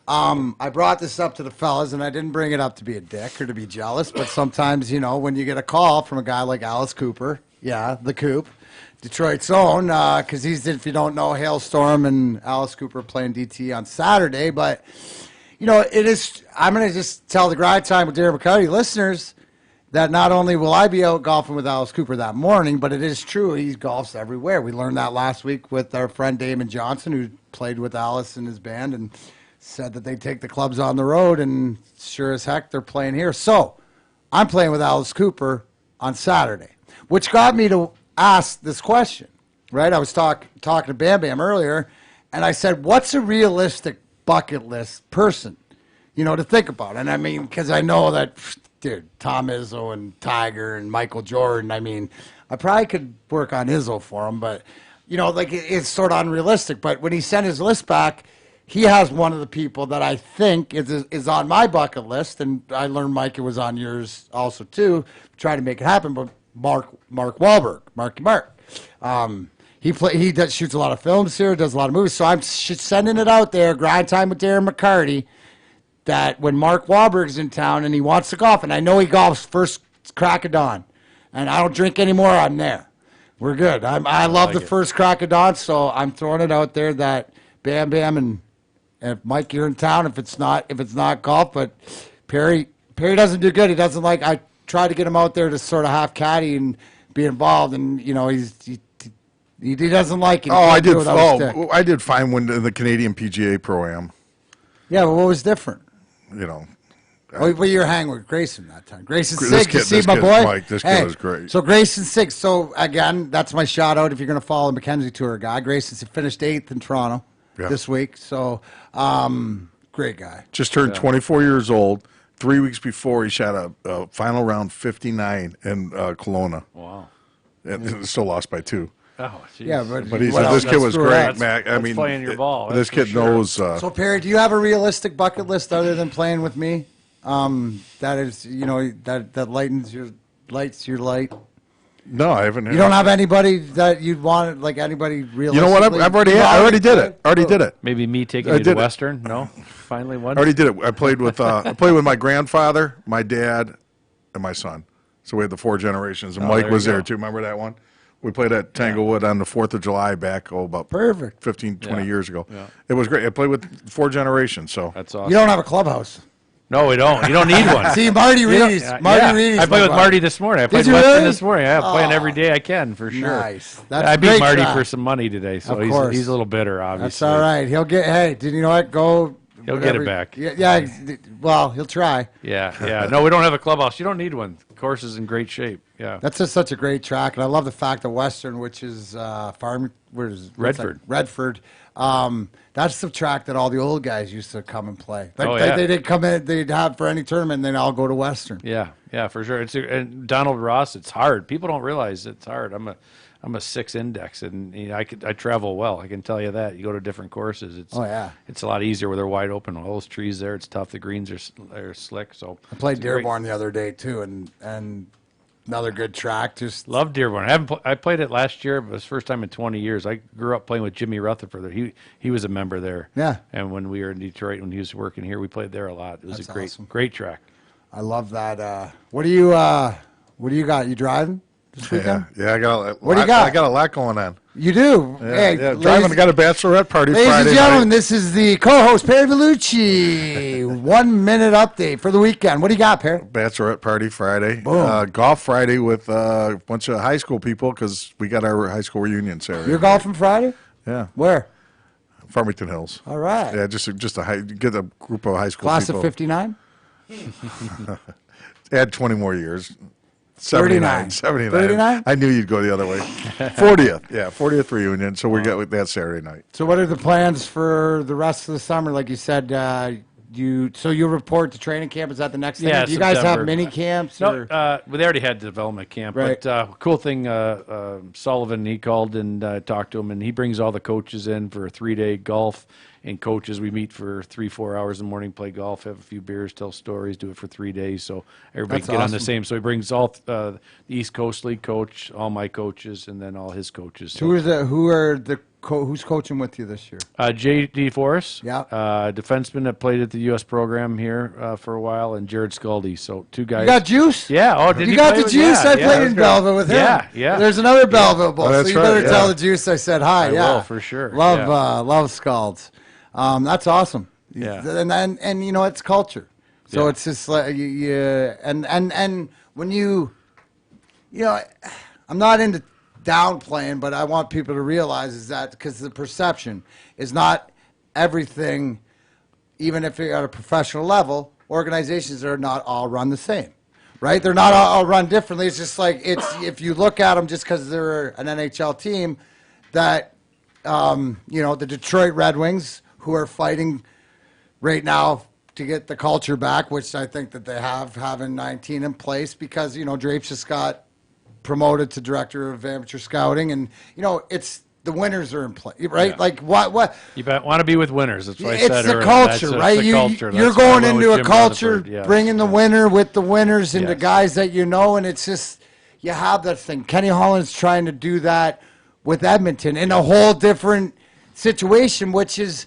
I brought this up to the fellas, and I didn't bring it up to be a dick or to be jealous, but sometimes, when you get a call from a guy like Alice Cooper, the Coop, Detroit's own, because he's, if you don't know, Hailstorm and Alice Cooper playing DT on Saturday. But, it is, I'm going to just tell the Grind Time with Darren McCarty listeners that not only will I be out golfing with Alice Cooper that morning, but it is true he golfs everywhere. We learned that last week with our friend Damon Johnson, who played with Alice and his band, and said that they take the clubs on the road, and sure as heck they're playing here. So I'm playing with Alice Cooper on Saturday, which got me to ask this question, right? I was talking to Bam Bam earlier, and I said, what's a realistic bucket list person, to think about? And I mean, because I know that, dude, Tom Izzo and Tiger and Michael Jordan, I mean, I probably could work on Izzo for him, but, it's sort of unrealistic. But when he sent his list back, he has one of the people that I think is on my bucket list, and I learned, Mike, it was on yours also, too, try to make it happen, but Mark Wahlberg, Marky Mark. He shoots a lot of films here, does a lot of movies, so I'm sending it out there, Grind Time with Darren McCarty, that when Mark Wahlberg's in town and he wants to golf, and I know he golfs first crack of dawn, and I don't drink anymore, I'm there. We're good. I love the first crack of dawn, so I'm throwing it out there that Bam Bam and if Mike, you're in town, if it's not golf, but Perry doesn't do good. He doesn't like. I try to get him out there to sort of half caddy and be involved, and he doesn't like it. I did fine when the Canadian PGA Pro-Am. Yeah, but what was different? Well, you were hanging with Grayson that time. Grayson This Sig, kid- you see this my kid, boy? Mike, this kid was great. So Grayson Sig. So again, that's my shout out if you're going to follow the Mackenzie Tour guy. Grayson finished 8th in Toronto this week. So great guy. Just turned 24 years old. 3 weeks before, he shot a final round 59 in Kelowna. Wow. And still lost by 2. Oh, geez. Yeah, But he said this kid was great, Mac. I mean, playing your ball. This kid knows. So Perry, do you have a realistic bucket list other than playing with me? That is, that lights your light. No, I haven't. You don't have anybody that you'd want, like anybody realistically? You know what? I already did it. Already did it. Maybe me taking you to Western? No? Finally one? I already did it. I played with my grandfather, my dad, and my son. So we had the 4 generations. And Mike was there too. Remember that one? We played at Tanglewood on the 4th of July back, about 15, 20 years ago. Yeah. It was great. I played with 4 generations. So that's awesome. You don't have a clubhouse. No, we don't. You don't need one. See, Marty Reedy's. I played with Marty this morning. I played Western really? this morning. I'm playing every day I can, for sure. Nice. That's I beat Marty track. for some money today, so he's a little bitter, obviously. That's all right. He'll get, hey, did you know what? Go. He'll get it back. Yeah, well, he'll try. Yeah. No, we don't have a clubhouse. You don't need one. The course is in great shape. Yeah. That's just such a great track, and I love the fact that Western, which is Redford. Redford. That's the track that all the old guys used to come and play. They'd come in, they'd have for any tournament, and then all go to Western. Yeah, for sure. And Donald Ross, it's hard. People don't realize it's hard. I'm a 6 index, and I travel well. I can tell you that. You go to different courses. It's it's a lot easier where they're wide open. All those trees there, it's tough. The greens are slick. So I played Dearborn the other day too, and another good track. Just love Dearborn. I played it last year, but it was the first time in 20 years. I grew up playing with Jimmy Rutherford. He was a member there. Yeah. And when we were in Detroit, when he was working here, we played there a lot. It was great track. I love that. What do you got? You driving this weekend? Yeah. I got. What do you got? I got a lot going on. You do? Yeah, driving. I got a bachelorette party Ladies Friday and gentlemen, night. this is the co-host, Perry Vellucci. 1 minute update for the weekend. What do you got, Perry? Bachelorette party Friday. Boom. Golf Friday with a bunch of high school people because we got our high school reunion Saturday. You're golfing Friday? Yeah. Where? Farmington Hills. All right. Yeah, just get a group of high school Class people. of 59? Add 20 more years. 79. 79. 39? I knew you'd go the other way. 40th. Yeah, 40th reunion. So we got that Saturday night. So what are the plans for the rest of the summer? Like you said, you report to training camp. Is that the next thing? Yeah, Do you guys have September. mini camps? No, Or? well, they already had development camp. Right. But cool thing, Sullivan, he called and talked to him, and he brings all the coaches in for a 3-day golf. And coaches, we meet for 3-4 hours in the morning, play golf, have a few beers, tell stories, do it for 3 days. So everybody That's can get on the awesome. same. So he brings all the East Coast League coach, all my coaches, and then all his coaches. So, Who's coaching with you this year? J.D. Forrest, Yeah. defenseman that played at the U.S. program here for a while, and Jared Scully. So 2 guys. You got Juice? Yeah. Oh, did you he got play the with- Juice? Yeah, I yeah, played that's in great. Belleville with him. Yeah, yeah. There's another Belleville Bowl, Oh, so that's you better right, tell yeah. the Juice I said hi. I yeah, will, for sure. Love Yeah. love Scalds. That's awesome. Yeah. And you know it's culture. So Yeah. it's just like and when you know, I'm not into downplaying, but I want people to realize is that because the perception is not everything, even if you're at a professional level, organizations are not all run the same, right? They're not all run differently. It's just like if you look at them just because they're an NHL team, that the Detroit Red Wings, who are fighting right now to get the culture back, which I think that they having 19 in place because Drapes just got promoted to director of amateur scouting, and it's the winners are in play, right? Yeah. Like what? You want to be with winners. That's what I It's said the earlier. culture, That's right? the culture. You're That's why I going went into with a Jim culture, Rutherford. Yes. bringing the winner with the winners and the Yes. guys that you know, and it's just you have that thing. Kenny Holland's trying to do that with Edmonton in a whole different situation, which is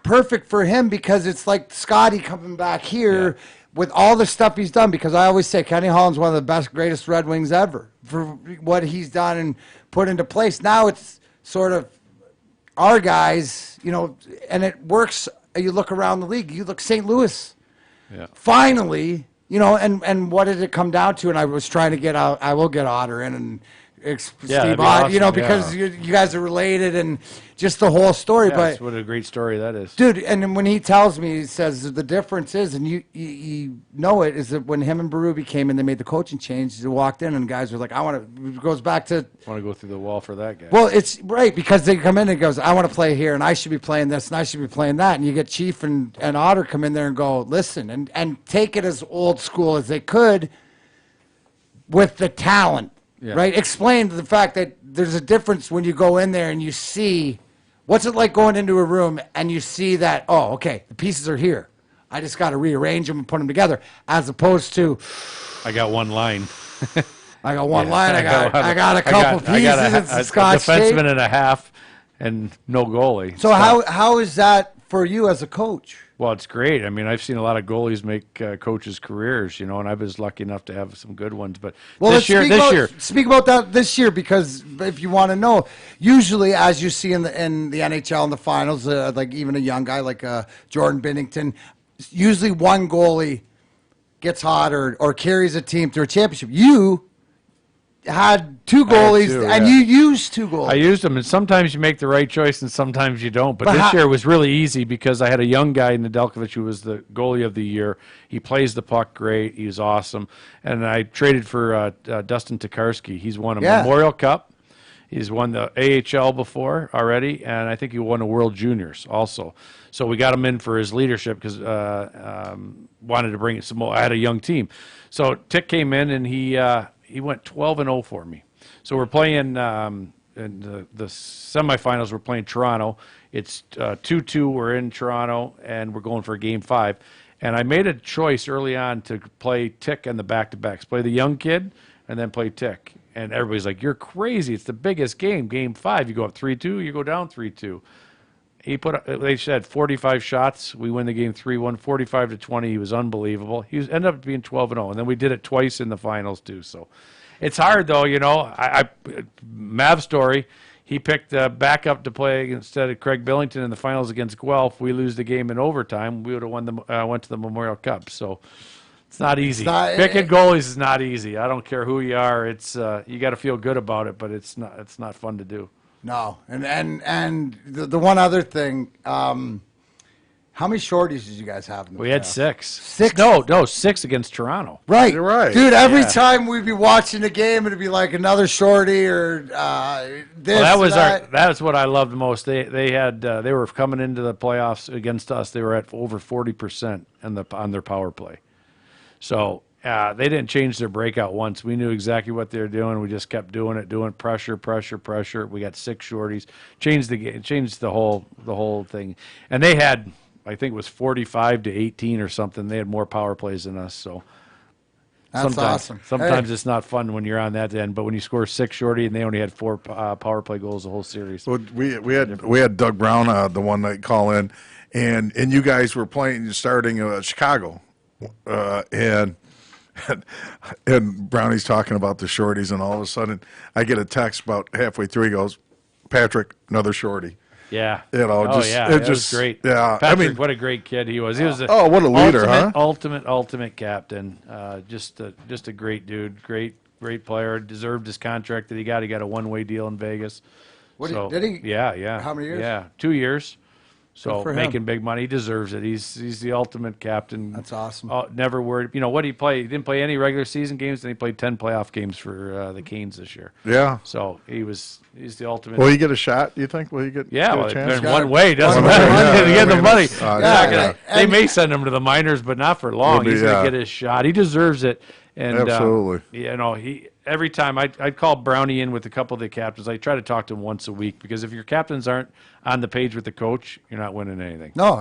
perfect for him because it's like Scotty coming back here with all the stuff he's done. Because I always say Kenny Holland's one of the best, greatest Red Wings ever for what he's done and put into place. Now it's sort of our guys, and it works. You look around the league. You look St. Louis. Yeah. Finally, and what did it come down to? And I was trying to get out. I will get Otter in and Steve that'd be Ott, awesome, because yeah. you guys are related and just the whole story. Yeah, But that's what a great story that is. dude, and then when he tells me, he says the difference is, and you know it, is that when him and Berube came in, they made the coaching change. They walked in, and guys were like, "I want to." It goes back to. Want to go through the wall for that guy? Well, it's right because they come in and goes, "I want to play here, and I should be playing this, and I should be playing that." And you get Chief and Otter come in there and go, "Listen," and take it as old school as they could with the talent. Yeah. Right? Explain the fact that there's a difference when you go in there and you see what's it like going into a room and you see that, oh, okay, the pieces are here. I just got to rearrange them and put them together, as opposed to I got one line. I got one line. I got a couple I pieces. got It's a Scotch tape. defenseman and a half, and no goalie. So how is that for you as a coach? Well, it's great. I mean, I've seen a lot of goalies make coaches' careers, and I was lucky enough to have some good ones. But Well, this year, speak about that this year, because if you want to know, usually as you see in the NHL in the finals, like even a young guy like Jordan Binnington, usually one goalie gets hot or carries a team to a championship. You had two goalies, and you used two goalies. I used them, and sometimes you make the right choice, and sometimes you don't. But But this year was really easy because I had a young guy, Nedeljkovic, who was the goalie of the year. He plays the puck great. He was awesome. And I traded for Dustin Tokarski. He's won a Memorial Cup. He's won the AHL before already, and I think he won a World Juniors also. So we got him in for his leadership because wanted to bring some more. I had a young team. So Tick came in, and he went 12-0 for me. So we're playing in the semifinals. We're playing Toronto. It's 2-2. We're in Toronto, and we're going for Game 5. And I made a choice early on to play Tick and the back-to-backs. Play the young kid, and then play Tick. And everybody's like, "You're crazy! It's the biggest game. Game 5. You go up 3-2. You go down 3-2." They said 45 shots. We win the game 3-1, 45-20. He was unbelievable. He ended up being 12-0, and then we did it twice in the finals too. So it's hard though, Mav story. He picked backup to play instead of Craig Billington in the finals against Guelph. We lose the game in overtime. We would have won went to the Memorial Cup. So it's not easy. Picking goalies is not easy. I don't care who you are. It's you got to feel good about it, but it's not fun to do. No, and the one other thing, how How many shorties did you guys have? In the We had playoffs? 6. 6? No, 6 against Toronto. Right. You're right. Dude, every Yeah. time we'd be watching the game, it'd be like another shorty or this. Well, that was that. that's what I loved the most. They had they were coming into the playoffs against us. They were at over 40% on their power play. So they didn't change their breakout once. We knew exactly what they were doing. We just kept doing it, doing pressure. We got 6 shorties. Changed the game, changed the whole thing. And they had, I think it was 45 to 18 or something. They had more power plays than us. So That's awesome. Sometimes Hey. it's not fun when you're on that end, but when you score 6 shorty and they only had 4 power play goals the whole series. Well, we had Doug Brown the one night call in, and you guys were starting Chicago, and Brownie's talking about the shorties, and all of a sudden I get a text about halfway through. He goes, "Patrick, another shorty." Yeah. You know, It was great. Yeah, Patrick, what a great kid he was. He was what a leader, huh? Ultimate captain. Just a great dude. Great player. Deserved his contract that he got. He got a one-way deal in Vegas. Did he? Yeah. How many years? Yeah, 2 years. So Good for him. making big money. He deserves it. He's the ultimate captain. That's awesome. Never worried. You know what he played? He didn't play any regular season games, and he played 10 playoff games for the Canes this year. Yeah. So he's the ultimate. Will he get a shot? Do you think? Will he get? Yeah, get well, a chance? in one way, doesn't One way, matter. yeah. To get the money. Yeah. They may send him to the minors, but not for long. He's going to get his shot. He deserves it. And Absolutely. Every time I'd call Brownie in with a couple of the captains. I try to talk to him once a week because if your captains aren't on the page with the coach, you're not winning anything. No,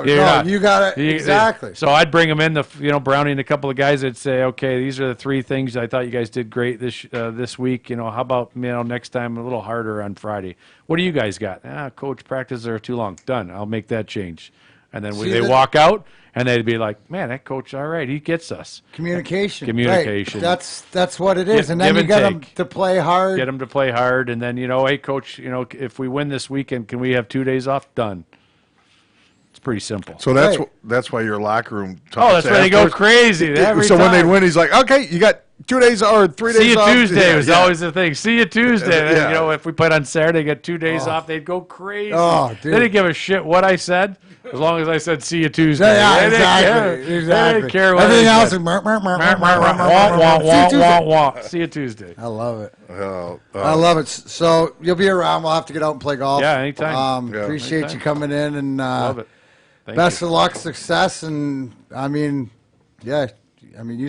You're you got it exactly. So I'd bring him in, Brownie and a couple of guys. I'd say, okay, these are the 3 things I thought you guys did great this week. How about next time a little harder on Friday? What do you guys got? Coach, practices are too long. Done. I'll make that change. And then they walk out, and they'd be like, "Man, that coach, all right, he gets us." Communication. Right. That's what it is. And then you get them to play hard. Get them to play hard, and then hey, coach, if we win this weekend, can we have 2 days off? Done. It's pretty simple. So that's why your locker room talks. Oh, that's why they go crazy every So when time. they win, he's like, "Okay, you got 2 days or 3 days See you off." Tuesday was always the thing. See you Tuesday. Yeah. And, if we played on Saturday, get 2 days off, they'd go crazy. Oh, dude. They didn't give a shit what I said, as long as I said see you Tuesday. Yeah, They didn't exactly. care. They didn't care what Everything I else said. is See you Tuesday. I love it. Oh, I love it. So you'll be around. We'll have to get out and play golf. Yeah, anytime. Appreciate Anytime. you coming in and Love it. Thank best you. of luck, success, and you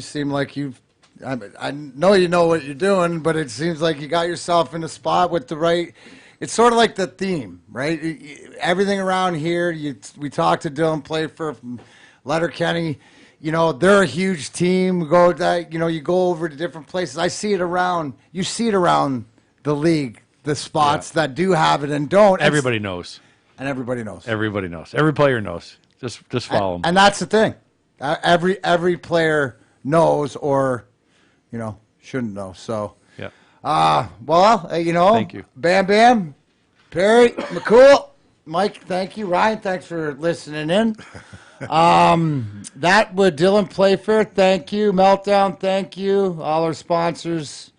seem like you've. I know you know what you're doing, but it seems like you got yourself in a spot with the right. It's sort of like the theme, right? Everything around here. We talked to Dylan Playfair from Letterkenny. They're a huge team. You go over to different places. I see it around. You see it around the league. The spots that do have it and don't. Everybody knows. And everybody knows. Everybody knows. Every player knows. Just follow them. And that's the thing. Every player knows or, shouldn't know. So, yeah. Thank you. Bam Bam, Perry, McCool, Mike, thank you. Ryan, thanks for listening in. That would Dylan Playfair, thank you. Meltdown, thank you. All our sponsors.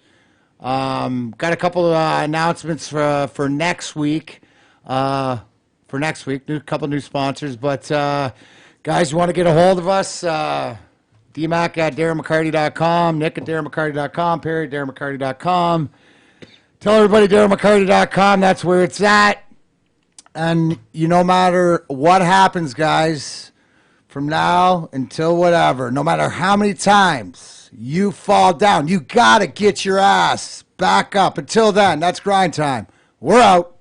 Got a couple of announcements for next week. Couple new sponsors. But guys, you want to get a hold of us? DMAC at DarrenMcCarty.com, Nick at DarrenMcCarty.com, Perry at DarrenMcCarty.com. Tell everybody DarrenMcCarty.com. That's where it's at. And no matter what happens, guys, from now until whatever, no matter how many times you fall down, you got to get your ass back up. Until then, that's grind time. We're out.